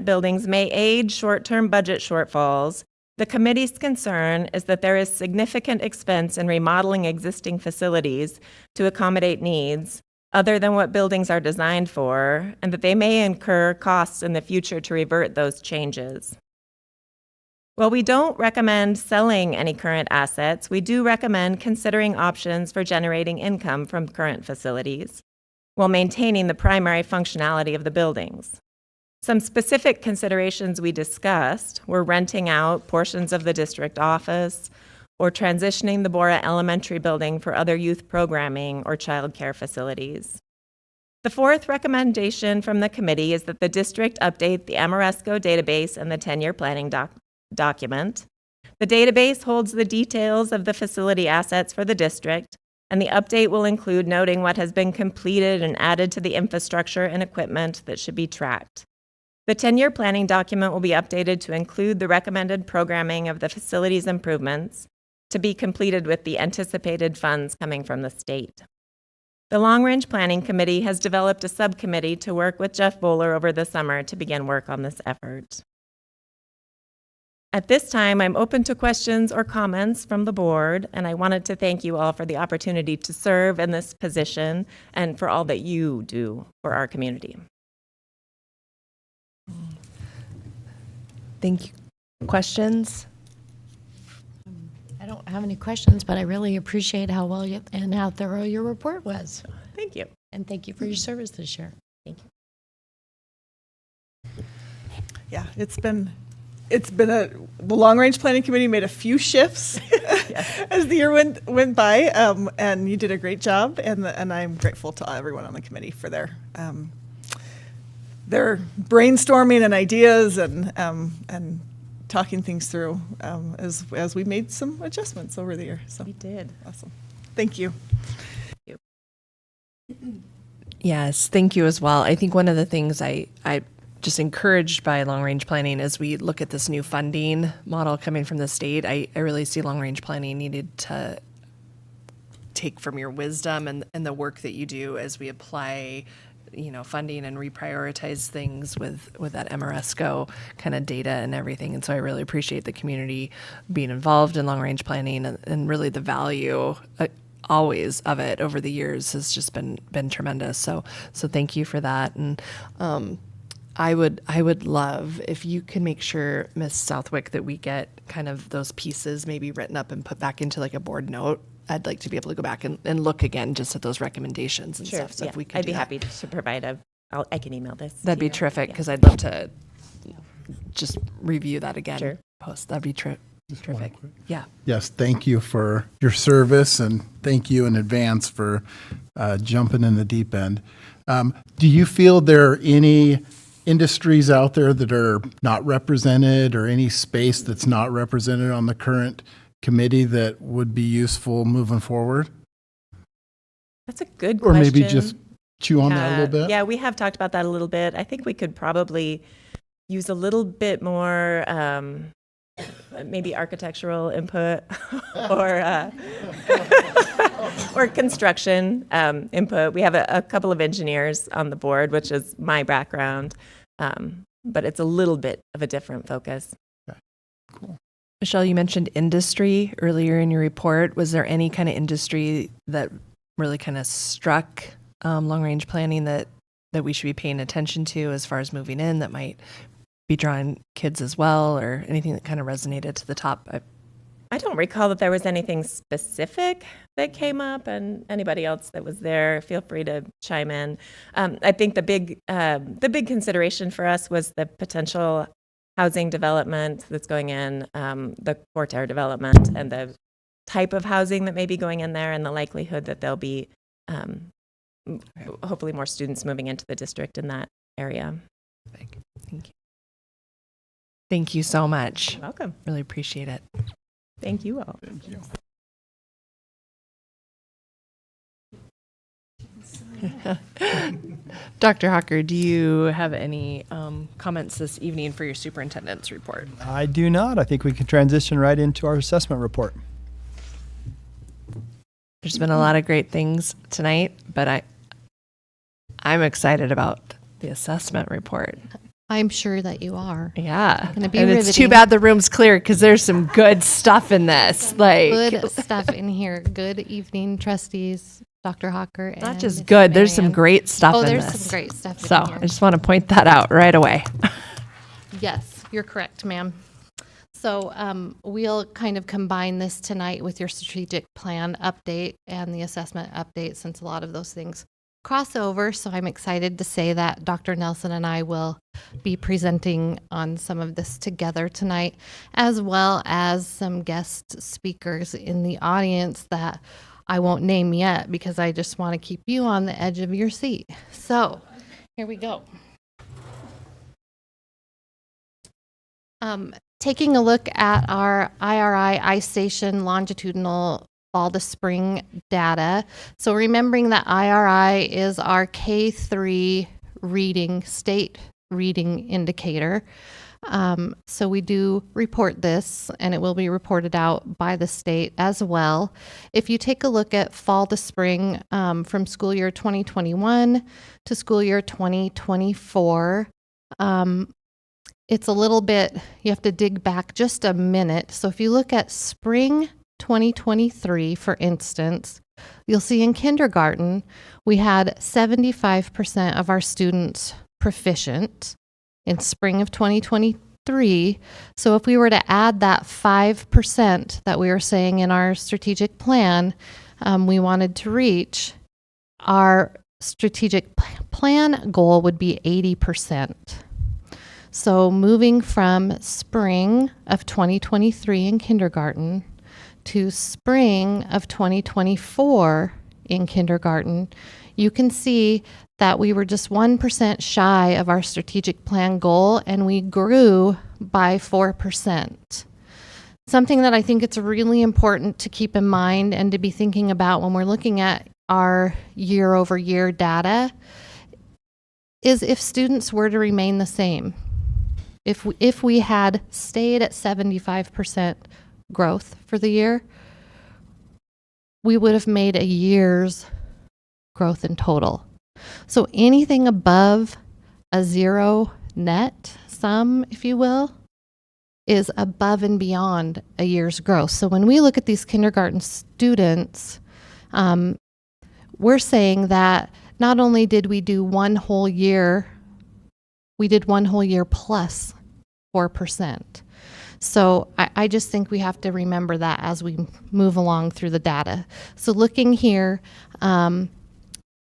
buildings may aid short-term budget shortfalls, the committee's concern is that there is significant expense in remodeling existing facilities to accommodate needs other than what buildings are designed for, and that they may incur costs in the future to revert those changes. While we don't recommend selling any current assets, we do recommend considering options for generating income from current facilities while maintaining the primary functionality of the buildings. Some specific considerations we discussed were renting out portions of the district office or transitioning the Bora Elementary building for other youth programming or childcare facilities. The fourth recommendation from the committee is that the district update the Amoresco database and the 10-year planning document. The database holds the details of the facility assets for the district, and the update will include noting what has been completed and added to the infrastructure and equipment that should be tracked. The 10-year planning document will be updated to include the recommended programming of the facilities improvements, to be completed with the anticipated funds coming from the state. The Long Range Planning Committee has developed a subcommittee to work with Jeff Bowler over the summer to begin work on this effort. At this time, I'm open to questions or comments from the board, and I wanted to thank you all for the opportunity to serve in this position and for all that you do for our community. Thank you. Questions? I don't have any questions, but I really appreciate how well and how thorough your report was. Thank you. And thank you for your service this year. Thank you. Yeah, the Long Range Planning Committee made a few shifts as the year went by, and you did a great job, and I'm grateful to everyone on the committee for their brainstorming and ideas and talking things through as we made some adjustments over the year. So we did. Awesome. Thank you. Yes, thank you as well. I think one of the things I just encouraged by long range planning as we look at this new funding model coming from the state, I really see long range planning needed to take from your wisdom and the work that you do as we apply funding and reprioritize things with that MRSCO kind of data and everything. And so I really appreciate the community being involved in long range planning and really the value always of it over the years has just been tremendous. So thank you for that. And I would love if you can make sure, Ms. Southwick, that we get kind of those pieces maybe written up and put back into like a board note. I'd like to be able to go back and look again just at those recommendations and stuff. So if we could I'd do be that. happy to provide I can email this. That'd to be you. terrific because I'd love to just review that again. Sure. Post. That'd be terrific. Yeah. Yes, thank you for your service, and thank you in advance for jumping in the deep end. Do you feel there are any industries out there that are not represented, or any space that's not represented on the current committee that would be useful moving forward? That's a good Or question. maybe just chew on that a little bit? Yeah, we have talked about that a little bit. I think we could probably use a little bit more maybe architectural input or construction input. We have a couple of engineers on the board, which is my background, but it's a little bit of a different focus. Okay. Cool. Michelle, you mentioned industry earlier in your report. Was there any kind of industry that really kind of struck long-range planning that we should be paying attention to as far as moving in that might be drawing kids as well, or anything that kind of resonated to the top? I don't recall that there was anything specific that came up, and anybody else that was there, feel free to chime in. I think the big consideration for us was the potential housing development that's going in, the Cortair development, and the type of housing that may be going in there, and the likelihood that there'll be hopefully more students moving into the district in that area. Thank you. Thank you so much. You're welcome. Really appreciate it. Thank you all. Thank you. Dr. Hawker, do you have any comments this evening for your superintendent's report? I do not. I think we can transition right into our assessment report. There's been a lot of great things tonight, but I'm excited about the assessment report. I'm sure that you are. Yeah. Gonna be And it's too riveting. bad the room's clear because there's some good stuff in this. Like Good stuff in here. Good evening, trustees, Dr. Hawker. not and just Ms. good, there's some Marianne. great stuff Oh, in there's this. some great stuff in So here. I just want to point that out right away. Yes, you're correct, ma'am. So we'll kind of combine this tonight with your strategic plan update and the assessment update, since a lot of those things cross over. So I'm excited to say that Dr. Nelson and I will be presenting on some of this together tonight, as well as some guest speakers in the audience that I won't name yet because I just want to keep you on the edge of your seat. So here we go. Taking a look at our IRI iStation longitudinal fall to spring data. So remembering that IRI is our K3 reading, state reading indicator. So we do report this, and it will be reported out by the state as well. If you take a look at fall to spring from school year 2021 to school year 2024, it's a little bit, you have to dig back just a minute. So if you look at spring 2023, for instance, you'll see in kindergarten, we had 75% of our students proficient in spring of 2023. So if we were to add that 5% that we were saying in our strategic plan, we wanted to reach, our strategic plan goal would be 80%. So moving from spring of 2023 in kindergarten to spring of 2024 in kindergarten, you can see that we were just 1% shy of our strategic plan goal, and we grew by 4%. Something that I think it's really important to keep in mind and to be thinking about when we're looking at our year-over-year data is if students were to remain the same. If we had stayed at 75% growth for the year, we would have made a year's growth in total. So anything above a zero net sum, if you will, is above and beyond a year's growth. So when we look at these kindergarten students, we're saying that not only did we do one whole year, we did one whole year plus 4%. So I just think we have to remember that as we move along through the data. So looking here,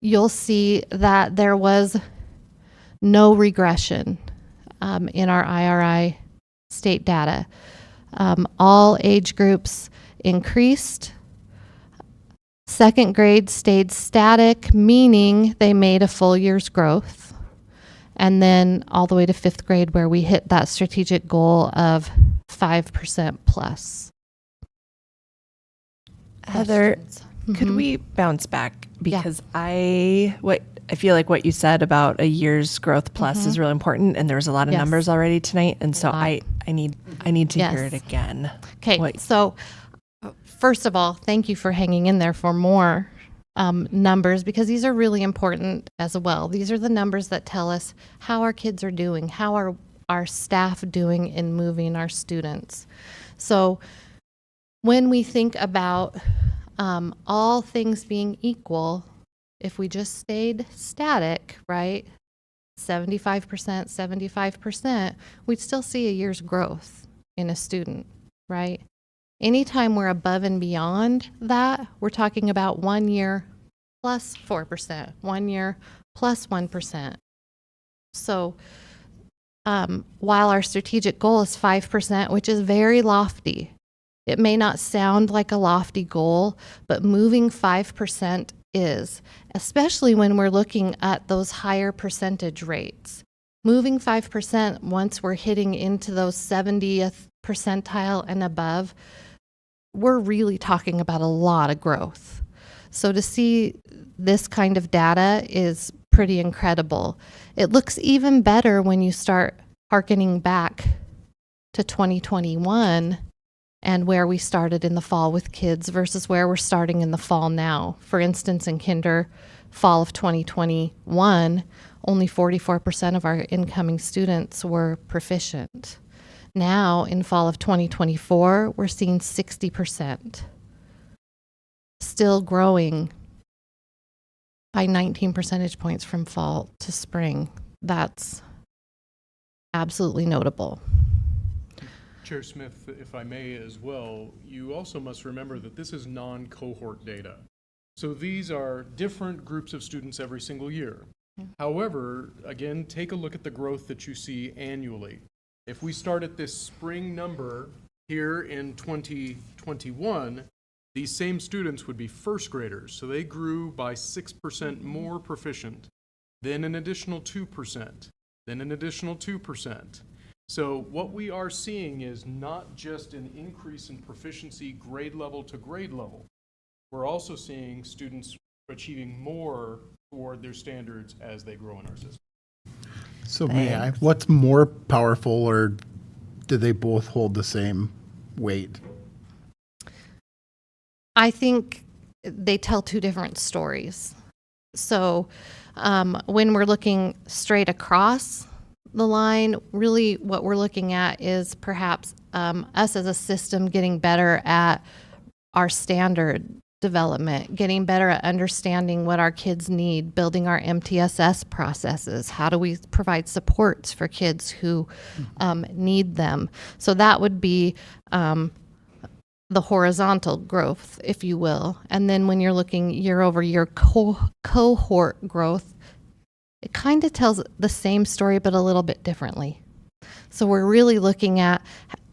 you'll see that there was no regression in our IRI state data. All age groups increased. Second grade stayed static, meaning they made a full year's growth. And then all the way to fifth grade, where we hit that strategic goal of 5% plus. Heather, could Mhm. we bounce back? Because I feel like what you said about a year's growth plus is really important, and there was a lot of Yes. numbers already tonight, and so I need to hear it Yes. again. Okay, so first of all, thank you for hanging in there for more numbers, because these are really important as well. These are the numbers that tell us how our kids are doing, how are our staff doing in moving our students. So when we think about all things being equal, if we just stayed static, right, 75%, we'd still see a year's growth in a student, right? Anytime we're above and beyond that, we're talking about 1 year plus 4%, 1 year plus 1%. So while our strategic goal is 5%, which is very lofty, it may not sound like a lofty goal, but moving 5% is, especially when we're looking at those higher percentage rates. Moving 5% once we're hitting into those 70th percentile and above, we're really talking about a lot of growth. So to see this kind of data is pretty incredible. It looks even better when you start hearkening back to 2021 and where we started in the fall with kids versus where we're starting in the fall now. For instance, in kinder, fall of 2021, only 44% of our incoming students were proficient. Now, in fall of 2024, we're seeing 60%. Still growing by 19 percentage points from fall to spring. That's absolutely notable. Chair Smith, if I may as well, you also must remember that this is non-cohort data. So these are different groups of students every single year. However, again, take a look at the growth that you see annually. If we start at this spring number here in 2021, these same students would be first graders. So they grew by 6% more proficient, then an additional 2%, then an additional 2%. So what we are seeing is not just an increase in proficiency grade level to grade level. We're also seeing students achieving more toward their standards as they grow in our system. So what's more powerful, or do they both hold the same weight? I think they tell two different stories. So when we're looking straight across the line, really what we're looking at is perhaps us as a system getting better at our standard development, getting better at understanding what our kids need, building our MTSS processes. How do we provide supports for kids who need them? So that would be the horizontal growth, if you will. And then when you're looking year over year cohort growth, it kind of tells the same story, but a little bit differently. So we're really looking at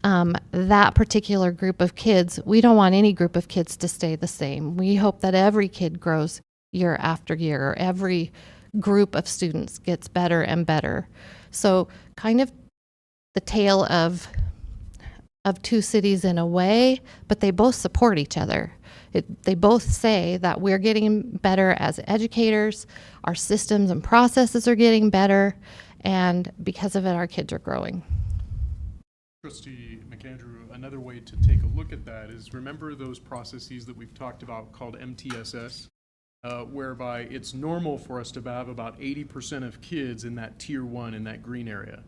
that particular group of kids. We don't want any group of kids to stay the same. We hope that every kid grows year after year, or every group of students gets better and better. So kind of the tale of two cities in a way, but they both support each other. They both say that we're getting better as educators, our systems and processes are getting better, and because of it, our kids are growing. Trustee McAndrew, another way to take a look at that is remember those processes that we've talked about called MTSS, whereby it's normal for us to have about 80% of kids in that tier 1 in that green area.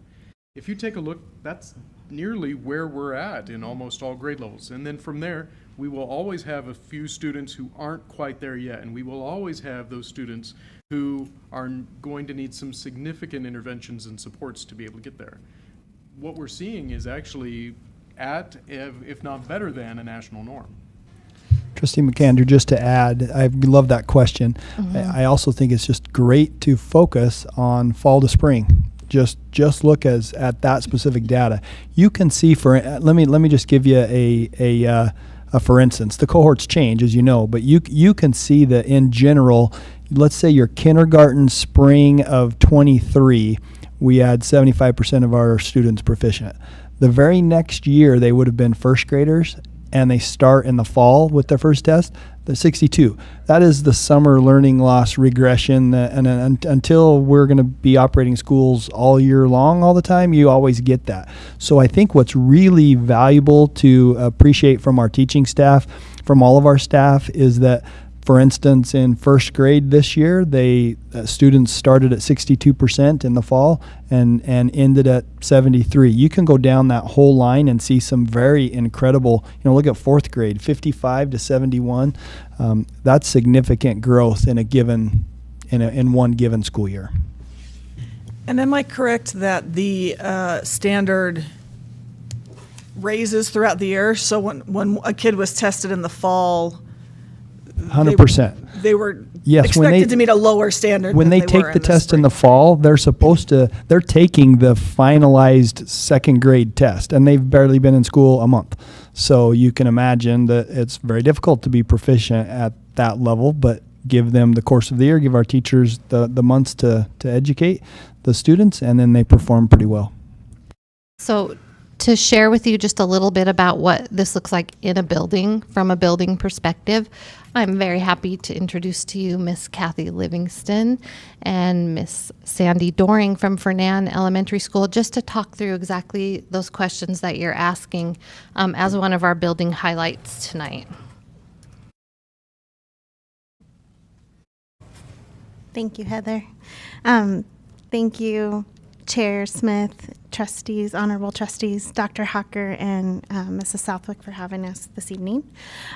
If you take a look, that's nearly where we're at in almost all grade levels. And then from there, we will always have a few students who aren't quite there yet, and we will always have those students who are going to need some significant interventions and supports to be able to get there. What we're seeing is actually at, if not better than, a national norm. Trustee McAndrew, just to add, I love that question. I also think it's just great to focus on fall to spring. Just look at that specific data. You can see let me just give you a for instance, the cohorts change, as you know, but you can see that in general, let's say your kindergarten spring of 23, we had 75% of our students proficient. The very next year, they would have been first graders, and they start in the fall with their first test. The 62. That is the summer learning loss regression, and until we're going to be operating schools all year long, all the time, you always get that. So I think what's really valuable to appreciate from our teaching staff, from all of our staff, is that, for instance, in first grade this year, students started at 62% in the fall and ended at 73. You can go down that whole line and see some very incredible, look at fourth grade, 55 to 71. That's significant growth in one given school year. And am I correct that the standard raises throughout the year? So when a kid was tested in the fall, 100%. They were Yes, expected to meet a lower standard. When they take the test in the fall, they're taking the finalized second grade test, and they've barely been in school a month. So you can imagine that it's very difficult to be proficient at that level, but give them the course of the year, give our teachers the months to educate the students, and then they perform pretty well. So to share with you just a little bit about what this looks like in a building, from a building perspective, I'm very happy to introduce to you Miss Kathy Livingston and Miss Sandy Doring from Fernan Elementary School, just to talk through exactly those questions that you're asking as one of our building highlights tonight. Thank you, Heather. Thank you, Chair Smith, trustees, honorable trustees, Dr. Hawker, and Mrs. Southwick for having us this evening.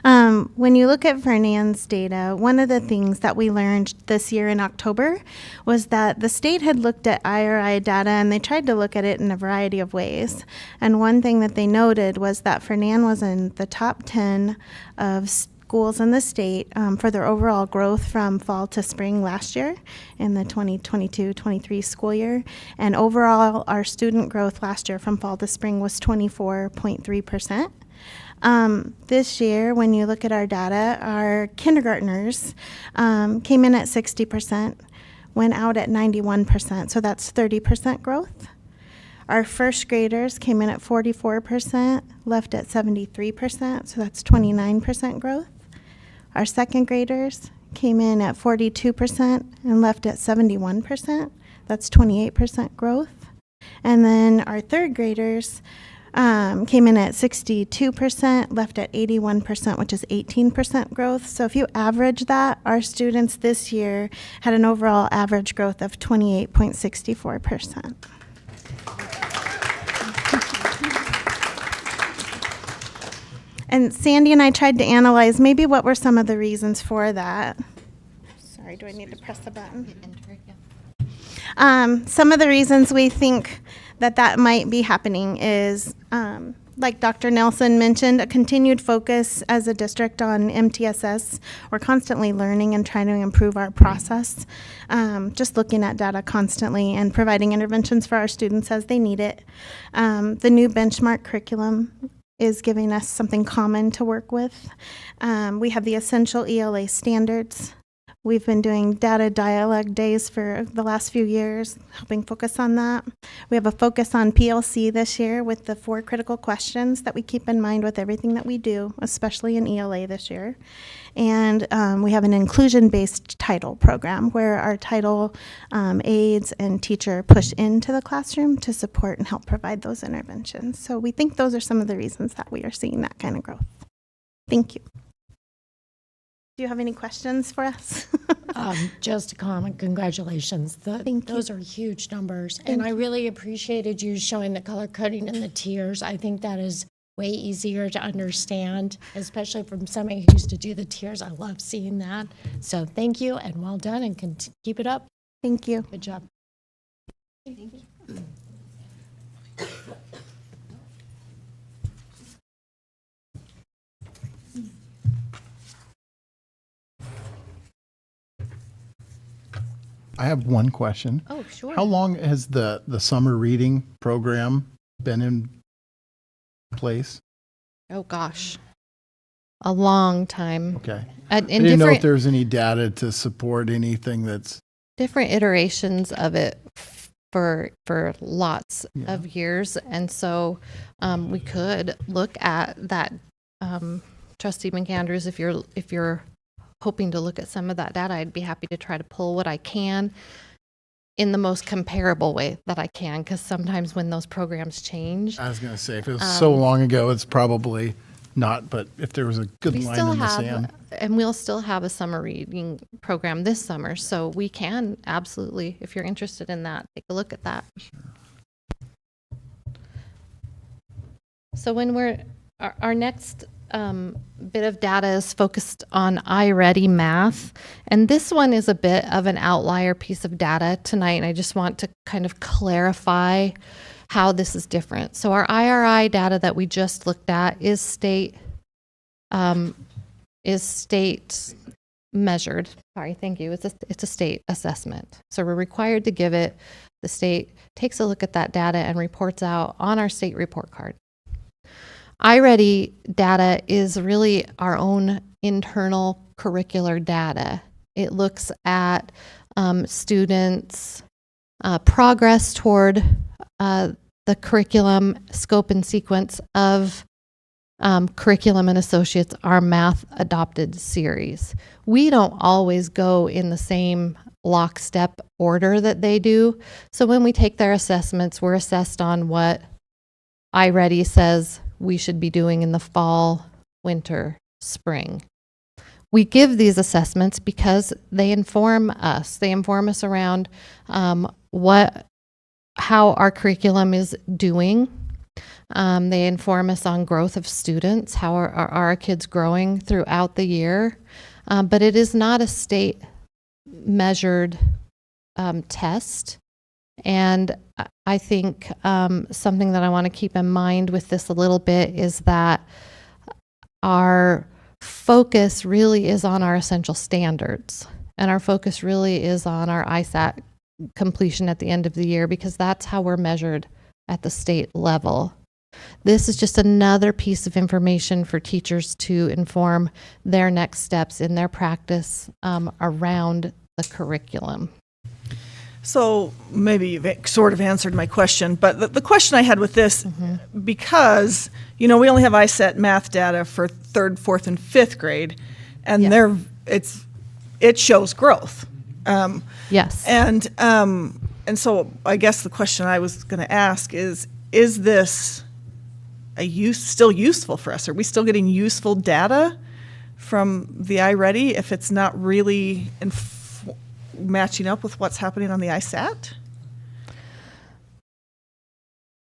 When you look at Fernand's data, one of the things that we learned this year in October was that the state had looked at IRI data, and they tried to look at it in a variety of ways. And one thing that they noted was that Fernand was in the top 10 of schools in the state for their overall growth from fall to spring last year in the 2022-23 school year. And overall, our student growth last year from fall to spring was 24.3%. This year, when you look at our data, our kindergartners came in at 60%, went out at 91%, so that's 30% growth. Our first graders came in at 44%, left at 73%, so that's 29% growth. Our second graders came in at 42% and left at 71%. That's 28% growth. And then our third graders came in at 62%, left at 81%, which is 18% growth. So if you average that, our students this year had an overall average growth of 28.64%. And Sandy and I tried to analyze maybe what were some of the reasons for that. Sorry, do I need to press the button? Some of the reasons we think that might be happening is, like Dr. Nelson mentioned, a continued focus as a district on MTSS. We're constantly learning and trying to improve our process, just looking at data constantly and providing interventions for our students as they need it. The new benchmark curriculum is giving us something common to work with. We have the essential ELA standards. We've been doing data dialogue days for the last few years, helping focus on that. We have a focus on PLC this year with the 4 critical questions that we keep in mind with everything that we do, especially in ELA this year. And we have an inclusion-based title program where our title aides and teacher push into the classroom to support and help provide those interventions. So we think those are some of the reasons that we are seeing that kind of growth. Thank you. Do you have any questions for us? Just a comment. Congratulations. Those are huge numbers. And I really appreciated you showing the color coding and the tiers. I think that is way easier to understand, especially from somebody who used to do the tiers. I love seeing that. So thank you and well done, and keep it up. Thank you. Good job. Thank you. I have one question. Oh, sure. How long has the summer reading program been in place? Oh gosh, a long time. Okay. In I didn't know if different there's any data to support anything that's different iterations of it for lots of years, and so we could look at that. Trustee McAndrews, if you're hoping to look at some of that data, I'd be happy to try to pull what I can in the most comparable way that I can, because sometimes when those programs change. I was going to say, if it was so long ago, it's probably not, but if there was a good line in the sand. And we'll still have a summer reading program this summer, so we can absolutely, if you're interested in that, take a look at that. So when our next bit of data is focused on iReady Math, and this one is a bit of an outlier piece of data tonight, and I just want to kind of clarify how this is different. So our IRI data that we just looked at is state measured. Sorry, thank you. It's a state assessment. So we're required to give it. The state takes a look at that data and reports out on our state report card. iReady data is really our own internal curricular data. It looks at students' progress toward the curriculum, scope, and sequence of Curriculum and Associates, our math adopted series. We don't always go in the same lockstep order that they do. So when we take their assessments, we're assessed on what iReady says we should be doing in the fall, winter, spring. We give these assessments because they inform us. They inform us around how our curriculum is doing. They inform us on growth of students, how are our kids growing throughout the year. But it is not a state measured test. And I think something that I want to keep in mind with this a little bit is that our focus really is on our essential standards. And our focus really is on our ISAT completion at the end of the year, because that's how we're measured at the state level. This is just another piece of information for teachers to inform their next steps in their practice around the curriculum. So maybe you've sort of answered my question, but the question I had with this, because, we only have ISET math data for 3rd, 4th, and 5th grade, and it shows growth. Yes. And And so I guess the question I was going to ask is this still useful for us? Are we still getting useful data from the iReady if it's not really matching up with what's happening on the ISAT?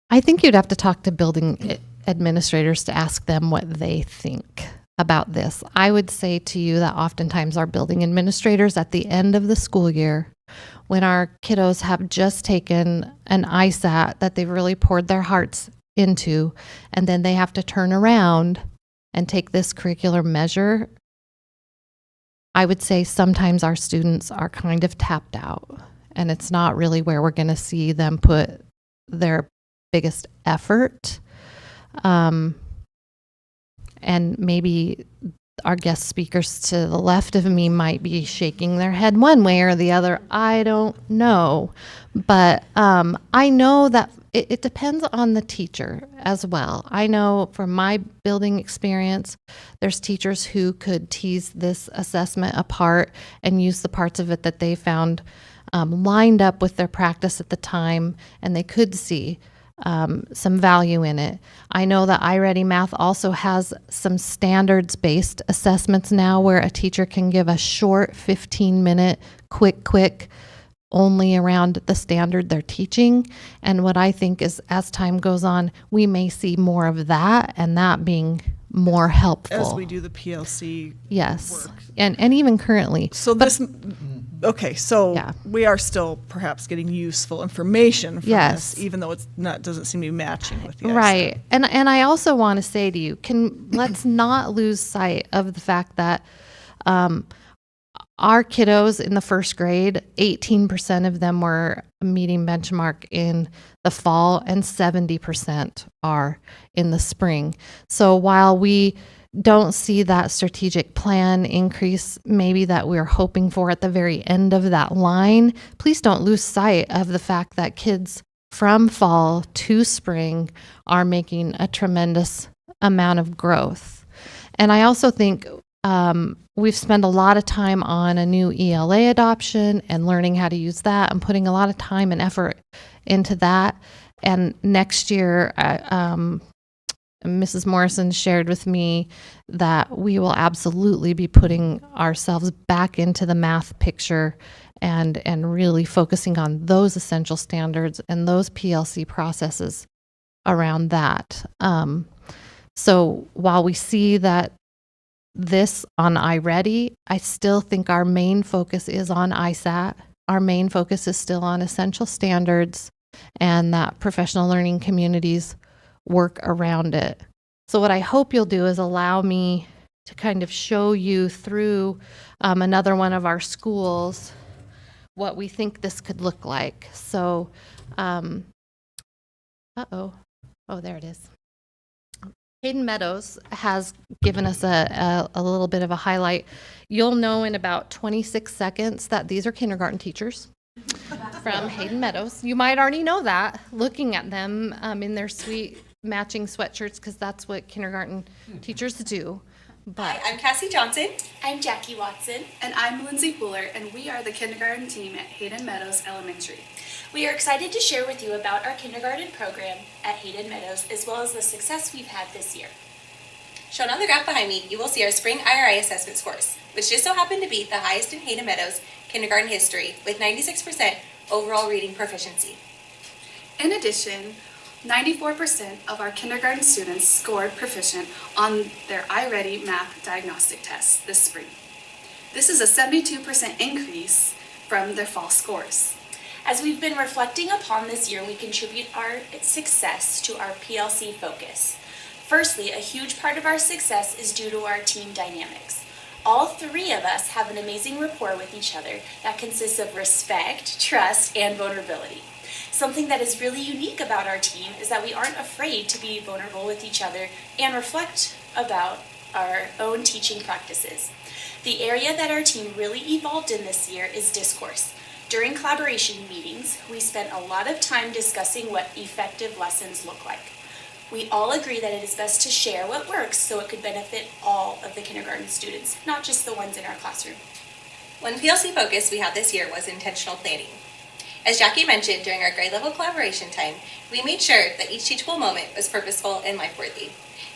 I think you'd have to talk to building administrators to ask them what they think about this. I would say to you that oftentimes our building administrators at the end of the school year, when our kiddos have just taken an ISAT that they've really poured their hearts into, and then they have to turn around and take this curricular measure, I would say sometimes our students are kind of tapped out, and it's not really where we're going to see them put their biggest effort. And maybe our guest speakers to the left of me might be shaking their head one way or the other. I don't know. But I know that it depends on the teacher as well. I know from my building experience, there's teachers who could tease this assessment apart and use the parts of it that they found lined up with their practice at the time, and they could see some value in it. I know that iReady Math also has some standards-based assessments now where a teacher can give a short 15-minute quick only around the standard they're teaching. And what I think is as time goes on, we may see more of that, and that being more helpful. As we do the PLC yes. work. And even currently. So we are still perhaps getting useful information from yes. this, even though it's not doesn't seem to be matching with the right. And I also want to say to you, let's not lose sight of the fact that our kiddos in the first grade, 18% of them were meeting benchmark in the fall, and 70% are in the spring. So while we don't see that strategic plan increase maybe that we're hoping for at the very end of that line, please don't lose sight of the fact that kids from fall to spring are making a tremendous amount of growth. And I also think we've spent a lot of time on a new ELA adoption and learning how to use that and putting a lot of time and effort into that. And next year, Mrs. Morrison shared with me that we will absolutely be putting ourselves back into the math picture and really focusing on those essential standards and those PLC processes around that. So while we see that this on iReady, I still think our main focus is on ISAT. Our main focus is still on essential standards and that professional learning communities work around it. So what I hope you'll do is allow me to kind of show you through another one of our schools what we think this could look like. So, oh, there it is. Hayden Meadows has given us a little bit of a highlight. You'll know in about 26 seconds that these are kindergarten teachers from Hayden Meadows. You might already know that, looking at them in their sweet matching sweatshirts, because that's what kindergarten teachers do. But Hi, I'm Cassie Johnson. I'm Jackie Watson. And I'm Lindsay Pooler, and we are the kindergarten team at Hayden Meadows Elementary. We are excited to share with you about our kindergarten program at Hayden Meadows, as well as the success we've had this year. Shown on the graph behind me, you will see our spring IRI assessment scores, which just so happen to be the highest in Hayden Meadows kindergarten history, with 96% overall reading proficiency. In addition, 94% of our kindergarten students scored proficient on their iReady math diagnostic test this spring. This is a 72% increase from their fall scores. As we've been reflecting upon this year, we contribute our success to our PLC focus. Firstly, a huge part of our success is due to our team dynamics. All three of us have an amazing rapport with each other that consists of respect, trust, and vulnerability. Something that is really unique about our team is that we aren't afraid to be vulnerable with each other and reflect about our own teaching practices. The area that our team really evolved in this year is discourse. During collaboration meetings, we spent a lot of time discussing what effective lessons look like. We all agree that it is best to share what works so it could benefit all of the kindergarten students, not just the ones in our classroom. One PLC focus we had this year was intentional planning. As Jackie mentioned, during our grade level collaboration time, we made sure that each teachable moment was purposeful and life-worthy.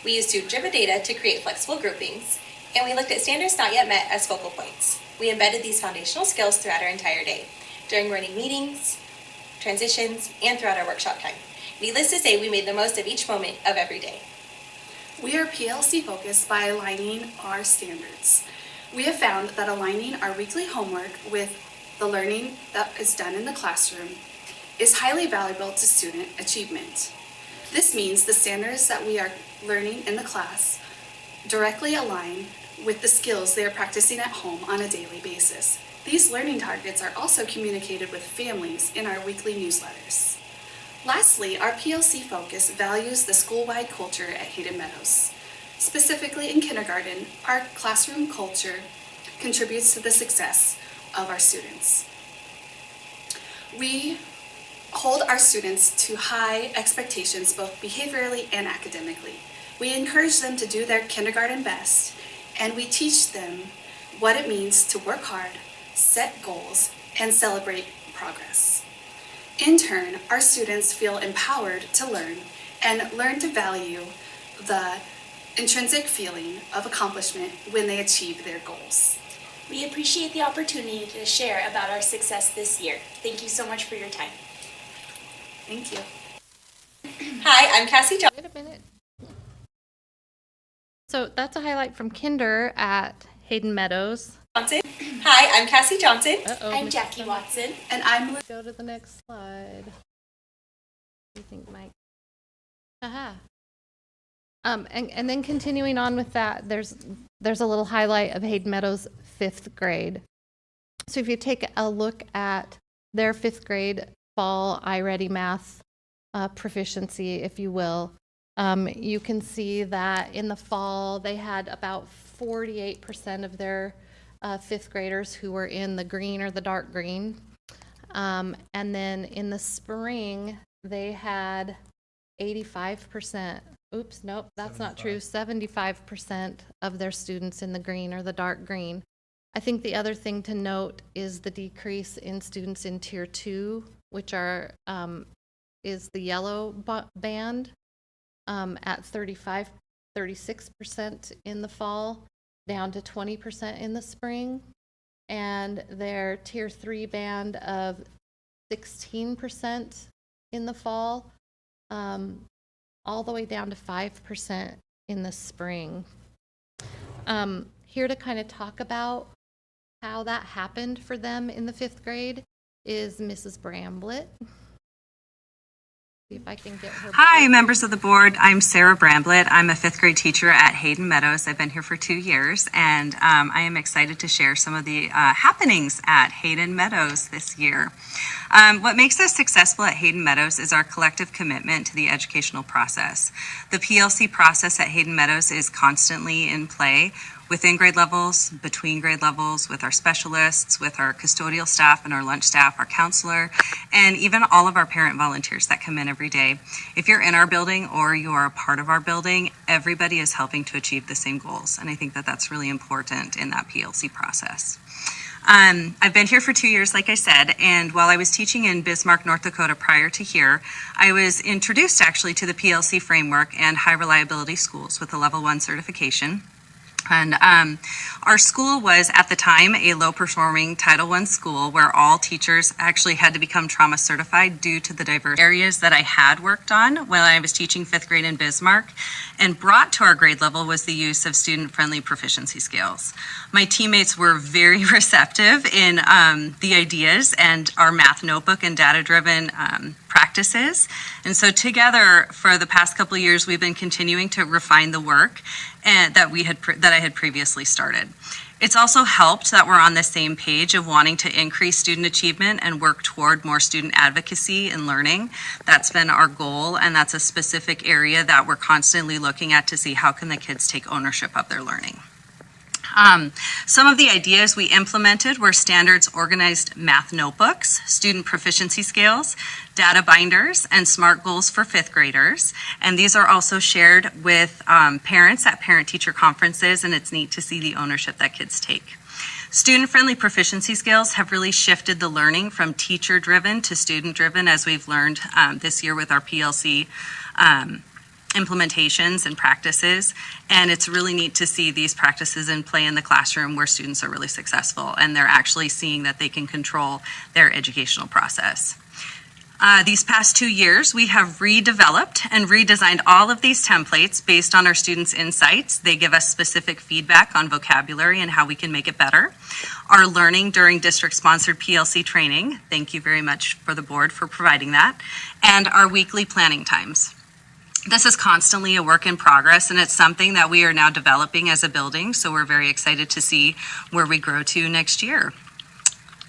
We used student-driven data to create flexible groupings, and we looked at standards not yet met as focal points. We embedded these foundational skills throughout our entire day, during morning meetings, transitions, and throughout our workshop time. Needless to say, we made the most of each moment of every day. We are PLC focused by aligning our standards. We have found that aligning our weekly homework with the learning that is done in the classroom is highly valuable to student achievement. This means the standards that we are learning in the class directly align with the skills they are practicing at home on a daily basis. These learning targets are also communicated with families in our weekly newsletters. Lastly, our PLC focus values the school-wide culture at Hayden Meadows. Specifically in kindergarten, our classroom culture contributes to the success of our students. We hold our students to high expectations both behaviorally and academically. We encourage them to do their kindergarten best, and we teach them what it means to work hard, set goals, and celebrate progress. In turn, our students feel empowered to learn and learn to value the intrinsic feeling of accomplishment when they achieve their goals. We appreciate the opportunity to share about our success this year. Thank you so much for your time. Thank you. Hi, I'm Cassie Johnson. Wait a minute. So that's a highlight from kinder at Hayden Meadows. Hi, I'm Cassie Johnson. I'm Miss Jackie Summer. Watson. And I'm Go to the next slide. What do you think, Mike? Aha. And then continuing on with that, there's a little highlight of Hayden Meadows' 5th grade. So if you take a look at their 5th grade fall iReady math proficiency, if you will, you can see that in the fall they had about 48% of their 5th graders who were in the green or the dark green. And then in the spring, they had 85%. Oops, nope, that's not true. 75% of their students in the green or the dark green. I think the other thing to note is the decrease in students in Tier 2, which are is the yellow band at 36% in the fall, down to 20% in the spring, and their Tier 3 band of 16% in the fall, all the way down to 5% in the spring. Here to kind of talk about how that happened for them in the 5th grade is Mrs. Bramblett. See if I can get her. Hi, members of the board. I'm Sarah Bramblett. I'm a 5th grade teacher at Hayden Meadows. I've been here for 2 years, and I am excited to share some of the happenings at Hayden Meadows this year. What makes us successful at Hayden Meadows is our collective commitment to the educational process. The PLC process at Hayden Meadows is constantly in play within grade levels, between grade levels, with our specialists, with our custodial staff and our lunch staff, our counselor, and even all of our parent volunteers that come in every day. If you're in our building or you are a part of our building, everybody is helping to achieve the same goals. And I think that that's really important in that PLC process. I've been here for 2 years, like I said, and while I was teaching in Bismarck, North Dakota prior to here, I was introduced actually to the PLC framework and high reliability schools with a level 1 certification. And our school was, at the time, a low-performing Title I school where all teachers actually had to become trauma certified due to the diverse areas that I had worked on when I was teaching 5th grade in Bismarck. And brought to our grade level was the use of student-friendly proficiency scales. My teammates were very receptive in the ideas and our math notebook and data-driven practices. And so together, for the past couple of years, we've been continuing to refine the work and that I had previously started. It's also helped that we're on the same page of wanting to increase student achievement and work toward more student advocacy and learning. That's been our goal, and that's a specific area that we're constantly looking at to see how can the kids take ownership of their learning. Some of the ideas we implemented were standards organized math notebooks, student proficiency scales, data binders, and SMART goals for fifth graders. And these are also shared with parents at parent-teacher conferences, and it's neat to see the ownership that kids take. Student-friendly proficiency skills have really shifted the learning from teacher-driven to student-driven, as we've learned this year with our PLC implementations and practices. And it's really neat to see these practices in play in the classroom where students are really successful and they're actually seeing that they can control their educational process. These past 2 years, we have redeveloped and redesigned all of these templates based on our students' insights. They give us specific feedback on vocabulary and how we can make it better. Our learning during district-sponsored PLC training, thank you very much for the board for providing that, and our weekly planning times. This is constantly a work in progress, and it's something that we are now developing as a building, so we're very excited to see where we grow to next year.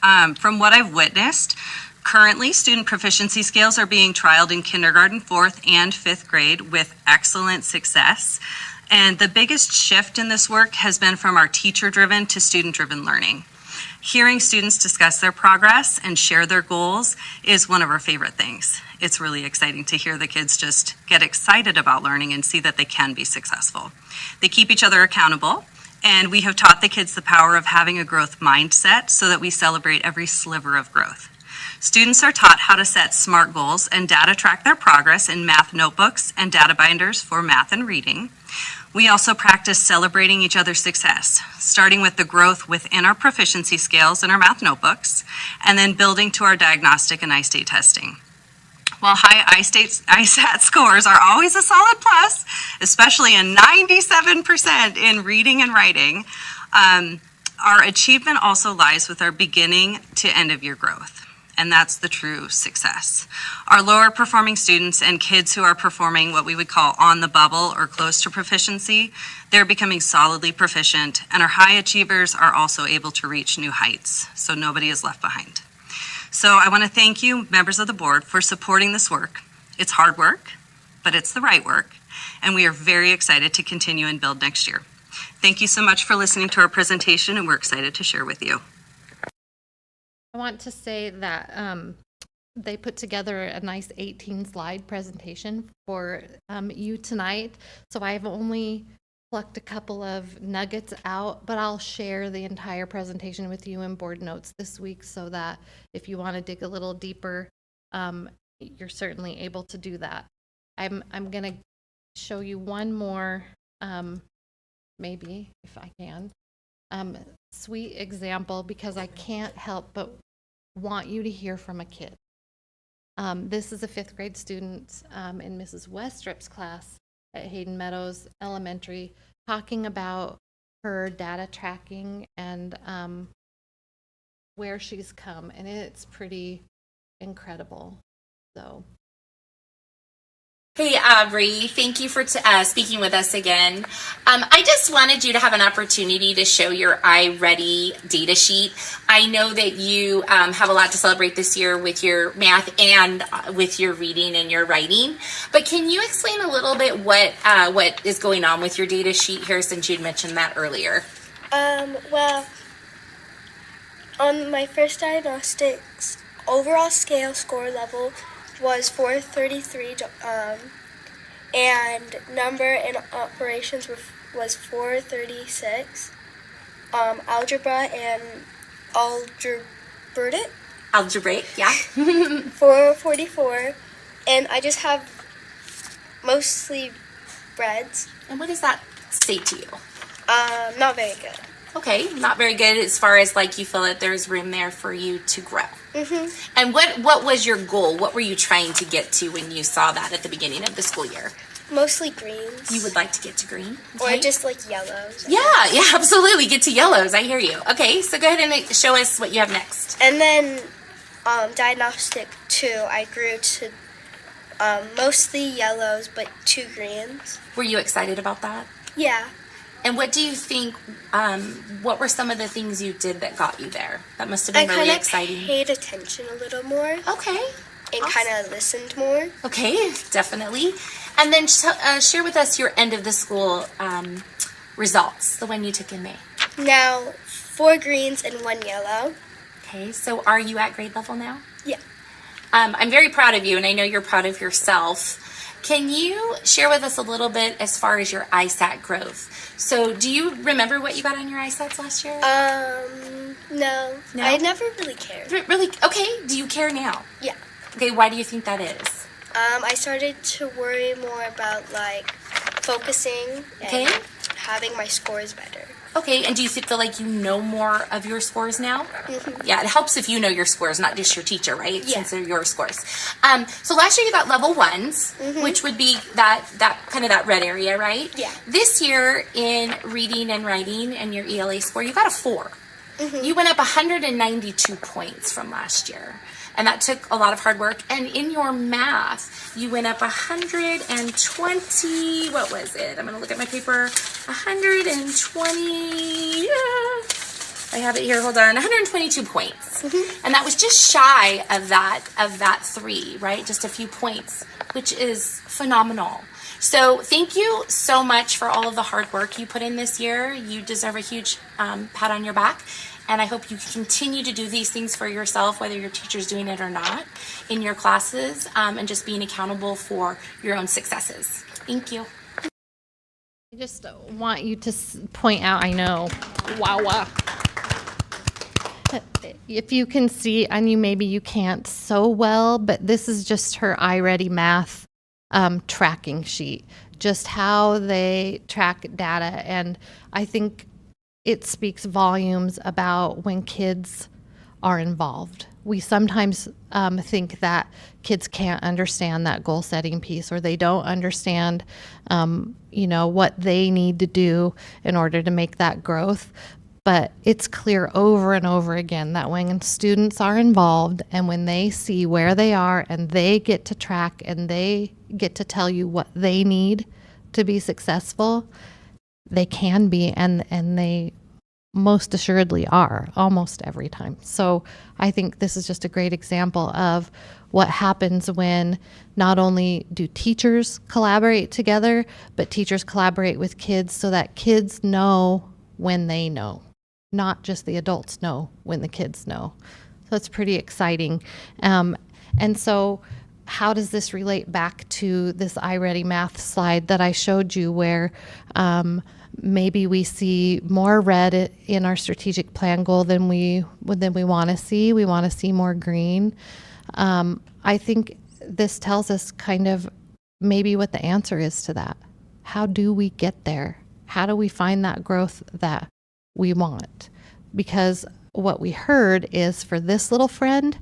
From what I've witnessed, currently, student proficiency skills are being trialed in kindergarten, 4th, and 5th grade with excellent success. And the biggest shift in this work has been from our teacher-driven to student-driven learning. Hearing students discuss their progress and share their goals is one of our favorite things. It's really exciting to hear the kids just get excited about learning and see that they can be successful. They keep each other accountable, and we have taught the kids the power of having a growth mindset so that we celebrate every sliver of growth. Students are taught how to set SMART goals and data track their progress in math notebooks and data binders for math and reading. We also practice celebrating each other's success, starting with the growth within our proficiency scales in our math notebooks, and then building to our diagnostic and ISTAT testing. While high ISAT scores are always a solid plus, especially a 97% in reading and writing, our achievement also lies with our beginning to end of year growth. And that's the true success. Our lower performing students and kids who are performing what we would call on the bubble or close to proficiency, they're becoming solidly proficient, and our high achievers are also able to reach new heights, so nobody is left behind. So I want to thank you, members of the board, for supporting this work. It's hard work, but it's the right work, and we are very excited to continue and build next year. Thank you so much for listening to our presentation, and we're excited to share with you. I want to say that they put together a nice 18-slide presentation for you tonight. So I've only plucked a couple of nuggets out, but I'll share the entire presentation with you in board notes this week so that if you want to dig a little deeper, you're certainly able to do that. I'm going to show you one more, maybe if I can. Sweet example, because I can't help but want you to hear from a kid. This is a 5th grade student in Mrs. Westrup's class at Hayden Meadows Elementary, talking about her data tracking and where she's come, and it's pretty incredible. So. Hey, Aubrey, thank you for speaking with us again. I just wanted you to have an opportunity to show your iReady data sheet. I know that you have a lot to celebrate this year with your math and with your reading and your writing, but can you explain a little bit what is going on with your data sheet here, since you'd mentioned that earlier? Well, on my first diagnostics, overall scale score level was 433, and number in operations was 436. Algebra and algebraic, yeah. 444, and I just have mostly breads. And what does that say to you? Not very good. Okay, not very good as far as like you feel that there's room there for you to grow. Mm-hmm. And what was your goal? What were you trying to get to when you saw that at the beginning of the school year? Mostly greens. You would like to get to green? Or Okay. just like yellows. Yeah, absolutely. Get to yellows. I hear you. Okay, so go ahead and show us what you have next. And then diagnostic 2, I grew to mostly yellows, but 2 greens. Were you excited about that? Yeah. And what do you think, what were some of the things you did that got you there? That must have been really exciting. I paid attention a little more. Okay. And kind of listened more. Okay, definitely. And then share with us your end of the school results, the one you took in May. Now 4 greens and 1 yellow. Okay, so are you at grade level now? Yeah. I'm very proud of you, and I know you're proud of yourself. Can you share with us a little bit as far as your ISAT growth? So do you remember what you got on your ISATs last year? No. No? I never really cared. Really? Okay, do you care now? Yeah. Okay, why do you think that is? I started to worry more about like focusing Okay. and having my scores better. Okay, and do you feel like you know more of your scores now? Yeah, it helps if you know your scores, not just your teacher, right? Yeah. Since they're your scores. So last year you got level 1s, which would be that kind of that red area, right? Yeah. This year in reading and writing and your ELA score, you got a 4. You went up 192 points from last year. And that took a lot of hard work. And in your math, you went up 120, what was it? I'm going to look at my paper. 120, I have it here, hold on, 122 points. And that was just shy of that 3, right? Just a few points, which is phenomenal. So thank you so much for all of the hard work you put in this year. You deserve a huge pat on your back. And I hope you continue to do these things for yourself, whether your teacher's doing it or not, in your classes, and just being accountable for your own successes. Thank you. I just want you to point out, I know, wow. If you can see, I knew maybe you can't so well, but this is just her iReady math tracking sheet, just how they track data. And I think it speaks volumes about when kids are involved. We sometimes think that kids can't understand that goal setting piece, or they don't understand, what they need to do in order to make that growth. But it's clear over and over again that when students are involved and when they see where they are and they get to track and they get to tell you what they need to be successful, they can be, and they most assuredly are almost every time. So I think this is just a great example of what happens when not only do teachers collaborate together, but teachers collaborate with kids so that kids know when they know, not just the adults know when the kids know. So it's pretty exciting. And so how does this relate back to this iReady math slide that I showed you, where maybe we see more red in our strategic plan goal than we want to see. We want to see more green. I think this tells us kind of maybe what the answer is to that. How do we get there? How do we find that growth that we want? Because what we heard is, for this little friend,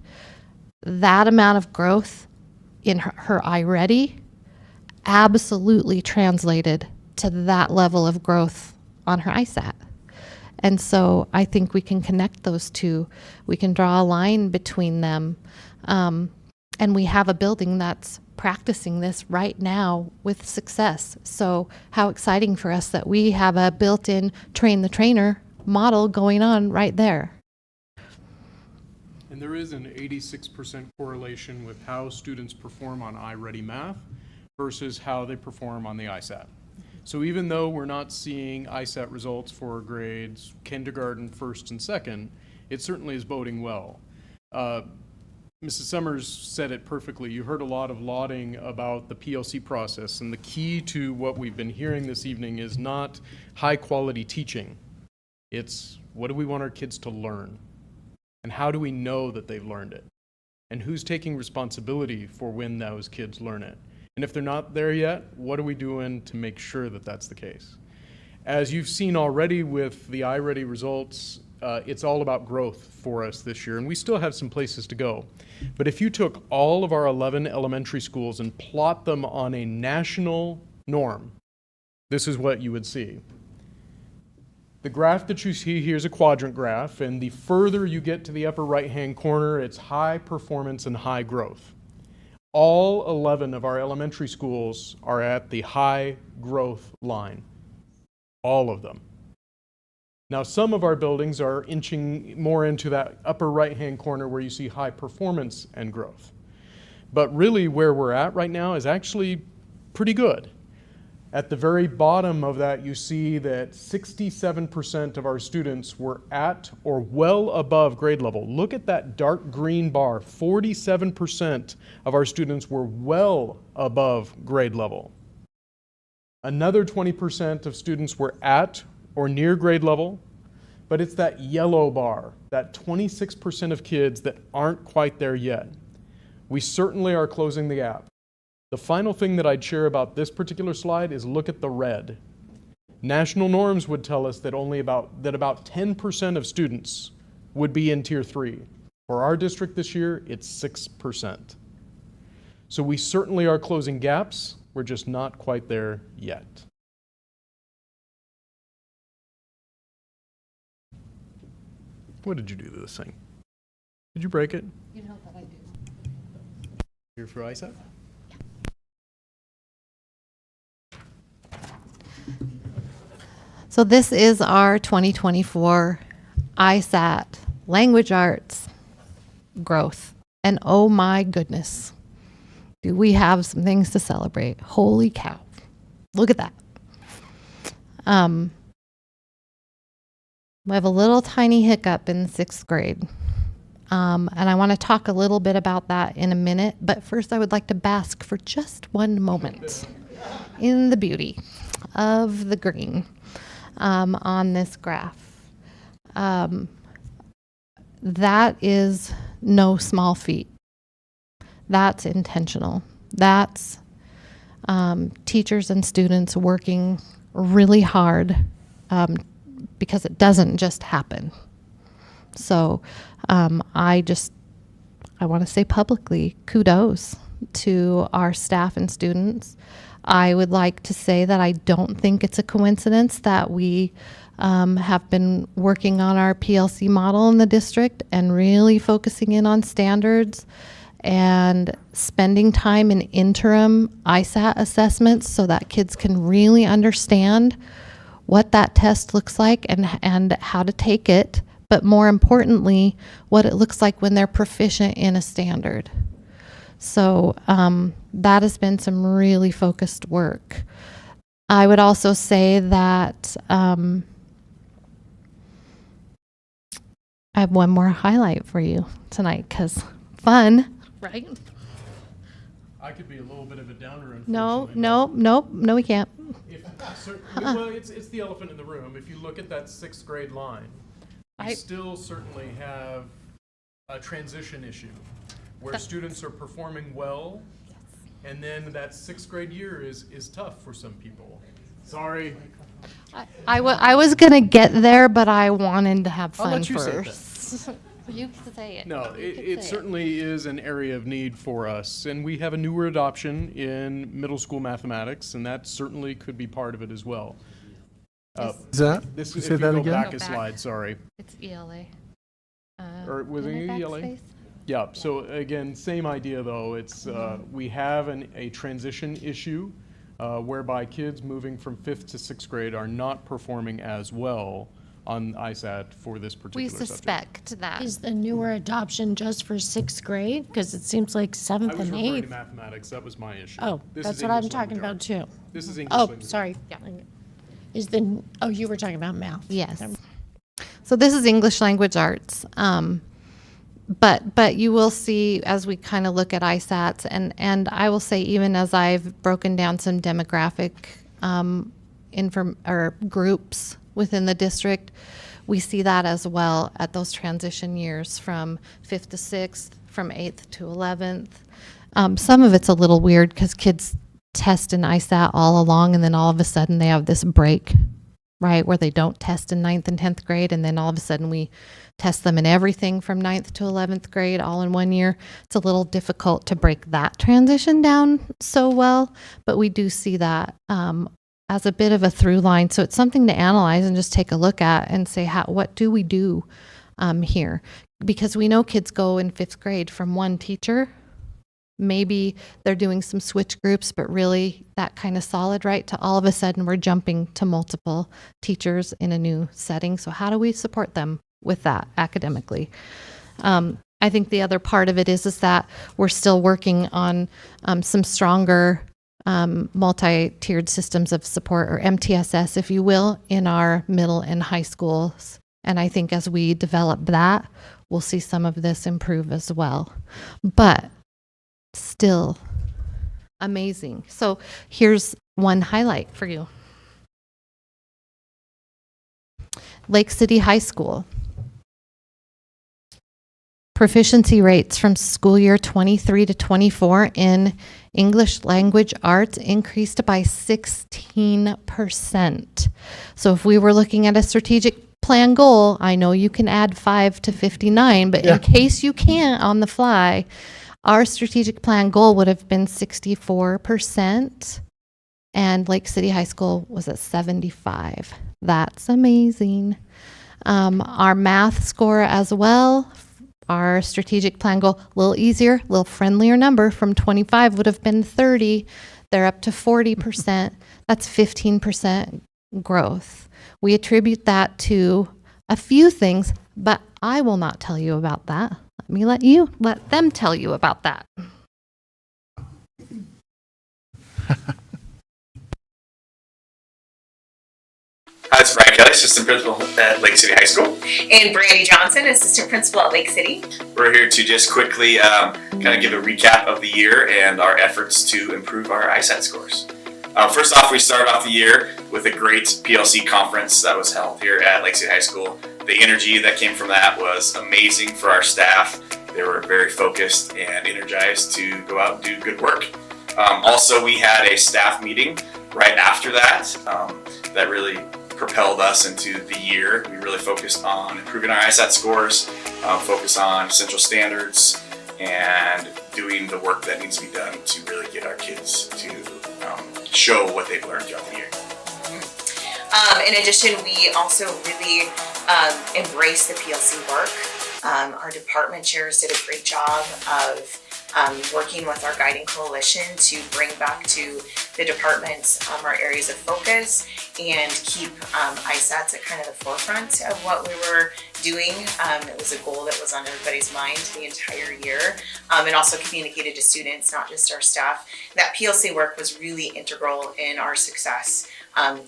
that amount of growth in her iReady absolutely translated to that level of growth on her ISAT. And so I think we can connect those two. We can draw a line between them. And we have a building that's practicing this right now with success. So how exciting for us that we have a built-in train the trainer model going on right there. And there is an 86% correlation with how students perform on iReady Math versus how they perform on the ISAT. So even though we're not seeing ISAT results for grades kindergarten, first, and second, it certainly is boding well. Mrs. Summers said it perfectly. You heard a lot of lauding about the PLC process, and the key to what we've been hearing this evening is not high-quality teaching. It's, what do we want our kids to learn? And how do we know that they've learned it? And who's taking responsibility for when those kids learn it? And if they're not there yet, what are we doing to make sure that that's the case? As you've seen already with the iReady results, it's all about growth for us this year, and we still have some places to go. But if you took all of our 11 elementary schools and plot them on a national norm, this is what you would see. The graph that you see here is a quadrant graph, and the further you get to the upper right-hand corner, it's high performance and high growth. All 11 of our elementary schools are at the high growth line. All of them. Now, some of our buildings are inching more into that upper right-hand corner where you see high performance and growth. But really where we're at right now is actually pretty good. At the very bottom of that, you see that 67% of our students were at or well above grade level. Look at that dark green bar. 47% of our students were well above grade level. Another 20% of students were at or near grade level, but it's that yellow bar, that 26% of kids that aren't quite there yet. We certainly are closing the gap. The final thing that I'd share about this particular slide is look at the red. National norms would tell us that about 10% of students would be in Tier 3. For our district this year, it's 6%. So we certainly are closing gaps. We're just not quite there yet. What did you do to this thing? Did you break it? You know that I do. Here for ISAT? So this is our 2024 ISAT Language Arts growth. And oh my goodness, do we have some things to celebrate. Holy cow. Look at that. We have a little tiny hiccup in 6th grade. And I want to talk a little bit about that in a minute. But first, I would like to bask for just one moment in the beauty of the green on this graph. That is no small feat. That's intentional. That's teachers and students working really hard because it doesn't just happen. So I want to say publicly, kudos to our staff and students. I would like to say that I don't think it's a coincidence that we have been working on our PLC model in the district and really focusing in on standards and spending time in interim ISAT assessments so that kids can really understand what that test looks like and how to take it, but more importantly, what it looks like when they're proficient in a standard. So that has been some really focused work. I would also say that I have one more highlight for you tonight because fun, right? I could be a little bit of a downer, No, unfortunately. we can't. Well, it's the elephant in the room. If you look at that 6th grade line, we still certainly have a transition issue where students are performing well, and then that 6th grade year is tough for some people. Sorry. I was going to get there, but I wanted to have fun I'll let you first. say that. You can say it. No, it certainly is an area of need for us, and we have a newer adoption in middle school mathematics, and that certainly could be part of it as well. Is that? This Say if you that go again? back Go a back. slide, sorry. It's ELA. Or was it in the ELA? backspace? Yeah, so again, same idea though. It's we have a transition issue whereby kids moving from 5th to 6th grade are not performing as well on ISAT for this particular We subject. suspect that. Is the newer adoption just for 6th grade? Because it seems like 7th I was and referring to 8th. mathematics. That was my issue. Oh, This that's is what I'm English talking language about arts. too. This is English Oh, language sorry. arts. Oh, you were talking about math. Yes. So this is English language arts. But you will see as we kind of look at ISATs, and I will say even as I've broken down some demographic groups within the district, we see that as well at those transition years from 5th to 6th, from 8th to 11th. Some of it's a little weird because kids test in ISAT all along, and then all of a sudden they have this break, right, where they don't test in 9th and 10th grade, and then all of a sudden we test them in everything from 9th to 11th grade all in one year. It's a little difficult to break that transition down so well, but we do see that as a bit of a through line. So it's something to analyze and just take a look at and say, what do we do here? Because we know kids go in 5th grade from one teacher. Maybe they're doing some switch groups, but really that kind of solid, right? To all of a sudden we're jumping to multiple teachers in a new setting. So how do we support them with that academically? I think the other part of it is that we're still working on some stronger multi-tiered systems of support, or MTSS, if you will, in our middle and high schools. And I think as we develop that, we'll see some of this improve as well. But still amazing. So here's one highlight for you. Lake City High School. Proficiency rates from school year 23 to 24 in English language arts increased by 16%. So if we were looking at a strategic plan goal, I know you can add 5 to 59, but in case you can't on the fly, our strategic plan goal would have been 64%, and Lake City High School was at 75. That's amazing. Our math score as well, our strategic plan goal, a little easier, a little friendlier number, from 25 would have been 30. They're up to 40%. That's 15% growth. We attribute that to a few things, but I will not tell you about that. Let them tell you about that. Hi, it's Brian Kelly, Assistant Principal at Lake City High School. And Brandy Johnson, Assistant Principal at Lake City. We're here to just quickly kind of give a recap of the year and our efforts to improve our ISAT scores. First off, we started off the year with a great PLC conference that was held here at Lake City High School. The energy that came from that was amazing for our staff. They were very focused and energized to go out and do good work. Also, we had a staff meeting right after that that really propelled us into the year. We really focused on improving our ISAT scores, focus on central standards, and doing the work that needs to be done to really get our kids to show what they've learned throughout the year. In addition, we also really embraced the PLC work. Our department chairs did a great job of working with our guiding coalition to bring back to the departments our areas of focus and keep ISATs at kind of the forefront of what we were doing. It was a goal that was on everybody's mind the entire year, and also communicated to students, not just our staff. That PLC work was really integral in our success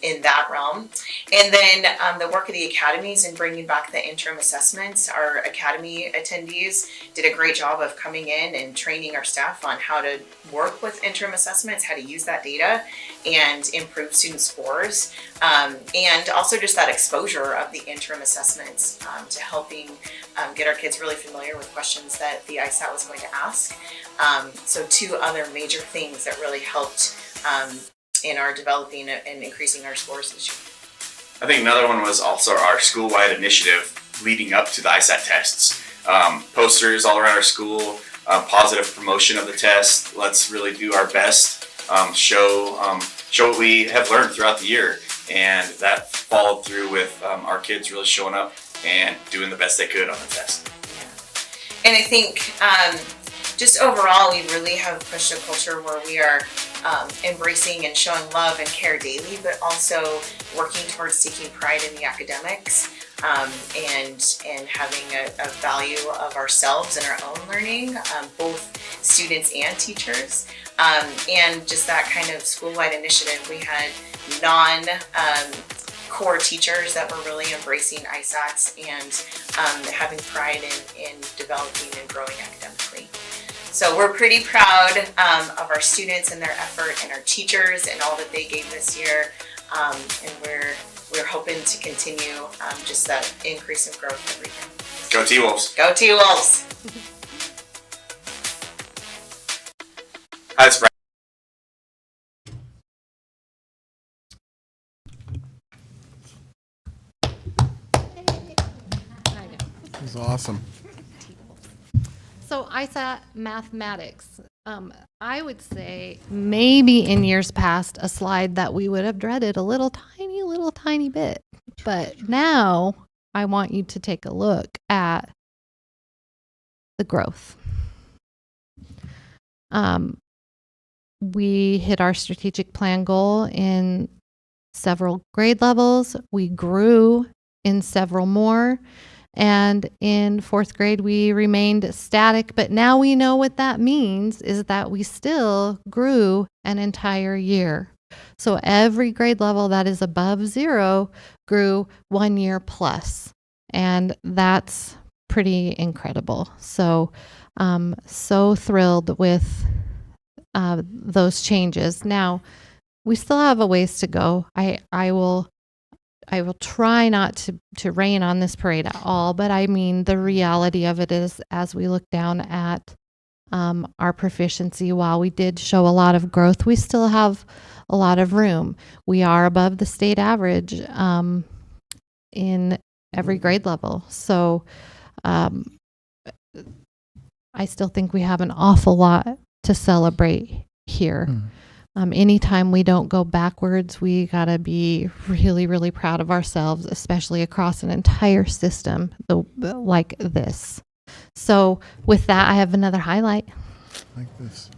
in that realm. And then the work of the academies and bringing back the interim assessments. Our academy attendees did a great job of coming in and training our staff on how to work with interim assessments, how to use that data and improve student scores, and also just that exposure of the interim assessments to helping get our kids really familiar with questions that the ISAT was going to ask. So two other major things that really helped in our developing and increasing our scores this year. I think another one was also our school-wide initiative leading up to the ISAT tests. Posters all around our school, positive promotion of the test. Let's really do our best, show what we have learned throughout the year. And that followed through with our kids really showing up and doing the best they could on the test. And I think just overall, we really have pushed a culture where we are embracing and showing love and care daily, but also working towards taking pride in the academics and having a value of ourselves and our own learning, both students and teachers. And just that kind of school-wide initiative, we had core teachers that were really embracing ISATs and having pride in developing and growing academically. So we're pretty proud of our students and their effort, and our teachers and all that they gave this year. And we're hoping to continue just that increase in growth every year. Go T-Wolves! Go T-Wolves! Hi, it's Brian. That was awesome. So ISAT mathematics, I would say maybe in years past a slide that we would have dreaded a little tiny bit. But now I want you to take a look at the growth. We hit our strategic plan goal in several grade levels. We grew in several more. And in 4th grade, we remained static, but now we know what that means is that we still grew an entire year. So every grade level that is above 0 grew 1 year plus. And that's pretty incredible. So, so thrilled with those changes. Now, we still have a ways to go. I will try not to rain on this parade at all, but I mean, the reality of it is, as we look down at our proficiency, while we did show a lot of growth, we still have a lot of room. We are above the state average in every grade level. So I still think we have an awful lot to celebrate here. Anytime we don't go backwards, we got to be really, really proud of ourselves, especially across an entire system like this. So with that, I have another highlight. Like this.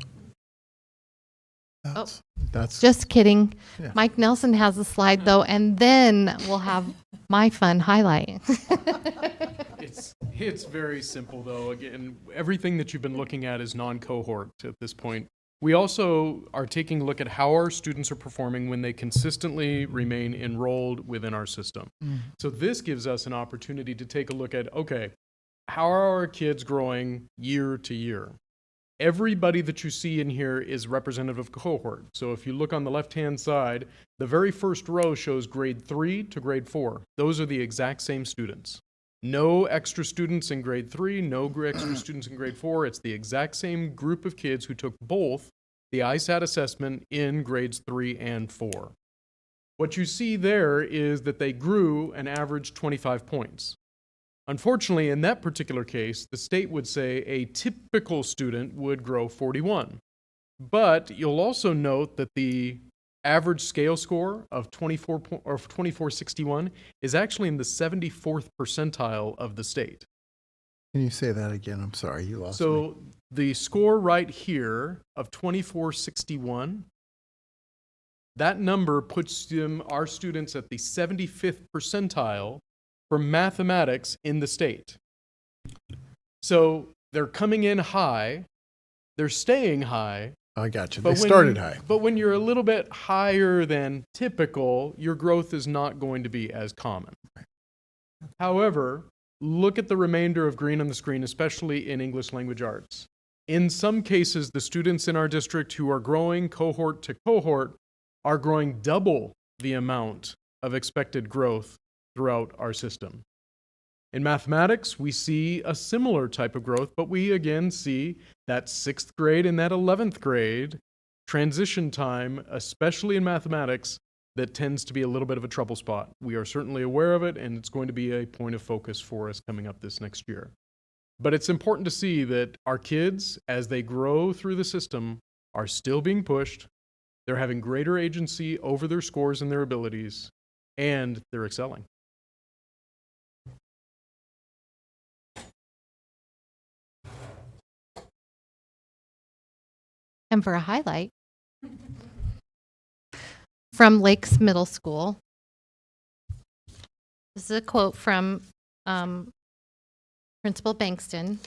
That's just kidding. Yeah. Mike Nelson has a slide though, and then we'll have my fun highlight. It's very simple though. Again, everything that you've been looking at is non-cohort at this point. We also are taking a look at how our students are performing when they consistently remain enrolled within our system. So this gives us an opportunity to take a look at, okay, how are our kids growing year to year? Everybody that you see in here is representative of cohort. So if you look on the left-hand side, the very first row shows grade 3 to grade 4. Those are the exact same students. No extra students in grade 3, no extra students in grade 4. It's the exact same group of kids who took both the ISAT assessment in grades 3 and 4. What you see there is that they grew an average 25 points. Unfortunately, in that particular case, the state would say a typical student would grow 41. But you'll also note that the average scale score of 2461 is actually in the 74th percentile of the state. Can you say that again? I'm sorry, you lost me. So the score right here of 2461, that number puts our students at the 75th percentile for mathematics in the state. So they're coming in high, they're staying high. I got you. They started high. But when you're a little bit higher than typical, your growth is not going to be as common. However, look at the remainder of green on the screen, especially in English language arts. In some cases, the students in our district who are growing cohort to cohort are growing double the amount of expected growth throughout our system. In mathematics, we see a similar type of growth, but we again see that 6th grade and that 11th grade transition time, especially in mathematics, that tends to be a little bit of a trouble spot. We are certainly aware of it, and it's going to be a point of focus for us coming up this next year. But it's important to see that our kids, as they grow through the system, are still being pushed, they're having greater agency over their scores and their abilities, and they're excelling. And for a highlight, from Lakes Middle School, this is a quote from Principal Bankston,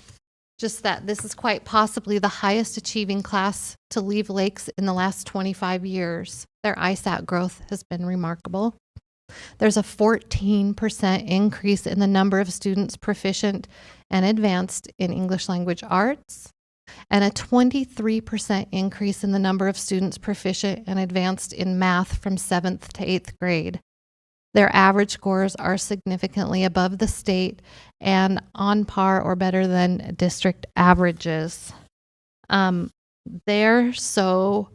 just that this is quite possibly the highest achieving class to leave Lakes in the last 25 years. Their ISAT growth has been remarkable. There's a 14% increase in the number of students proficient and advanced in English language arts, and a 23% increase in the number of students proficient and advanced in math from 7th to 8th grade. Their average scores are significantly above the state and on par or better than district averages. They're so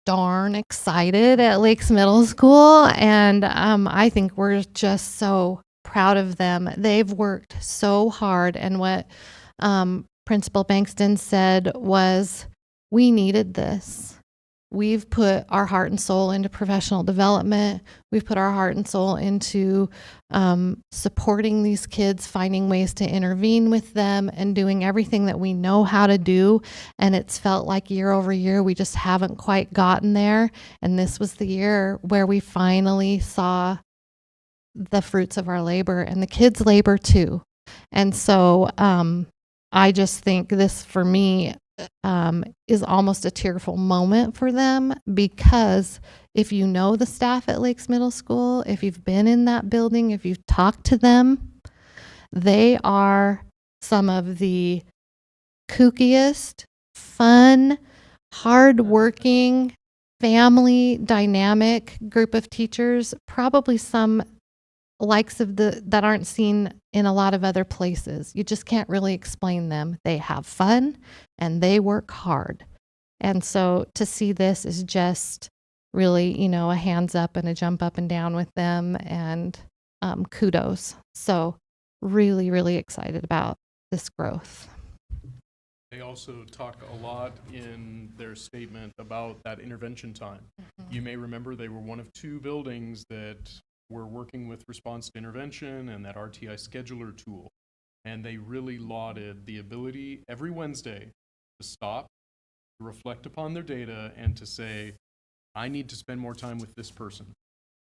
darn excited at Lakes Middle School, and I think we're just so proud of them. They've worked so hard, and what Principal Bankston said was, we needed this. We've put our heart and soul into professional development. We've put our heart and soul into supporting these kids, finding ways to intervene with them, and doing everything that we know how to do. And it's felt like year over year, we just haven't quite gotten there. And this was the year where we finally saw the fruits of our labor and the kids' labor too. And so I just think this, for me, is almost a tearful moment for them, because if you know the staff at Lakes Middle School, if you've been in that building, if you've talked to them, they are some of the kookiest, fun, hardworking, family dynamic group of teachers, probably some likes of that aren't seen in a lot of other places. You just can't really explain them. They have fun and they work hard. And so to see this is just really, a hands up and a jump up and down with them, and kudos. So really, really excited about this growth. They also talk a lot in their statement about that intervention time. You may remember they were one of 2 buildings that were working with response to intervention and that RTI scheduler tool. And they really lauded the ability every Wednesday to stop, to reflect upon their data, and to say, I need to spend more time with this person,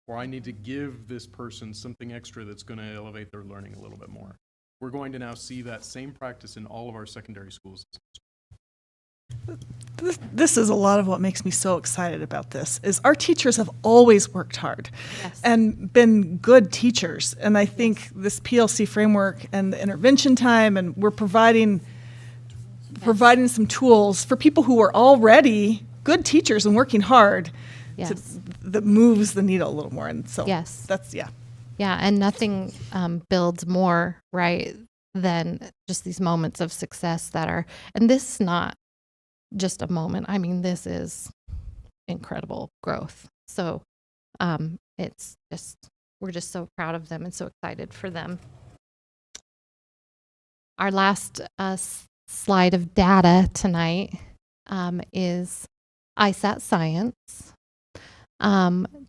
or I need to give this person something extra that's going to elevate their learning a little bit more. We're going to now see that same practice in all of our secondary schools. This is a lot of what makes me so excited about this, is our teachers have always worked hard and been good teachers. And I think this PLC framework and the intervention time, and we're providing some tools for people who are already good teachers and working hard, that moves the needle a little more. And so that's. Yeah, and nothing builds more, right, than just these moments of success and this is not just a moment. I mean, this is incredible growth. So we're just so proud of them and so excited for them. Our last slide of data tonight is ISAT Science,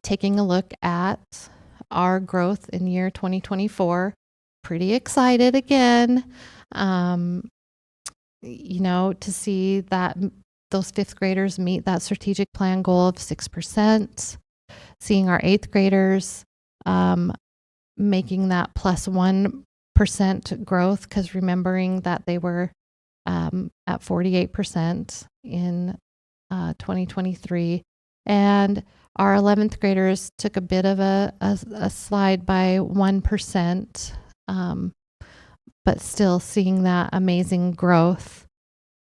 taking a look at our growth in year 2024. Pretty excited again, to see that those 5th graders meet that strategic plan goal of 6%, seeing our 8th graders making that plus 1% growth, because remembering that they were at 48% in 2023. And our 11th graders took a bit of a slide by 1%, but still seeing that amazing growth.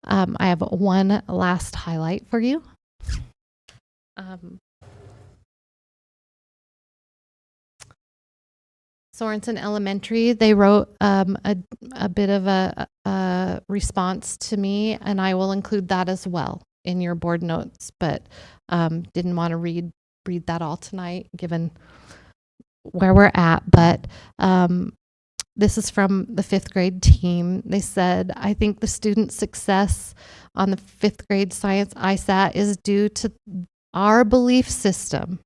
I have one last highlight for you. Sorensen Elementary, they wrote a bit of a response to me, and I will include that as well in your board notes, but didn't want to read that all tonight given where we're at. But this is from the 5th grade team. They said, I think the student success on the 5th grade science ISAT is due to our belief system,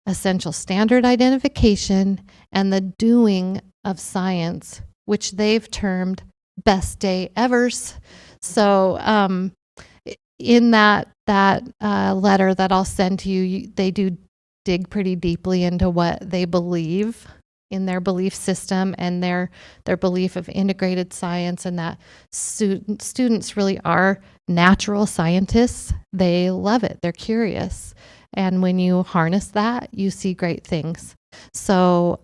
essential standard identification, and the doing of science, which they've termed best day evers. So in that letter that I'll send to you, they do dig pretty deeply into what they believe in their belief system and their belief of integrated science, and that students really are natural scientists. They love it. They're curious. And when you harness that, you see great things. So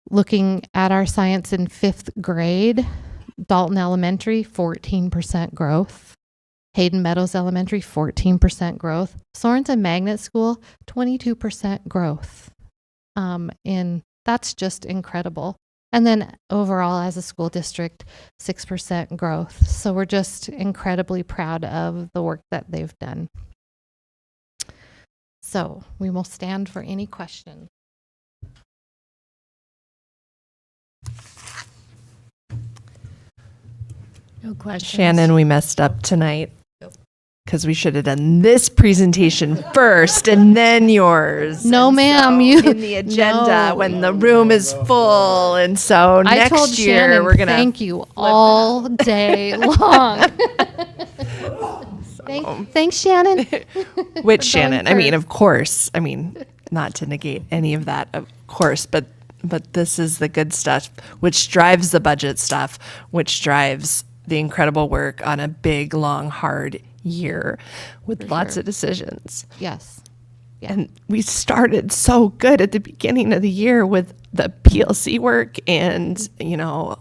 looking at our science in 5th grade, Dalton Elementary, 14% growth. Hayden Meadows Elementary, 14% growth. Sorensen Magnet School, 22% growth. That's just incredible. And then overall as a school district, 6% growth. So we're just incredibly proud of the work that they've done. So we will stand for any questions. No questions. Shannon, we messed up tonight because we should have done this presentation first and then yours. No, And ma'am. so You in the agenda when the room is full, and so I next told year Shannon, we're gonna thank you all day long. Thanks, Shannon. Which For going Shannon? I mean, first. of course. I mean, not to negate any of that, of course, but this is the good stuff, which drives the budget stuff, which drives the incredible work on a big, long, hard year with lots of decisions. Yes. Yeah. And we started so good at the beginning of the year with the PLC work and,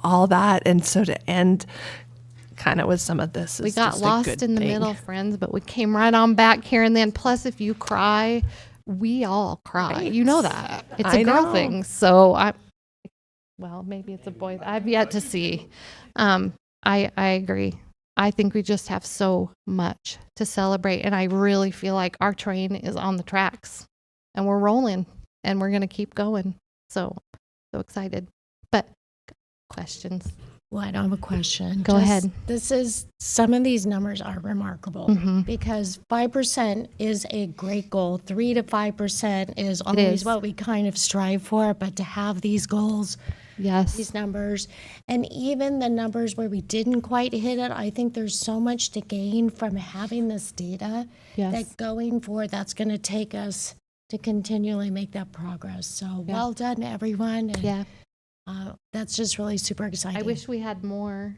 all that. And so to end kind of with some of this We is got just a lost good in the thing. middle, friends, but we came right on back here. And then plus, if you cry, we all cry. Right. You know that. It's I a girl know. thing. So maybe it's a boy. I've yet to see. I agree. I think we just have so much to celebrate. And I really feel like our train is on the tracks and we're rolling and we're going to keep going. So excited. But questions? Well, I don't have a question. Go ahead. Some of these numbers are remarkable Mhm. because 5% is a great goal. 3 to 5% is always is. what we kind of strive for, but to have these goals, Yes. these numbers, and even the numbers where we didn't quite hit it, I think there's so much to gain from having this data Yes. that going forward, that's going to take us to continually make that progress. So well done, everyone. And, Yeah. that's just really super exciting. I wish we had more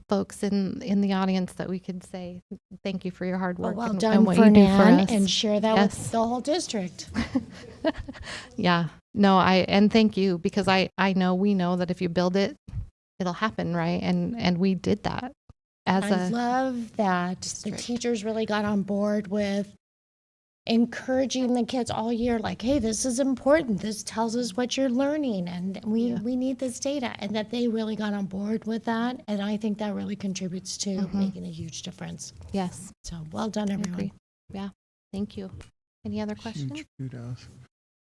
folks in the audience that we could say thank you for your hard work. Well and done, what you do for Fernand, us. and share that Yes. with the whole district. Yeah. No, and thank you because we know that if you build it, it'll happen, right? And we did that I love that the teachers really got on board with encouraging the kids all year, like, hey, this is important. This tells us what you're learning, and we need this data, and that they really got on board with that. And I think that really contributes to making a huge difference. Yes. So well done, I everyone. agree. Yeah. Thank you. Any other questions? Huge kudos.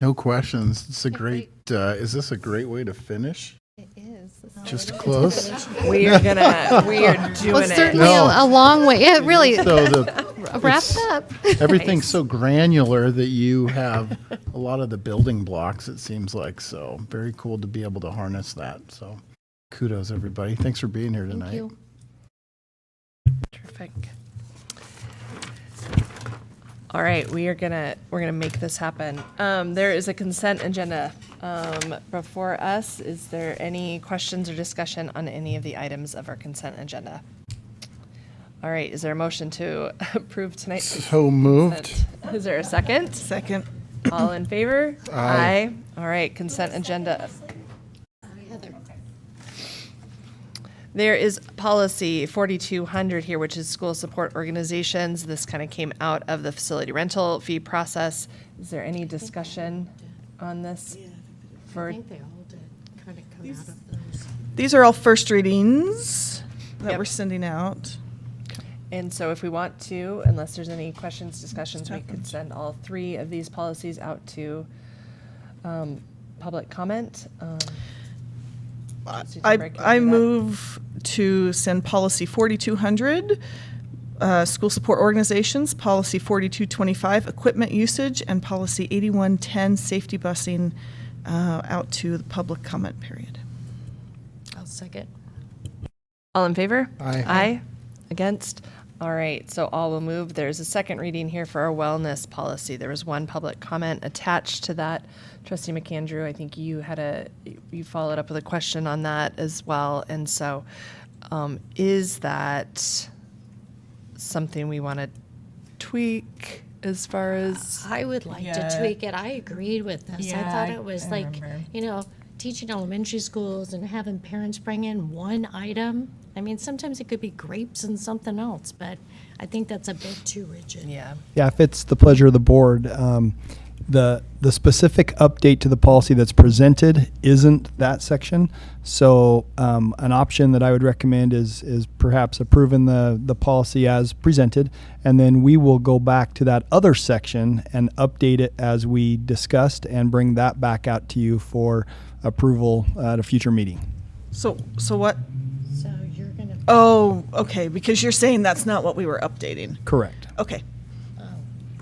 No questions. It's a great. Is this a great way to finish? It is. Just close. We are doing Well, it's it. certainly No. a long way. It really So wrapped it's- up. Everything's so granular that you have a lot of the building blocks, it seems like. So very cool to be able to harness that. So kudos, everybody. Thanks for being here tonight. Thank you. Terrific. All right, we're gonna make this happen. There is a consent agenda before us. Is there any questions or discussion on any of the items of our consent agenda? All right, is there a motion to approve tonight's So moved. consent? Is there a second? Second. All in favor? Aye. All right, consent agenda. There is policy 4200 here, which is school support organizations. This kind of came out of the facility rental fee process. Is there any discussion on this? I think they all did kind of come out of those. These are all first readings that Yep. we're sending out. And so if we want to, unless there's any questions, discussions, we could send all 3 of these policies out to public comment. Just to break it I into that. move to send policy 4200, school support organizations, policy 4225, equipment usage, and policy 8110, safety busing, out to the public comment period. I'll second. All in favor? Aye. Aye. Against? All right, so all will move. There's a second reading here for our wellness policy. There was one public comment attached to that. Trustee McAndrew, I think you followed up with a question on that as well. And so is that something we want to tweak as far as? I would like to tweak it. I agreed with this. I thought it was teaching elementary schools and having parents bring in one item. I mean, sometimes it could be grapes and something else, but I think that's a bit too rigid. Yeah. Yeah, if it's the pleasure of the board, the specific update to the policy that's presented isn't that section. So an option that I would recommend is perhaps approving the policy as presented, and then we will go back to that other section and update it as we discussed and bring that back out to you for approval at a future meeting. So what? So you're going to. Oh, okay, because you're saying that's not what we were updating. Correct. Okay.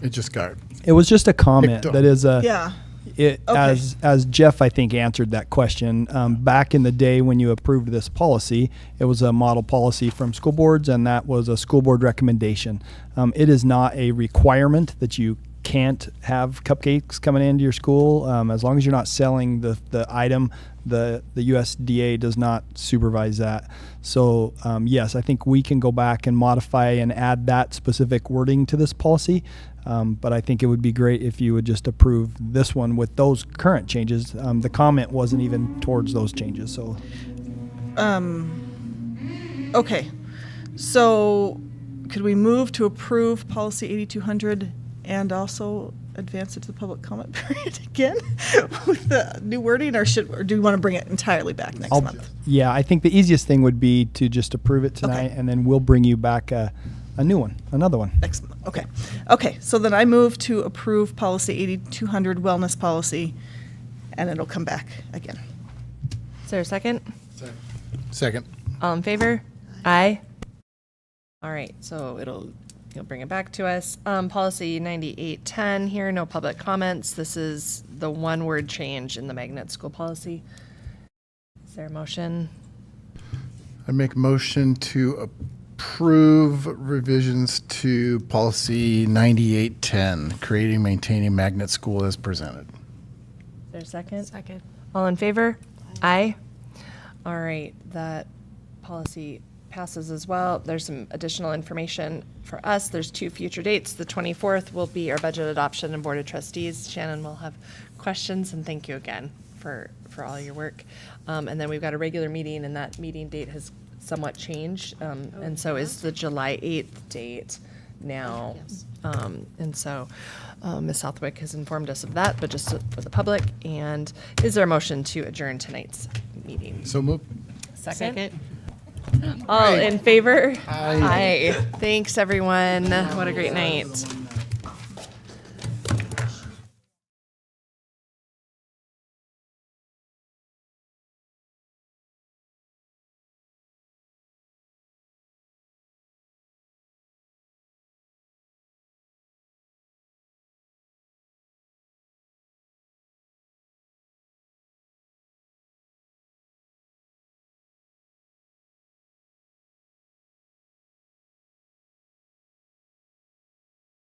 It just got. It was just a comment Picked up. that is a. Yeah. It, Okay. as Jeff, I think, answered that question. Back in the day when you approved this policy, it was a model policy from school boards, and that was a school board recommendation. It is not a requirement that you can't have cupcakes coming into your school. As long as you're not selling the item, the USDA does not supervise that. So yes, I think we can go back and modify and add that specific wording to this policy. But I think it would be great if you would just approve this one with those current changes. The comment wasn't even towards those changes. So, Okay, so could we move to approve policy 8200 and also advance it to the public comment period again with the new wording, or do we want to bring it entirely back next month? Yeah, I think the easiest thing would be to just approve it tonight, and then we'll bring you back a new one, another one. Next month. Okay. Okay, so then I move to approve policy 8200 wellness policy, and it'll come back again. Is there a second? Second. All in favor? Aye. All right, so you'll bring it back to us. Policy 9810 here, no public comments. This is the one word change in the magnet school policy. Is there a motion? I make a motion to approve revisions to policy 9810, creating, maintaining magnet school as presented. Is there a second? Second. All in favor? Aye. All right, that policy passes as well. There's some additional information for us. There's 2 future dates. The 24th will be our budget adoption and board of trustees. Shannon will have questions, and thank you again for all your work. And then we've got a regular meeting, and that meeting date has somewhat changed. And so is the July 8th date now. And so Ms. Southwick has informed us of that, but just for the public. And is there a motion to adjourn tonight's meeting? So move. Second. All in favor? Aye. Aye. Thanks, everyone. What a great night.